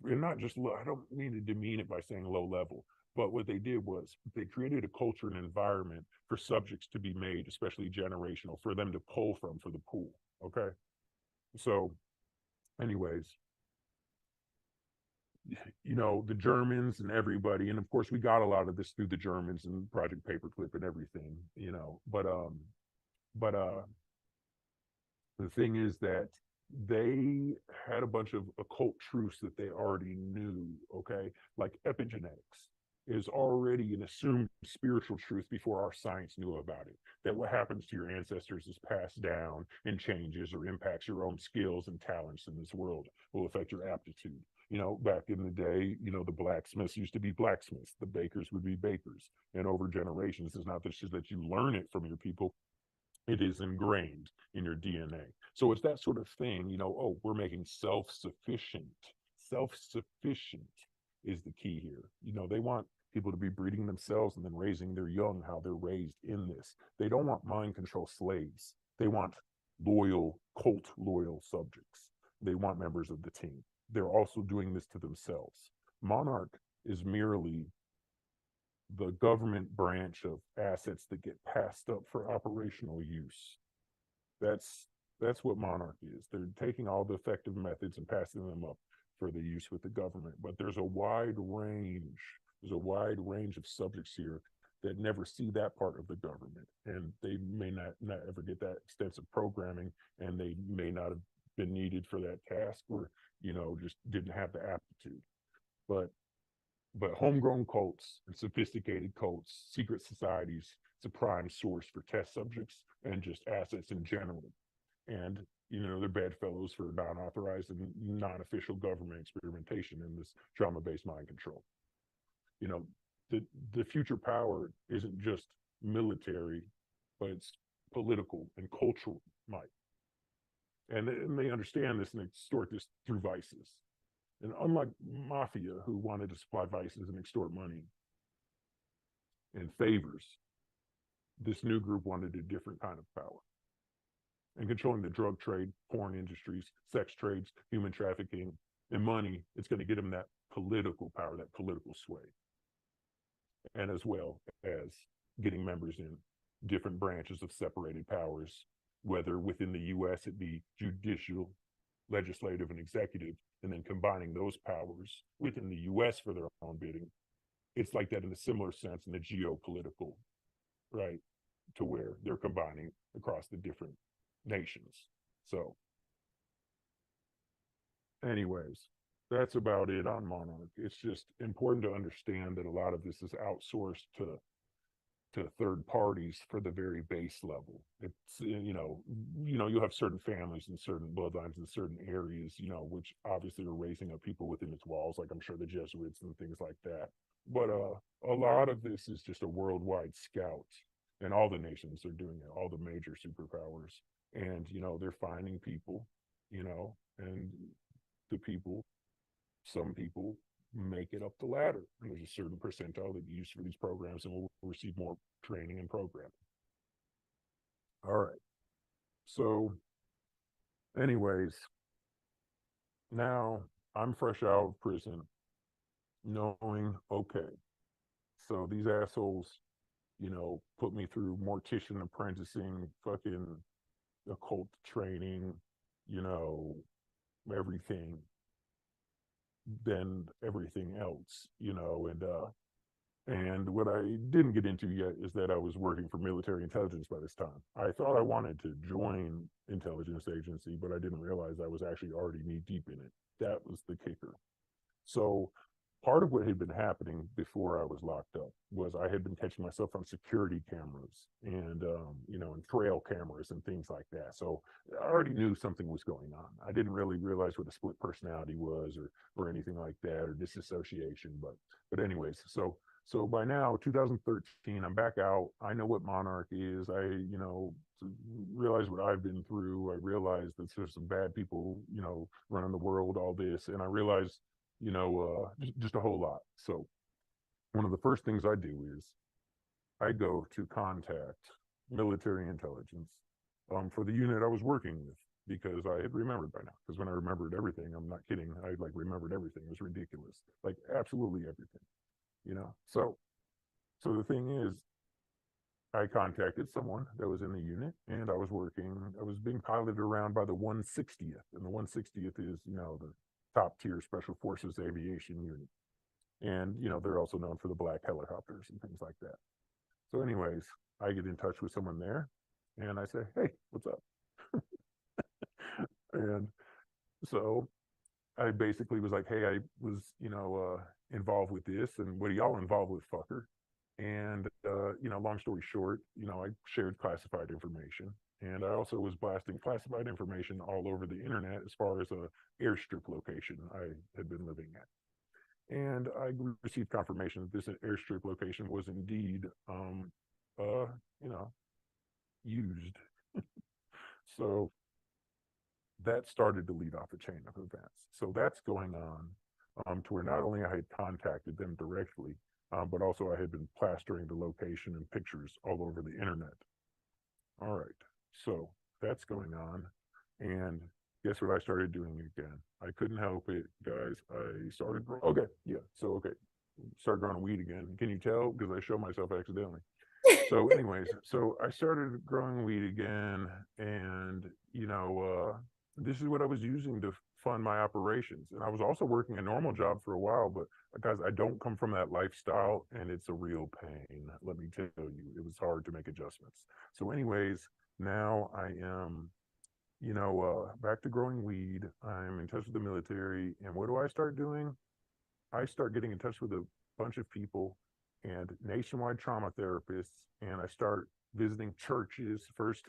Speaker 2: and not just low, I don't mean to demean it by saying low level, but what they did was they created a culture and environment for subjects to be made, especially generational, for them to pull from for the pool. Okay. So, anyways, the Germans and everybody, and of course we got a lot of this through the Germans and Project Paperclip and everything, but the thing is that they had a bunch of occult truths that they already knew, okay? Like epigenetics is already an assumed spiritual truth before our science knew about it. That what happens to your ancestors is passed down and changes or impacts your own skills and talents in this world, will affect your aptitude. Back in the day, the blacksmiths used to be blacksmiths, the bakers would be bakers. And over generations, it's not just that you learn it from your people, it is ingrained in your DNA. So it's that sort of thing, oh, we're making self-sufficient. Self-sufficient is the key here. They want people to be breeding themselves and then raising their young how they're raised in this. They don't want mind control slaves. They want loyal, cult loyal subjects. They want members of the team. They're also doing this to themselves. Monarch is merely the government branch of assets that get passed up for operational use. That's what Monarch is. They're taking all the effective methods and passing them up for the use with the government. But there's a wide range of subjects here that never see that part of the government, and they may not ever get that extensive programming, and they may not have been needed for that task, or just didn't have the aptitude. But homegrown cults and sophisticated cults, secret societies, it's a prime source for test subjects and just assets in general. And, they're bedfellows for non-authorized and non-official government experimentation in this trauma-based mind control. The future power isn't just military, but it's political and cultural might. And they understand this and extort this through vices. And unlike mafia, who wanted to supply vices and extort money and favors, this new group wanted a different kind of power. And controlling the drug trade, porn industries, sex trades, human trafficking, and money, it's going to get them that political power, that political sway. And as well as getting members in different branches of separated powers, whether within the US it be judicial, legislative, and executive, and then combining those powers within the US for their own bidding. It's like that in a similar sense in the geopolitical, right? To where they're combining across the different nations. So, anyways, that's about it on Monarch. It's just important to understand that a lot of this is outsourced to third parties for the very base level. It's you'll have certain families and certain bloodlines in certain areas, which obviously are raising up people within its walls, like I'm sure the Jesuits and things like that. But a lot of this is just a worldwide scout, and all the nations are doing it, all the major superpowers, and they're finding people, and the people, some people make it up the ladder. And there's a certain percentile that you use for these programs and will receive more training and programming. All right. So, anyways, now I'm fresh out of prison, knowing, okay, so these assholes, put me through mortician apprenticing, fucking occult training, everything, than everything else, and what I didn't get into yet is that I was working for military intelligence by this time. I thought I wanted to join intelligence agency, but I didn't realize I was actually already knee deep in it. That was the kicker. So part of what had been happening before I was locked up was I had been catching myself on security cameras and, and trail cameras and things like that. So I already knew something was going on. I didn't really realize what a split personality was or anything like that, or disassociation. But anyways, so by now, 2013, I'm back out. I know what Monarch is. I, realize what I've been through. I realize that there's some bad people, running the world, all this. And I realized, just a whole lot. So one of the first things I do is I go to contact military intelligence for the unit I was working with. because I had remembered by now. Because when I remembered everything, I'm not kidding, I like remembered everything. It was ridiculous, like absolutely everything, you know. So the thing is, I contacted someone that was in the unit, and I was being piloted around by the 160th, and the 160th is, you know, the top tier Special Forces aviation unit. And, you know, they're also known for the black helicopters and things like that. So anyways, I get in touch with someone there, and I say, hey, what's up? And so I basically was like, hey, I was, you know, involved with this, and what are y'all involved with, fucker? And, you know, long story short, you know, I shared classified information, and I also was blasting classified information all over the internet as far as a airstrip location I had been living at. And I received confirmation that this airstrip location was indeed, you know, used. So that started to lead off a chain of events. So that's going on, to where not only I had contacted them directly, but also I had been plastering the location and pictures all over the internet. All right, so that's going on. And guess what I started doing again? I couldn't help it, guys. I started, okay, yeah, so okay, started growing weed again. Can you tell? Because I showed myself accidentally. So anyways, so I started growing weed again, and, you know, this is what I was using to fund my operations. And I was also working a normal job for a while, but guys, I don't come from that lifestyle, and it's a real pain. Let me tell you, it was hard to make adjustments. So anyways, now I am, you know, back to growing weed. I'm in touch with the military, and what do I start doing? I start getting in touch with a bunch of people and nationwide trauma therapists, and I start visiting churches, first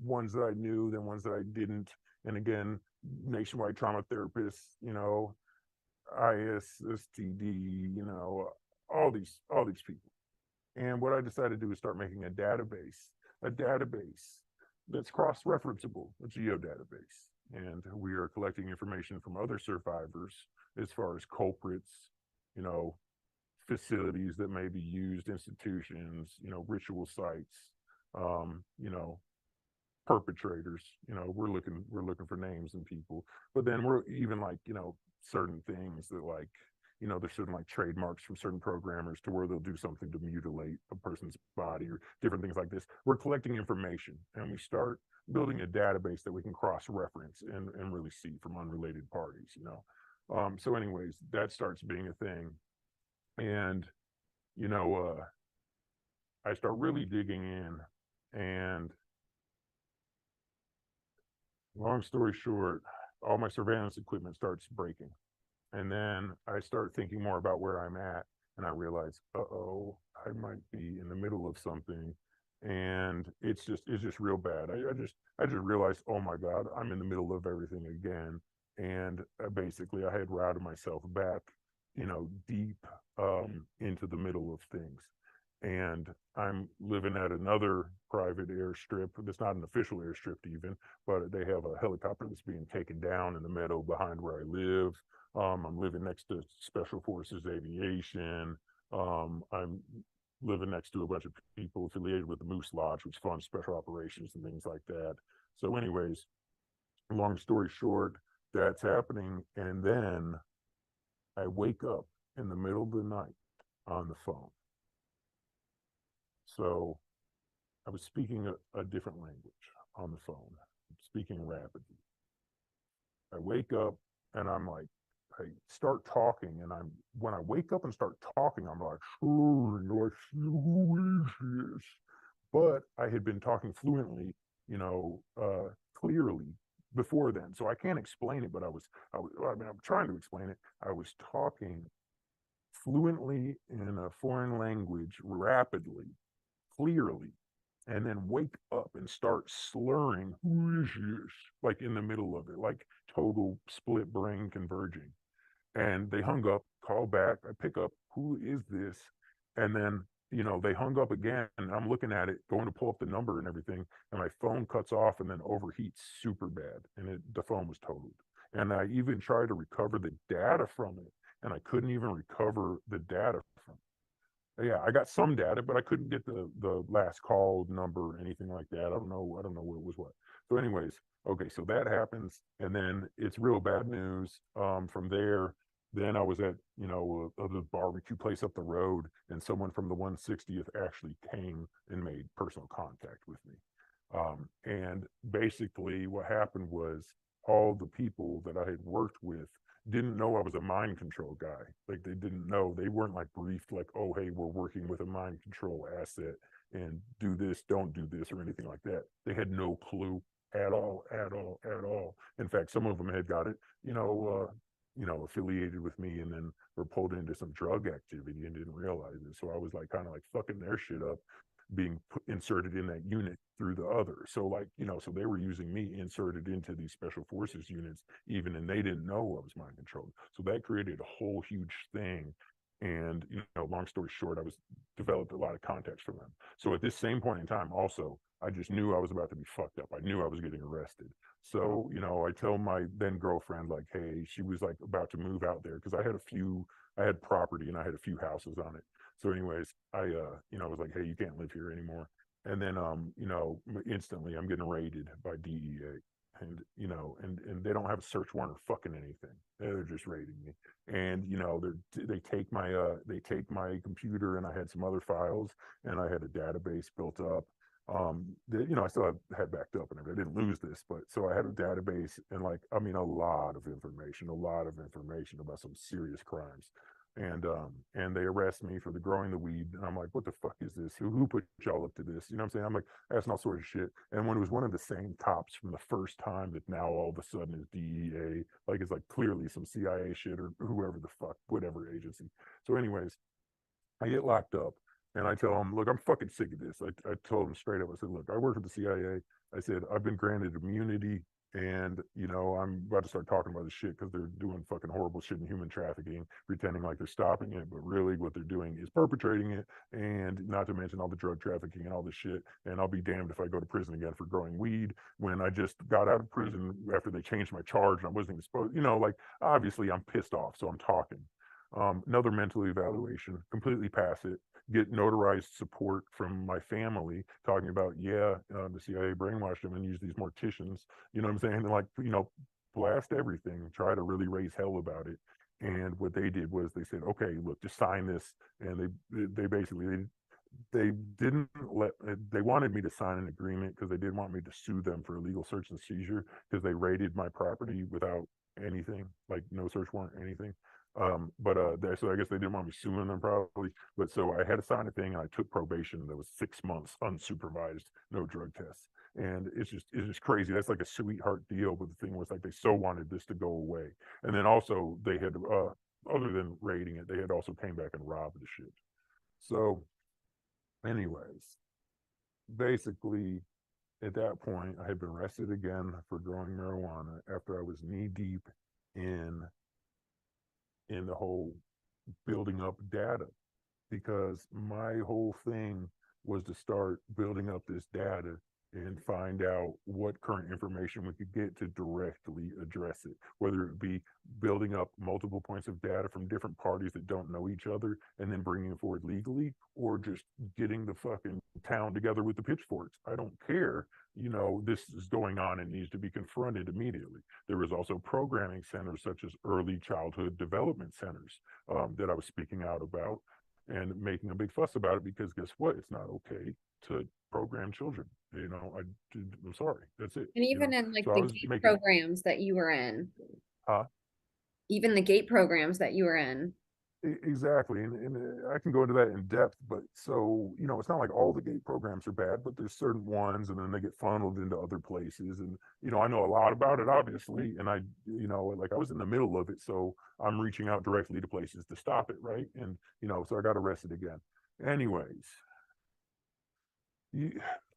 Speaker 2: ones that I knew, then ones that I didn't. And again, nationwide trauma therapists, you know, ISSTD, you know, all these people. And what I decided to do is start making a database that's cross-referenceable, a geodatabase. And we are collecting information from other survivors as far as culprits, you know, facilities that may be used, institutions, you know, ritual sites, you know, perpetrators. You know, we're looking for names and people. But then we're even like, you know, certain things that, like, you know, there's certain like trademarks from certain programmers to where they'll do something to mutilate a person's body or different things like this. We're collecting information, and we start building a database that we can cross-reference and really see from unrelated parties, you know. So anyways, that starts being a thing. And, you know, I start really digging in, and long story short, all my surveillance equipment starts breaking. And then I start thinking more about where I'm at, and I realize, uh-oh, I might be in the middle of something. And it's just real bad. I just realized, oh my God, I'm in the middle of everything again. And basically I had routed myself back, you know, deep into the middle of things. And I'm living at another private airstrip. That's not an official airstrip even, but they have a helicopter that's being taken down in the meadow behind where I live. I'm living next to Special Forces Aviation. I'm living next to a bunch of people affiliated with the Moose Lodge, which funds special operations and things like that. So anyways, long story short, that's happening. And then I wake up in the middle of the night on the phone. So I was speaking a different language on the phone, speaking rapidly. I wake up and I'm like, I start talking, and when I wake up and start talking, I'm like, who is this? But I had been talking fluently, you know, clearly before then, so I can't explain it. But I mean, I'm trying to explain it. I was talking fluently in a foreign language, rapidly, clearly, and then wake up and start slurring, who is this? Like in the middle of it, like total split brain converging. And they hung up, called back. I pick up, who is this? And then, you know, they hung up again. And I'm looking at it, going to pull up the number and everything. And my phone cuts off and then overheats super bad. And the phone was totaled. And I even tried to recover the data from it. And I couldn't even recover the data from it. Yeah, I got some data, but I couldn't get the last call number or anything like that. I don't know what was what. So anyways, okay, so that happens, and then it's real bad news. From there, then I was at, the barbecue place up the road, and someone from the 160th actually came and made personal contact with me. And basically what happened was all the people that I had worked with didn't know I was a mind control guy. Like, they didn't know, they weren't like briefed like, oh, hey, we're working with a mind control asset and do this, don't do this, or anything like that. They had no clue at all, at all, at all. In fact, some of them had got it, affiliated with me, and then were pulled into some drug activity and didn't realize it. So I was like kind of like fucking their shit up, being inserted in that unit through the other. So like, so they were using me inserted into these special forces units, even, and they didn't know I was mind controlled. So that created a whole huge thing. And, long story short, I was developed a lot of contacts from them. So at this same point in time, also, I just knew I was about to be fucked up. I knew I was getting arrested. So, I tell my then girlfriend, like, hey, she was like about to move out there because I had property and I had a few houses on it. So anyways, I was like, hey, you can't live here anymore. And then, instantly I'm getting raided by DEA, and, and they don't have a search warrant or fucking anything. They're just raiding me. And, they take my computer, and I had some other files, and I had a database built up. I still had backed up and everything. I didn't lose this, but so I had a database, and like, I mean, a lot of information about some serious crimes. And they arrest me for the growing the weed. And I'm like, what the fuck is this? Who put y'all up to this? You know what I'm saying? I'm like asking all sorts of shit. And when it was one of the same cops from the first time, that now all of a sudden is DEA, like it's like clearly some CIA shit or whoever the fuck, whatever agency. So anyways, I get locked up, and I tell them, look, I'm fucking sick of this. I told them straight up, I said, look, I work for the CIA. I said, I've been granted immunity, and, I'm about to start talking about this shit because they're doing fucking horrible shit in human trafficking, pretending like they're stopping it, but really what they're doing is perpetrating it, and not to mention all the drug trafficking and all this shit. And I'll be damned if I go to prison again for growing weed when I just got out of prison after they changed my charge and I wasn't even supposed, like, obviously I'm pissed off, so I'm talking. Another mental evaluation, completely pass it, get notarized support from my family talking about, the CIA brainwashed them and used these morticians, you know what I'm saying? And like, blast everything, try to really raise hell about it. And what they did was they said, okay, look, just sign this. And they basically, they didn't let, they wanted me to sign an agreement because they didn't want me to sue them for illegal search and seizure because they raided my property without anything, like no search warrant, anything. So I guess they didn't want me suing them probably. But so I had to sign a thing, and I took probation that was 6 months unsupervised, no drug tests. And it's just crazy. That's like a sweetheart deal. But the thing was, like, they so wanted this to go away. And then also they had, other than raiding it, they had also came back and robbed the shit. So anyways, basically at that point, I had been arrested again for growing marijuana after I was knee deep in the whole building up data, because my whole thing was to start building up this data and find out what current information we could get to directly address it, whether it be building up multiple points of data from different parties that don't know each other and then bringing it forward legally, or just getting the fucking town together with the pitchforks. I don't care. This is going on and needs to be confronted immediately. There was also programming centers such as early childhood development centers, that I was speaking out about and making a big fuss about it, because guess what? It's not okay to program children. I'm sorry. That's it.
Speaker 1: And even in like
Speaker 2: So I
Speaker 1: the
Speaker 2: was
Speaker 1: GATE
Speaker 2: making,
Speaker 1: programs that you were in,
Speaker 2: huh?
Speaker 1: even the GATE programs that you were in.
Speaker 2: Exactly. And I can go into that in depth, but so, it's not like all the gate programs are bad, but there's certain ones, and then they get funneled into other places. And, I know a lot about it, obviously. And like I was in the middle of it. So I'm reaching out directly to places to stop it. Right. And, so I got arrested again. Anyways,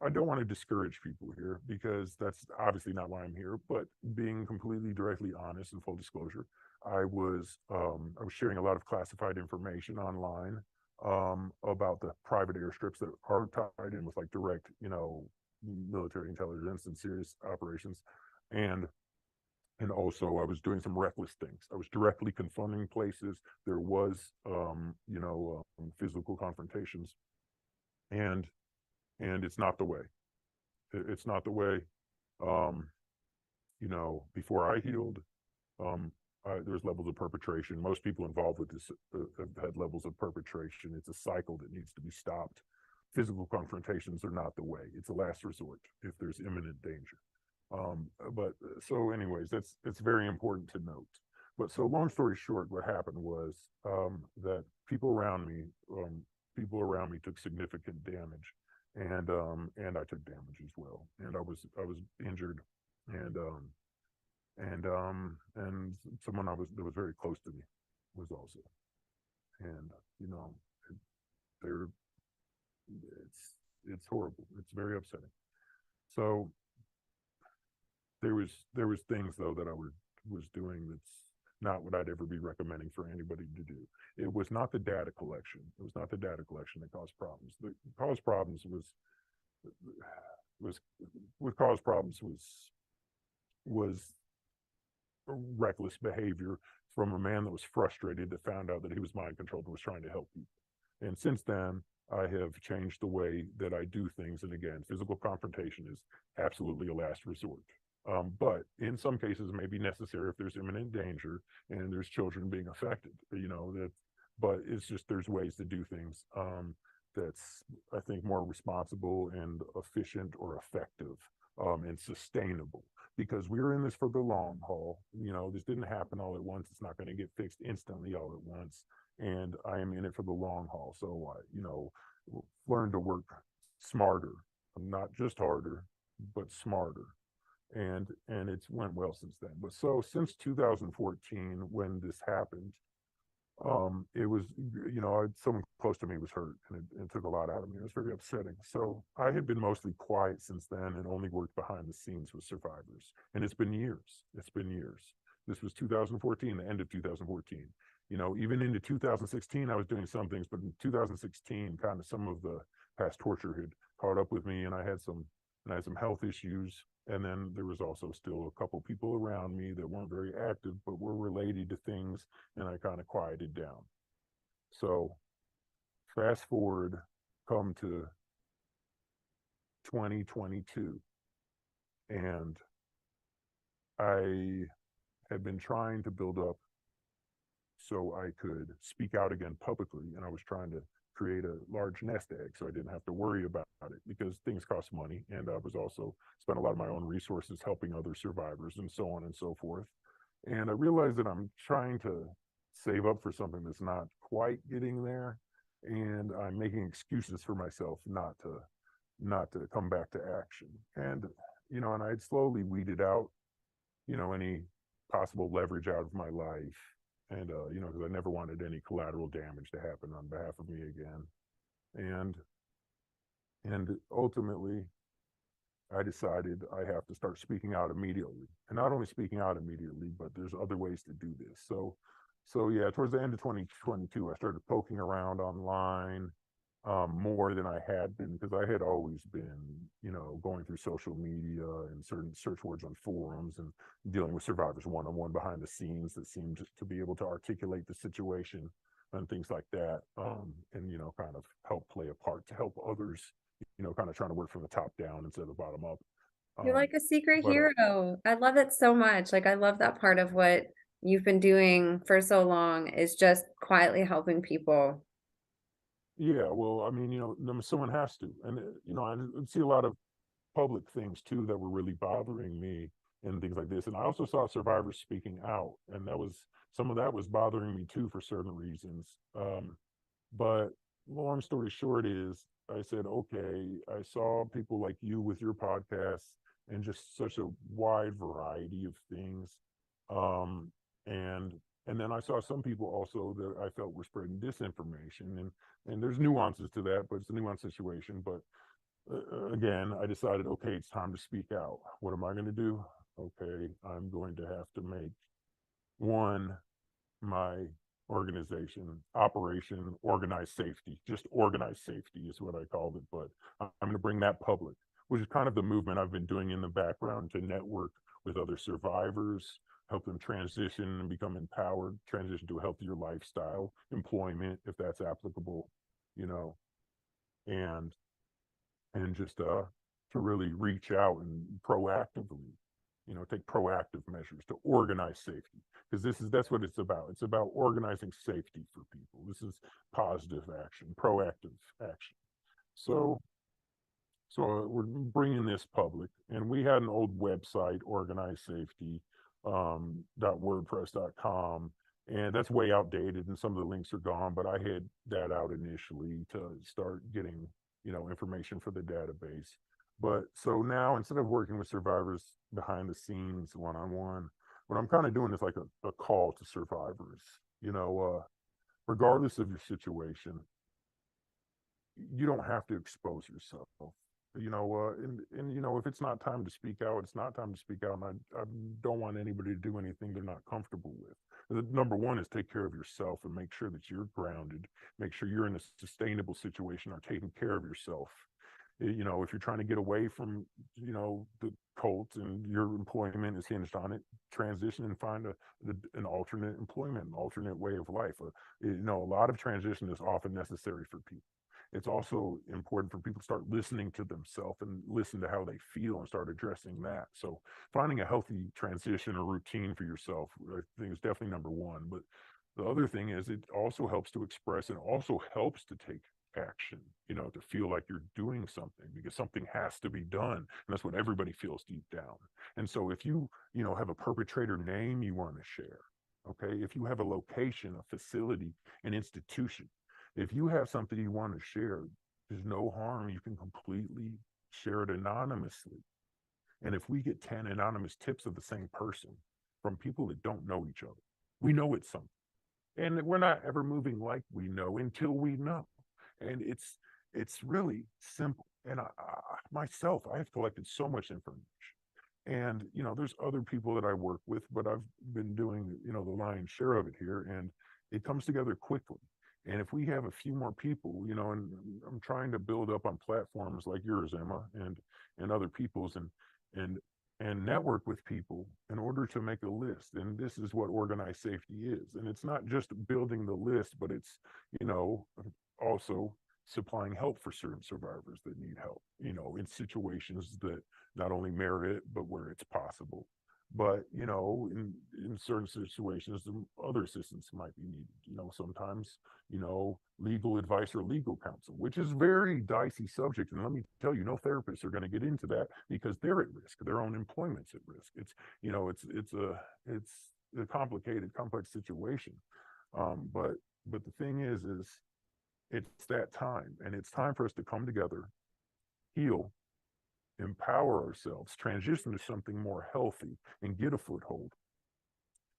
Speaker 2: I don't want to discourage people here, because that's obviously not why I'm here, but being completely directly honest and full disclosure, I was sharing a lot of classified information online, about the private airstrips that are tied in with like direct, military intelligence and serious operations. And And also I was doing some reckless things. I was directly confronting places. There was, physical confrontations, and it's not the way. It's not the way. Um, before I healed, there's levels of perpetration. Most people involved with this have had levels of perpetration. It's a cycle that needs to be stopped. Physical confrontations are not the way. It's a last resort if there's imminent danger. But so anyways, it's very important to note. But so long story short, what happened was that people around me took significant damage, and I took damage as well, and I was injured, and and someone that was very close to me was also, and it, they're it's horrible. It's very upsetting. So there was things though that I was doing that's not what I'd ever be recommending for anybody to do. It was not the data collection. It was not the data collection that caused problems. The caused problems was what caused problems was reckless behavior from a man that was frustrated, that found out that he was mind controlled and was trying to help people. And since then, I have changed the way that I do things. And again, physical confrontation is absolutely a last resort. But in some cases, it may be necessary if there's imminent danger and there's children being affected. But it's just there's ways to do things that's, I think, more responsible and efficient or effective and sustainable. Because we're in this for the long haul. This didn't happen all at once. It's not going to get fixed instantly all at once. And I am in it for the long haul. So learn to work smarter, not just harder, but smarter. And it's went well since then. But so since 2014, when this happened, it was, someone close to me was hurt, and it took a lot out of me. It was very upsetting. So I had been mostly quiet since then and only worked behind the scenes with survivors. And it's been years. It's been years. This was 2014, the end of 2014. Even into 2016, I was doing some things, but in 2016, kind of some of the past torture had caught up with me, and I had some health issues. And then there was also still a couple people around me that weren't very active, but were related to things, and I kind of quieted down. So fast forward, come to 2022, and I had been trying to build up so I could speak out again publicly, and I was trying to create a large nest egg so I didn't have to worry about it, because things cost money, and I was also spent a lot of my own resources helping other survivors and so on and so forth. And I realized that I'm trying to save up for something that's not quite getting there, and I'm making excuses for myself not to come back to action. And and I had slowly weeded out any possible leverage out of my life, and because I never wanted any collateral damage to happen on behalf of me again. And ultimately, I decided I have to start speaking out immediately. And not only speaking out immediately, but there's other ways to do this. So yeah, towards the end of 2022, I started poking around online more than I had been, because I had always been, going through social media and certain search words on forums and dealing with survivors one-on-one behind the scenes that seemed to be able to articulate the situation and things like that, and kind of help play a part to help others, kind of trying to work from the top down instead of the bottom up.
Speaker 1: You're like a secret
Speaker 2: But
Speaker 1: hero. I love it so much. Like, I love that part of what you've been doing for so long, is just quietly helping people.
Speaker 2: Yeah, well, I mean, someone has to, and I see a lot of public things too that were really bothering me and things like this. And I also saw survivors speaking out, and some of that was bothering me too for certain reasons. But long story short is, I said, okay, I saw people like you with your podcasts and just such a wide variety of things. Um, and and then I saw some people also that I felt were spreading disinformation, and there's nuances to that, but it's a nuanced situation. But again, I decided, okay, it's time to speak out. What am I going to do? Okay, I'm going to have to make my organization, Operation Organized Safety, just Organized Safety is what I called it. But I'm going to bring that public, which is kind of the movement I've been doing in the background to network with other survivors, help them transition and become empowered, transition to a healthier lifestyle, employment, if that's applicable, you know, and just to really reach out and proactively, you know, take proactive measures to organize safety, because that's what it's about. It's about organizing safety for people. This is positive action, proactive action. So we're bringing this public, and we had an old website, organize safety .wordpress.com, and that's way outdated and some of the links are gone, but I had that out initially to start getting, you know, information for the database. But so now, instead of working with survivors behind the scenes one-on-one, what I'm kind of doing is like a call to survivors, you know, regardless of your situation, you don't have to expose yourself, you know, and you know, if it's not time to speak out, it's not time to speak out. And I don't want anybody to do anything they're not comfortable with. The number one is take care of yourself and make sure that you're grounded, make sure you're in a sustainable situation or taking care of yourself. You know, if you're trying to get away from, you know, the cult and your employment is hinged on it, transition and find an alternate employment, an alternate way of life. You know, a lot of transition is often necessary for people. It's also important for people to start listening to themselves and listen to how they feel and start addressing that. So finding a healthy transition or routine for yourself, I think, is definitely number one. But the other thing is it also helps to express and also helps to take action, you know, to feel like you're doing something, because something has to be done. And that's what everybody feels deep down. And so if you know, have a perpetrator name you want to share, okay, if you have a location, a facility, an institution, if you have something you want to share, there's no harm. You can completely share it anonymously. And if we get 10 anonymous tips of the same person from people that don't know each other, we know it's something. And we're not ever moving like we know until we know. And it's really simple. And myself, I have collected so much information. And, you know, there's other people that I work with, but I've been doing, you know, the lion's share of it here, and it comes together quickly. And if we have a few more people, you know, and I'm trying to build up on platforms like yours, Emma, and other people's, and network with people in order to make a list. And this is what organized safety is. And it's not just building the list, but it's, you know, also supplying help for certain survivors that need help, you know, in situations that not only merit it, but where it's possible. But, you know, in certain situations, other assistance might be needed. You know, sometimes, you know, legal advice or legal counsel, which is very dicey subject. And let me tell you, no therapists are going to get into that because they're at risk. Their own employment's at risk. It's, you know, it's a complicated, complex situation. But the thing is it's that time, and it's time for us to come together, heal, empower ourselves, transition to something more healthy, and get a foothold,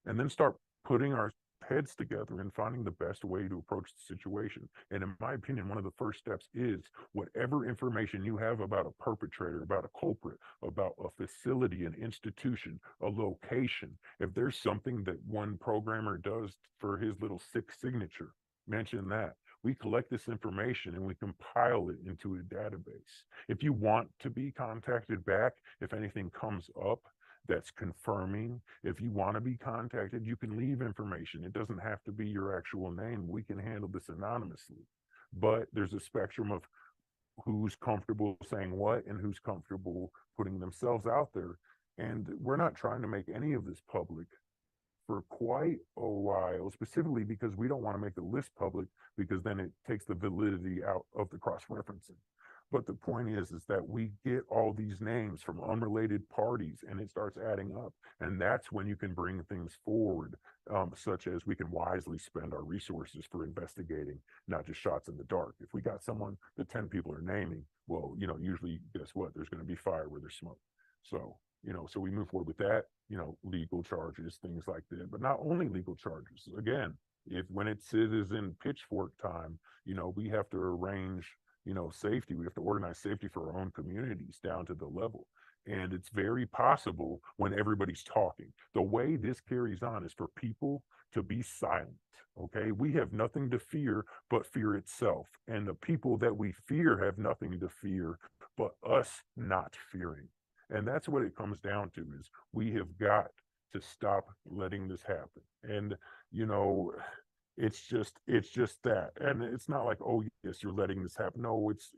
Speaker 2: and then start putting our heads together and finding the best way to approach the situation. And in my opinion, one of the first steps is whatever information you have about a perpetrator, about a culprit, about a facility, an institution, a location. If there's something that one programmer does for his little sick signature, mention that. We collect this information and we compile it into a database. If you want to be contacted back, if anything comes up that's confirming, if you want to be contacted, you can leave information. It doesn't have to be your actual name. We can handle this anonymously. But there's a spectrum of who's comfortable saying what and who's comfortable putting themselves out there. And we're not trying to make any of this public for quite a while, specifically because we don't want to make the list public, because then it takes the validity out of the cross-referencing. But the point is that we get all these names from unrelated parties and it starts adding up. And that's when you can bring things forward, such as we can wisely spend our resources for investigating, not just shots in the dark. If we got someone that 10 people are naming, well, you know, usually guess what? There's going to be fire where there's smoke. So, you know, so we move forward with that, you know, legal charges, things like that, but not only legal charges. Again, when it is in pitchfork time, you know, we have to arrange, you know, safety. We have to organize safety for our own communities down to the level. And it's very possible when everybody's talking. The way this carries on is for people to be silent. Okay. We have nothing to fear but fear itself. And the people that we fear have nothing to fear but us not fearing. And that's what it comes down to, is we have got to stop letting this happen. And, you know, it's just that. And it's not like, oh yes, you're letting this happen. No, it's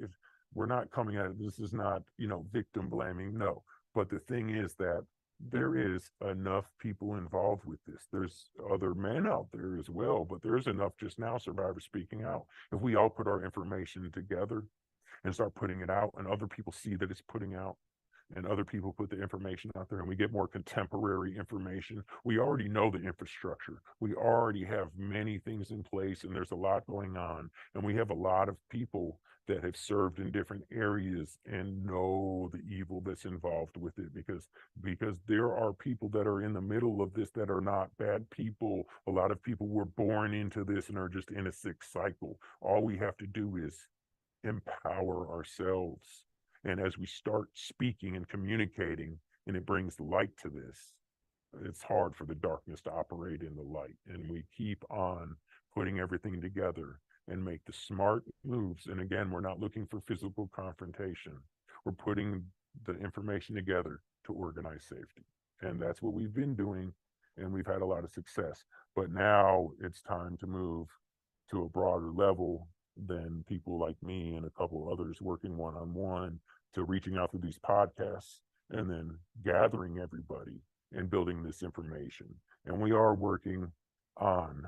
Speaker 2: we're not coming at it. This is not, you know, victim blaming. No. But the thing is that there is enough people involved with this. There's other men out there as well, but there's enough just now survivors speaking out. If we all put our information together and start putting it out, and other people see that it's putting out, and other people put the information out there, and we get more contemporary information. We already know the infrastructure. We already have many things in place, and there's a lot going on. And we have a lot of people that have served in different areas and know the evil that's involved with it, because there are people that are in the middle of this that are not bad people. A lot of people were born into this and are just in a sick cycle. All we have to do is empower ourselves. And as we start speaking and communicating, and it brings light to this, it's hard for the darkness to operate in the light. And we keep on putting everything together and make the smart moves. And again, we're not looking for physical confrontation. We're putting the information together to organize safety. And that's what we've been doing, and we've had a lot of success. But now it's time to move to a broader level than people like me and a couple others working one-on-one, to reaching out through these podcasts and then gathering everybody and building this information. And we are working on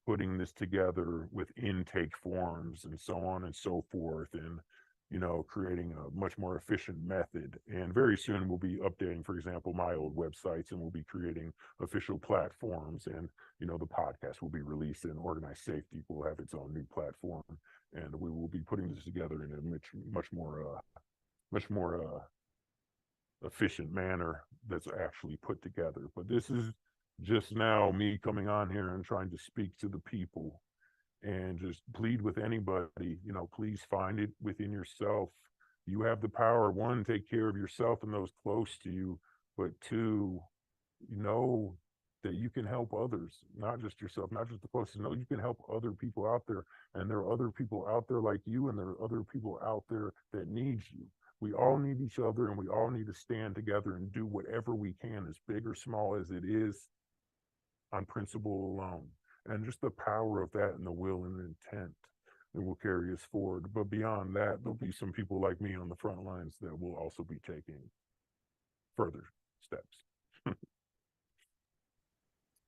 Speaker 2: putting this together with intake forms and so on and so forth, and, you know, creating a much more efficient method. And very soon we'll be updating, for example, my old websites, and we'll be creating official platforms. And, you know, the podcast will be released, and Organized Safety will have its own new platform. And we will be putting this together in a much more efficient manner that's actually put together. But this is just now me coming on here and trying to speak to the people, and just plead with anybody, you know, please find it within yourself. You have the power. One, take care of yourself and those close to you, but two, you know that you can help others, not just yourself, not just the closest. No, you can help other people out there, and there are other people out there like you, and there are other people out there that need you. We all need each other, and we all need to stand together and do whatever we can, as big or small as it is, on principle alone. And just the power of that, and the will and the intent, that will carry us forward. But beyond that, there'll be some people like me on the front lines that will also be taking further steps.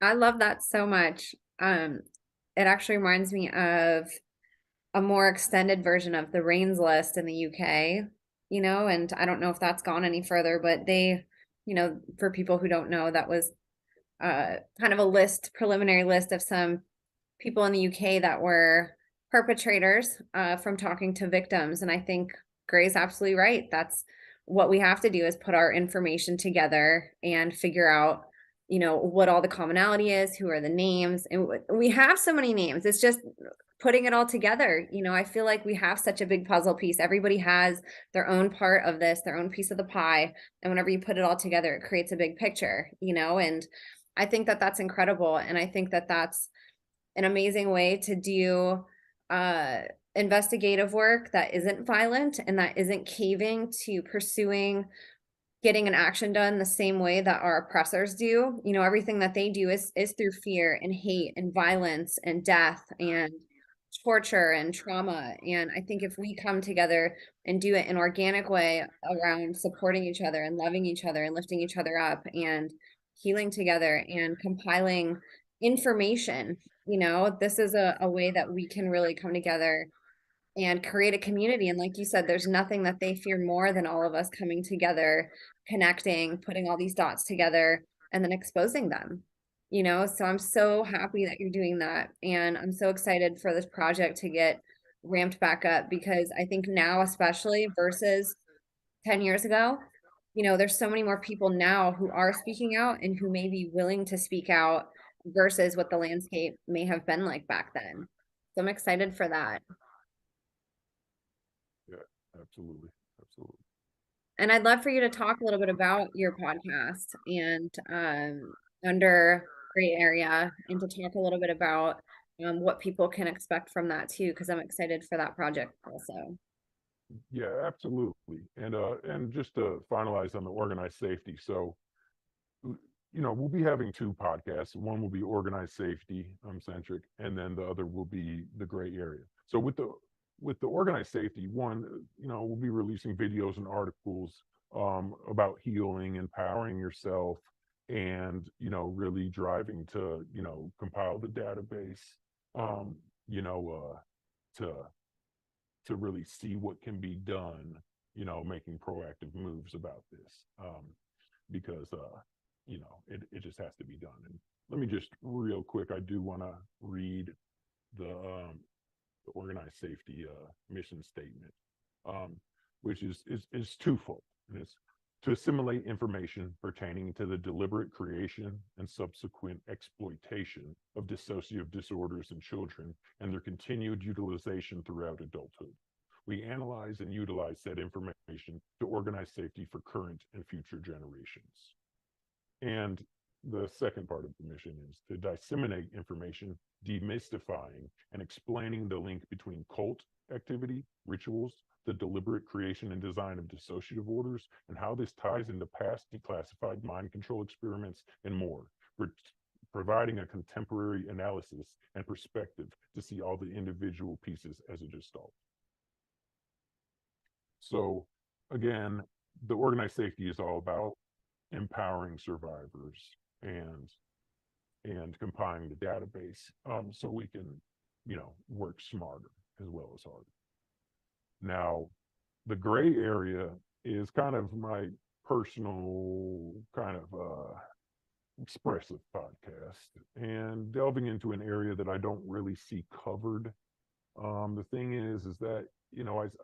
Speaker 1: I love that so much. It actually reminds me of a more extended version of the Rains list in the UK, you know, and I don't know if that's gone any further, but they, you know, for people who don't know, that was kind of a list, preliminary list of some people in the UK that were perpetrators from talking to victims. And I think Gray's absolutely right. That's what we have to do, is put our information together and figure out, you know, what all the commonality is, who are the names. And we have so many names. It's just putting it all together. You know, I feel like we have such a big puzzle piece. Everybody has their own part of this, their own piece of the pie. And whenever you put it all together, it creates a big picture, you know, and I think that that's incredible. And I think that that's an amazing way to do investigative work that isn't violent and that isn't caving to pursuing getting an action done the same way that our oppressors do. You know, everything that they do is through fear and hate and violence and death and torture and trauma. And I think if we come together and do it in an organic way around supporting each other and loving each other and lifting each other up and healing together and compiling information, you know, this is a way that we can really come together and create a community. And like you said, there's nothing that they fear more than all of us coming together, connecting, putting all these dots together, and then exposing them, you know? So I'm so happy that you're doing that. And I'm so excited for this project to get ramped back up, because I think now, especially versus 10 years ago, you know, there's so many more people now who are speaking out and who may be willing to speak out versus what the landscape may have been like back then. So I'm excited for that.
Speaker 2: Yeah, absolutely. Absolutely.
Speaker 1: And I'd love for you to talk a little bit about your podcast and under Gray Area, and to talk a little bit about what people can expect from that too, because I'm excited for that project also.
Speaker 2: Yeah, absolutely. And just to finalize on the organized safety. So, we'll be having two podcasts. One will be organized safety centric, and then the other will be the gray area. So with the organized safety one, we'll be releasing videos and articles about healing, empowering yourself, and really driving to compile the database, um, you know, to really see what can be done, making proactive moves about this. Because it just has to be done. And let me just real quick, I do want to read the organized safety mission statement, um, which is twofold. And it's to assimilate information pertaining to the deliberate creation and subsequent exploitation of dissociative disorders in children and their continued utilization throughout adulthood. We analyze and utilize said information to organize safety for current and future generations. And the second part of the mission is to disseminate information, demystifying and explaining the link between cult activity, rituals, the deliberate creation and design of dissociative orders, and how this ties into past declassified mind control experiments and more. We're providing a contemporary analysis and perspective to see all the individual pieces as a gestalt. So again, the organized safety is all about empowering survivors and compiling the database, so we can work smarter as well as harder. Now, the gray area is kind of my personal kind of expressive podcast and delving into an area that I don't really see covered. The thing is that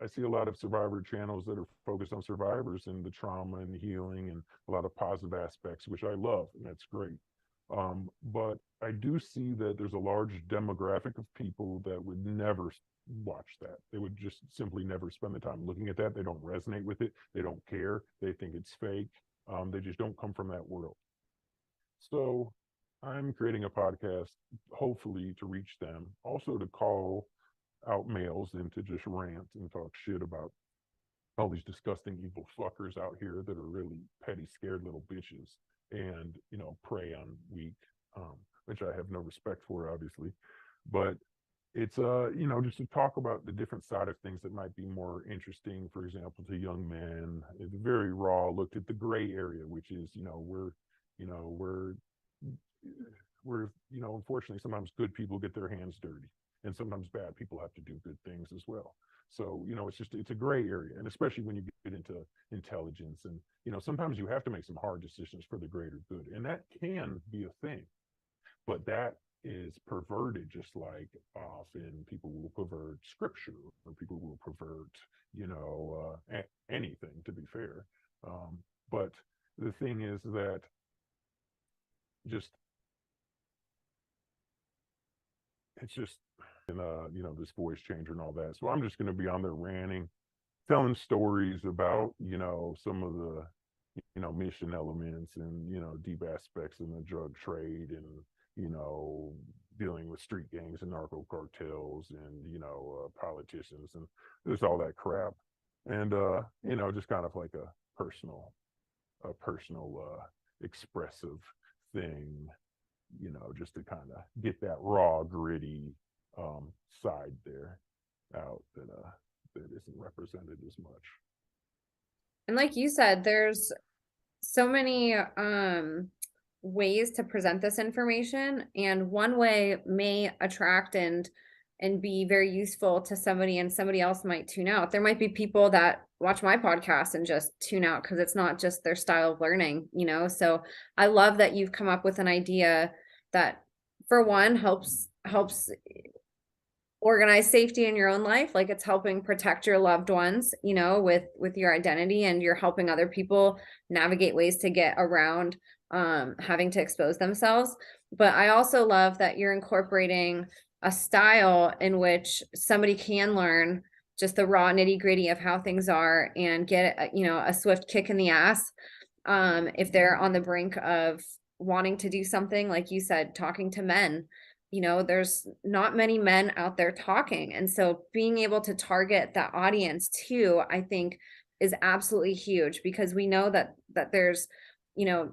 Speaker 2: I see a lot of survivor channels that are focused on survivors and the trauma and healing and a lot of positive aspects, which I love, and that's great. But I do see that there's a large demographic of people that would never watch that. They would just simply never spend the time looking at that. They don't resonate with it. They don't care. They think it's fake. They just don't come from that world. So I'm creating a podcast, hopefully to reach them, also to call out males and to just rant and talk shit about all these disgusting evil fuckers out here that are really petty, scared little bitches and prey on weak, which I have no respect for, obviously. But it's just to talk about the different side of things that might be more interesting, for example, to young men. It's very raw, looked at the gray area, which is we're unfortunately sometimes good people get their hands dirty, and sometimes bad people have to do good things as well. So it's a gray area, and especially when you get into intelligence, and sometimes you have to make some hard decisions for the greater good, and that can be a thing. But that is perverted, just like often people will pervert scripture, or people will pervert anything, to be fair. But the thing is that just it's just this voice changer and all that. So I'm just going to be on there ranting, telling stories about some of the mission elements and deep aspects in the drug trade, and dealing with street gangs and narco cartels and politicians, and there's all that crap. And just kind of like a personal expressive thing, just to kind of get that raw, gritty side there out that isn't represented as much.
Speaker 1: And like you said, there's so many ways to present this information, and one way may attract and be very useful to somebody, and somebody else might tune out. There might be people that watch my podcast and just tune out because it's not just their style of learning, So I love that you've come up with an idea that, for one, helps organize safety in your own life. Like, it's helping protect your loved ones, with your identity, and you're helping other people navigate ways to get around having to expose themselves. But I also love that you're incorporating a style in which somebody can learn just the raw nitty gritty of how things are and get a swift kick in the ass if they're on the brink of wanting to do something, like you said, talking to men, there's not many men out there talking. And so being able to target that audience too, I think is absolutely huge because we know that there's, you know,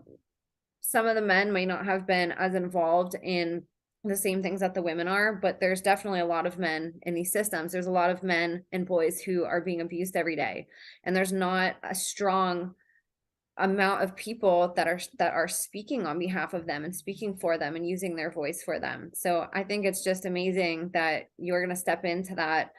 Speaker 1: some of the men may not have been as involved in the same things that the women are, but there's definitely a lot of men in these systems. There's a lot of men and boys who are being abused every day. And there's not a strong amount of people that are speaking on behalf of them and speaking for them and using their voice for them. So I think it's just amazing that you're going to step into that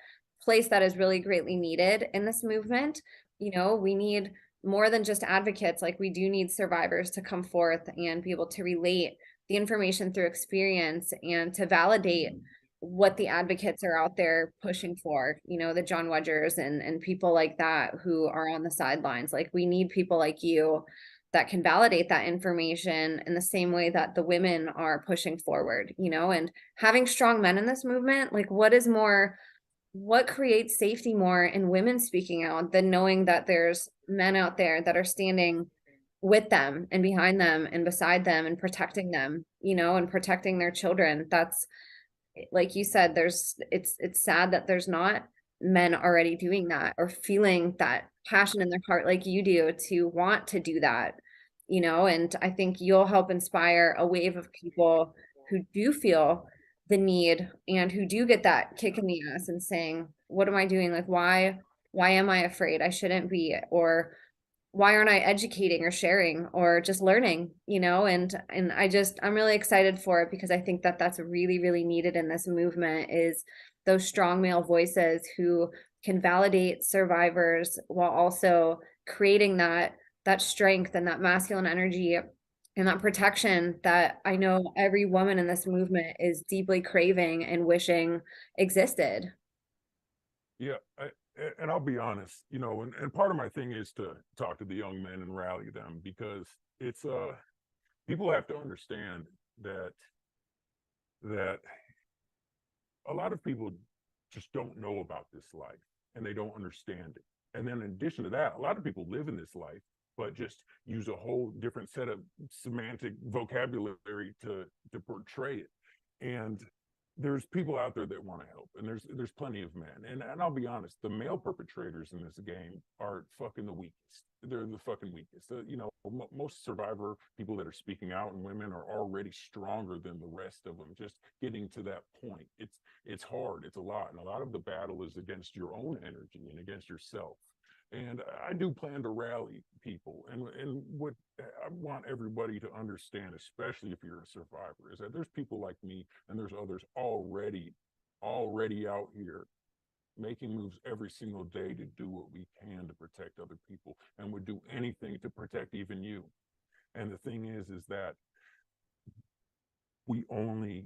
Speaker 1: place that is really greatly needed in this movement. We need more than just advocates. Like, we do need survivors to come forth and be able to relate the information through experience and to validate what the advocates are out there pushing for, the John Wedgers and people like that who are on the sidelines. Like, we need people like you that can validate that information in the same way that the women are pushing forward, and having strong men in this movement. Like, what creates safety more in women speaking out than knowing that there's men out there that are standing with them and behind them and beside them and protecting them, and protecting their children. That's, like you said, it's sad that there's not men already doing that or feeling that passion in their heart like you do to want to do that, and I think you'll help inspire a wave of people who do feel the need and who do get that kick in the ass and saying, what am I doing? Like, why am I afraid? I shouldn't be. Or why aren't I educating or sharing or just learning, and I'm really excited for it because I think that that's really, really needed in this movement, is those strong male voices who can validate survivors while also creating that strength and that masculine energy and that protection that I know every woman in this movement is deeply craving and wishing existed.
Speaker 2: Yeah, and I'll be honest, and part of my thing is to talk to the young men and rally them, because it's people have to understand that a lot of people just don't know about this life and they don't understand it. And then in addition to that, a lot of people live in this life but just use a whole different set of semantic vocabulary to portray it. And there's people out there that want to help, and there's plenty of men. And I'll be honest, the male perpetrators in this game are fucking the weakest. They're the fucking weakest. Most survivor people that are speaking out and women are already stronger than the rest of them. Just getting to that point, it's hard. It's a lot, and a lot of the battle is against your own energy and against yourself. And I do plan to rally people. And what I want everybody to understand, especially if you're a survivor, is that there's people like me and there's others already out here making moves every single day to do what we can to protect other people, and would do anything to protect even you. And the thing is that we only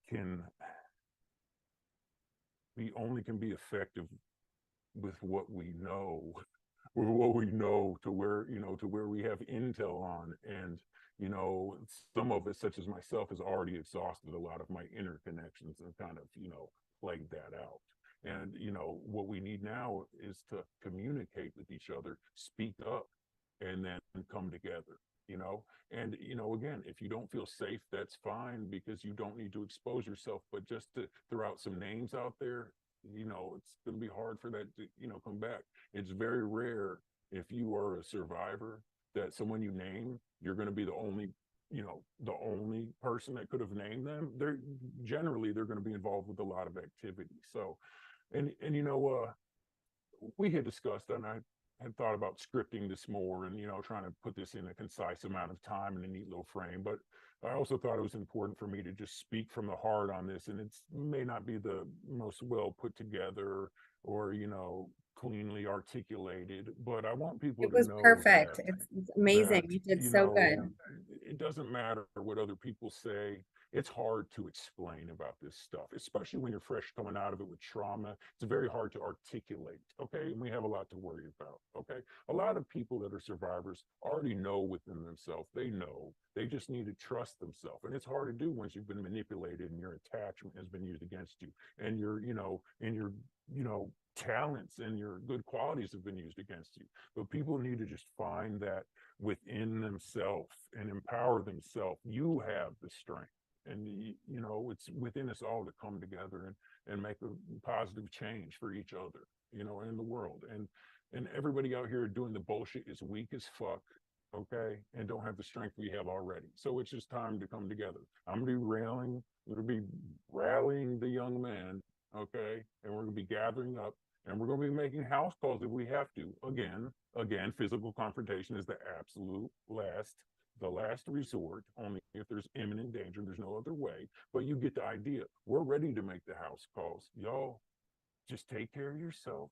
Speaker 2: can be effective with what we know, to where we have intel on. And some of it, such as myself, has already exhausted a lot of my inner connections and kind of plagued that out. And what we need now is to communicate with each other, speak up, and then come together. And again, if you don't feel safe, that's fine, because you don't need to expose yourself. But just to throw out some names out there, it's going to be hard for that to come back. It's very rare, if you are a survivor, that someone you name, you're going to be the only person that could have named them. They're generally going to be involved with a lot of activity. So, and we had discussed, and I had thought about scripting this more and trying to put this in a concise amount of time in a neat little frame. But I also thought it was important for me to just speak from the heart on this, and it may not be the most well put together or cleanly articulated, but I want people
Speaker 1: It
Speaker 2: to
Speaker 1: was
Speaker 2: know
Speaker 1: perfect. It's amazing.
Speaker 2: that
Speaker 1: You did so good.
Speaker 2: it doesn't matter what other people say. It's hard to explain about this stuff, especially when you're fresh coming out of it with trauma. It's very hard to articulate. Okay, and we have a lot to worry about. Okay, a lot of people that are survivors already know within themselves. They just need to trust themselves, and it's hard to do once you've been manipulated and your attachment has been used against you, and your talents and your good qualities have been used against you. But people need to just find that within themselves and empower themselves. You have the strength. And you know, it's within us all to come together and make a positive change for each other, you know, in the world. And everybody out here doing the bullshit is weak as fuck, okay, and don't have the strength we have already. So it's just time to come together. I'm gonna be rallying the young men, okay, and we're gonna be gathering up, and we're gonna be making house calls if we have to. Again, physical confrontation is the absolute the last resort, only if there's imminent danger. There's no other way. But you get the idea. We're ready to make the house calls. Y'all just take care of yourself,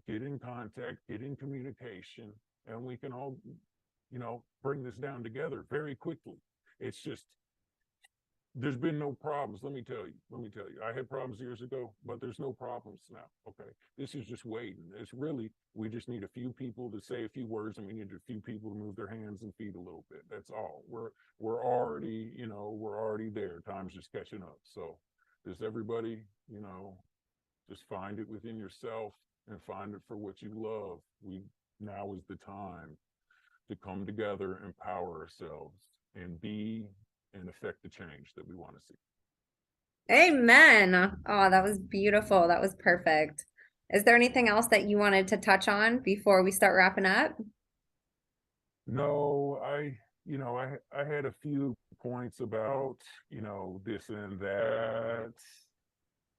Speaker 2: get in contact, get in communication, and we can all, you know, bring this down together very quickly. It's just, there's been no problems. Let me tell you, I had problems years ago, but there's no problems now. Okay. This is just waiting. It's really, we just need a few people to say a few words, and we need a few people to move their hands and feet a little bit. That's all. We're already, you know, we're already there. Time's just catching up. So just everybody, you know, just find it within yourself and find it for what you love. Now is the time to come together, empower ourselves, and be and affect the change that we want to see.
Speaker 1: Amen. Oh, that was beautiful. That was perfect. Is there anything else that you wanted to touch on before we start wrapping up?
Speaker 2: No, you know, I had a few points about, you know, this and that,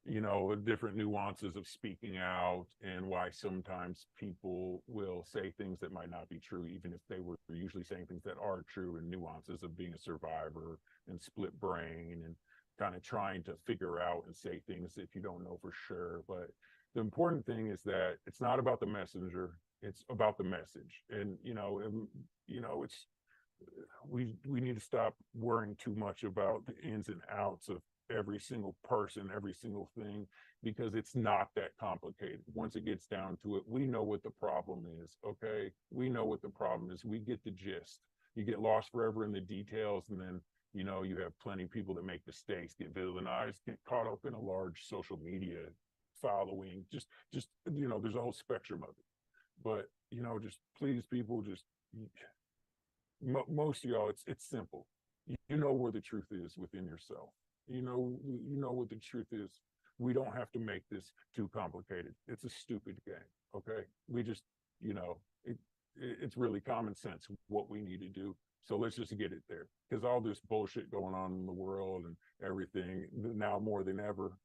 Speaker 2: you know, different nuances of speaking out, and why sometimes people will say things that might not be true, even if they were usually saying things that are true, and nuances of being a survivor and split brain and kind of trying to figure out and say things if you don't know for sure. But the important thing is that it's not about the messenger, it's about the message. And, you know, it's, we need to stop worrying too much about the ins and outs of every single person, every single thing, because it's not that complicated. Once it gets down to it, we know what the problem is. Okay, we know what the problem is. We get the gist. You get lost forever in the details, and then, you know, you have plenty of people that make mistakes, get villainized, get caught up in a large social media following. Just you know, there's a whole spectrum of it. But, you know, just please, people, just most of y'all, it's simple. You know where the truth is within yourself. You know what the truth is. We don't have to make this too complicated. It's a stupid game. Okay, we just, you know, it's really common sense what we need to do. So let's just get it there, because all this bullshit going on in the world and everything now more than ever.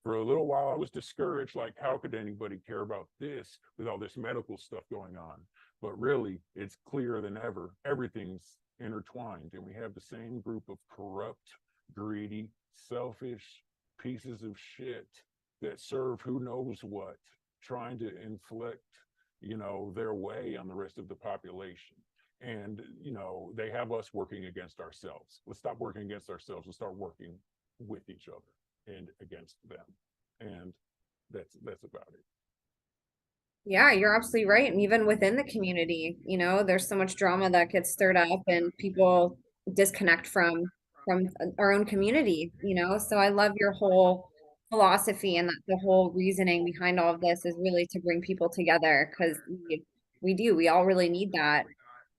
Speaker 2: For a little while, I was discouraged. Like, how could anybody care about this with all this medical stuff going on? But really, it's clearer than ever. Everything's intertwined, and we have the same group of corrupt, greedy, selfish pieces of shit that serve who knows what, trying to inflict, you know, their way on the rest of the population. And, you know, they have us working against ourselves. Let's stop working against ourselves and start working with each other and against them. And that's about it.
Speaker 1: Yeah, you're absolutely right. And even within the community, you know, there's so much drama that gets stirred up and people disconnect from our own community, you know. So I love your whole philosophy, and that the whole reasoning behind all of this is really to bring people together, because we all really need that.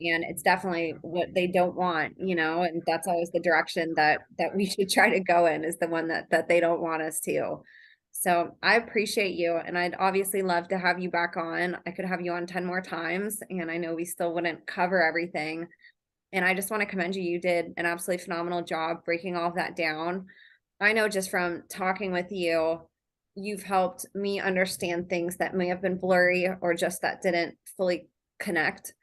Speaker 1: And it's definitely what they don't want, you know, and that's always the direction that we should try to go in, is the one that they don't want us to. So I appreciate you, and I'd obviously love to have you back on. I could have you on 10 more times, and I know we still wouldn't cover everything. And I just want to commend you. You did an absolutely phenomenal job breaking all of that down. I know just from talking with you, you've helped me understand things that may have been blurry or just that didn't fully connect.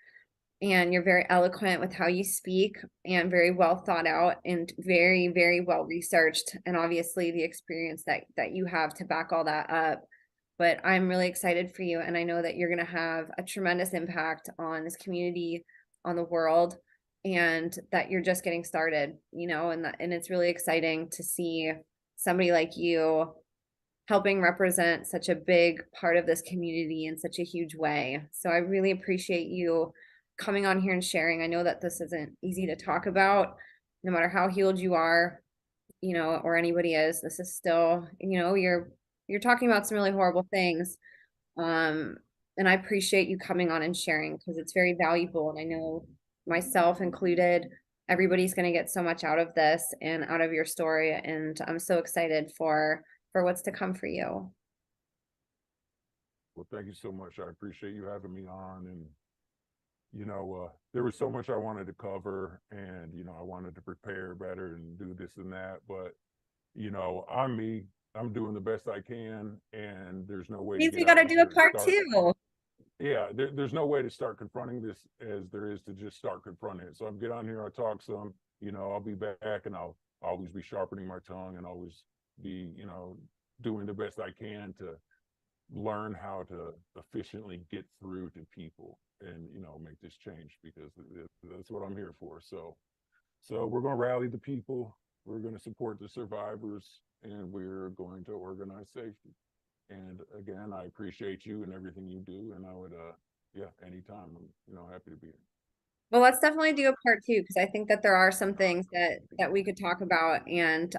Speaker 1: And you're very eloquent with how you speak, and very well thought out and very, very well researched. And obviously the experience that you have to back all that up. But I'm really excited for you, and I know that you're going to have a tremendous impact on this community, on the world, and that you're just getting started, you know, and it's really exciting to see somebody like you helping represent such a big part of this community in such a huge way. So I really appreciate you coming on here and sharing. I know that this isn't easy to talk about, no matter how healed you are, you know, or anybody is. This is still, you know, you're talking about some really horrible things. And I appreciate you coming on and sharing, because it's very valuable. And I know, myself included, everybody's going to get so much out of this and out of your story. And I'm so excited for what's to come for you.
Speaker 2: Well, thank you so much. I appreciate you having me on. And, there was so much I wanted to cover, and, I wanted to prepare better and do this and that. But, I'm me. I'm doing the best I can, and there's no way to
Speaker 1: Means
Speaker 2: get
Speaker 1: we got
Speaker 2: out
Speaker 1: to
Speaker 2: in
Speaker 1: do a
Speaker 2: here and
Speaker 1: part
Speaker 2: start.
Speaker 1: two.
Speaker 2: Yeah, there's no way to start confronting this as there is to just start confronting it. So I'm get on here, I'll talk some, I'll be back, and I'll always be sharpening my tongue and always be, doing the best I can to learn how to efficiently get through to people and, make this change, because that's what I'm here for. So we're going to rally the people, we're going to support the survivors, and we're going to organize safety. And again, I appreciate you and everything you do. And I would, anytime, I'm, happy to be here.
Speaker 1: Well, let's definitely do a part two, because I think that there are some things that we could talk about and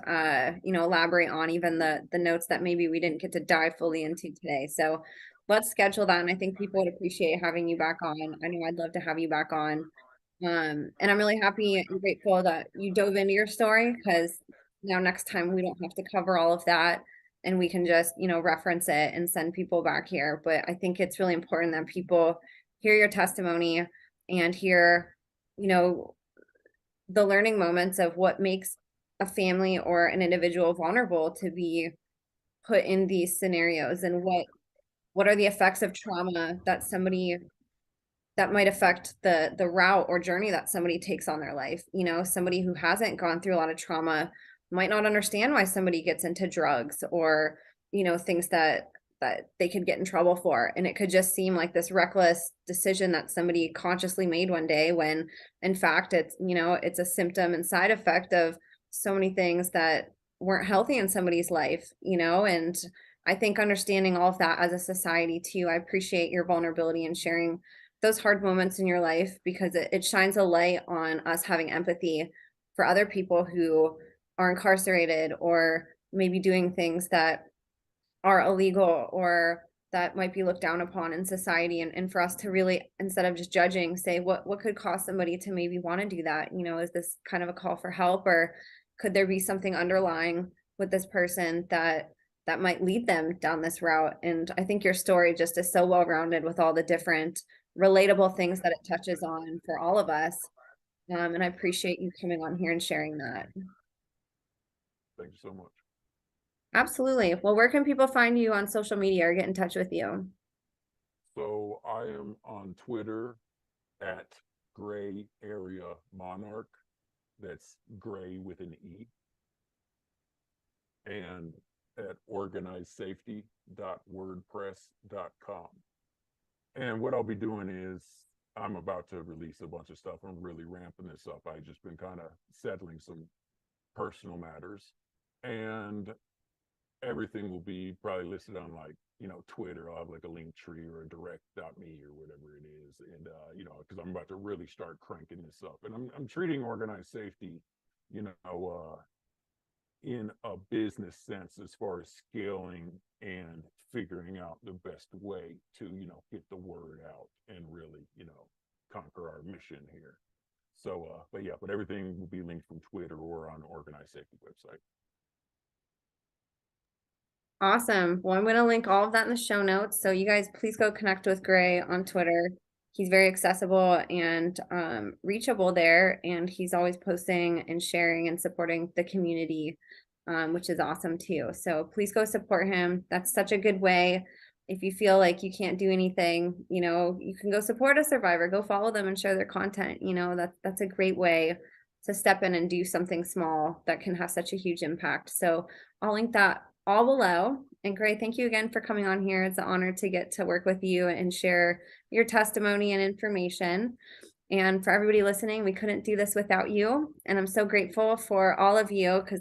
Speaker 1: elaborate on, even the notes that maybe we didn't get to dive fully into today. So let's schedule that, and I think people would appreciate having you back on. I know I'd love to have you back on. And I'm really happy and grateful that you dove into your story, because now next time we don't have to cover all of that, and we can just, reference it and send people back here. But I think it's really important that people hear your testimony and hear, the learning moments of what makes a family or an individual vulnerable to be put in these scenarios, and what are the effects of trauma that might affect the route or journey that somebody takes on their life. Somebody who hasn't gone through a lot of trauma might not understand why somebody gets into drugs or, things that they could get in trouble for. And it could just seem like this reckless decision that somebody consciously made one day, when in fact it's a symptom and side effect of so many things that weren't healthy in somebody's life, and I think understanding all of that as a society too. I appreciate your vulnerability and sharing those hard moments in your life, because it shines a light on us having empathy for other people who are incarcerated or maybe doing things that are illegal or that might be looked down upon in society, and for us to really, instead of just judging, say what could cause somebody to maybe want to do that. Is this kind of a call for help, or could there be something underlying with this person that might lead them down this route? And I think your story just is so well-rounded with all the different relatable things that it touches on for all of us. And I appreciate you coming on here and sharing that.
Speaker 2: Thank you so much.
Speaker 1: Absolutely. Well, where can people find you on social media or get in touch with you?
Speaker 2: So I am on Twitter at Gray Area Monarch. That's Gray with an E. And at organizedsafety.wordpress.com. And what I'll be doing is I'm about to release a bunch of stuff. I'm really ramping this up. I've just been kind of settling some personal matters, and everything will be probably listed on Twitter. I'll have like a link tree or a direct.me or whatever it is. And, because I'm about to really start cranking this up, and I'm treating organized safety, in a business sense, as far as scaling and figuring out the best way to, get the word out and really, conquer our mission here. So, but everything will be linked from Twitter or on Organized Safety website.
Speaker 1: Awesome. Well, I'm going to link all of that in the show notes. So you guys, please go connect with Gray on Twitter. He's very accessible and reachable there. And he's always posting and sharing and supporting the community, which is awesome too. So please go support him. That's such a good way. If you feel like you can't do anything, you can go support a survivor, go follow them and share their content. That's a great way to step in and do something small that can have such a huge impact. So I'll link that all below. And Gray, thank you again for coming on here. It's an honor to get to work with you and share your testimony and information. And for everybody listening, we couldn't do this without you. And I'm so grateful for all of you, because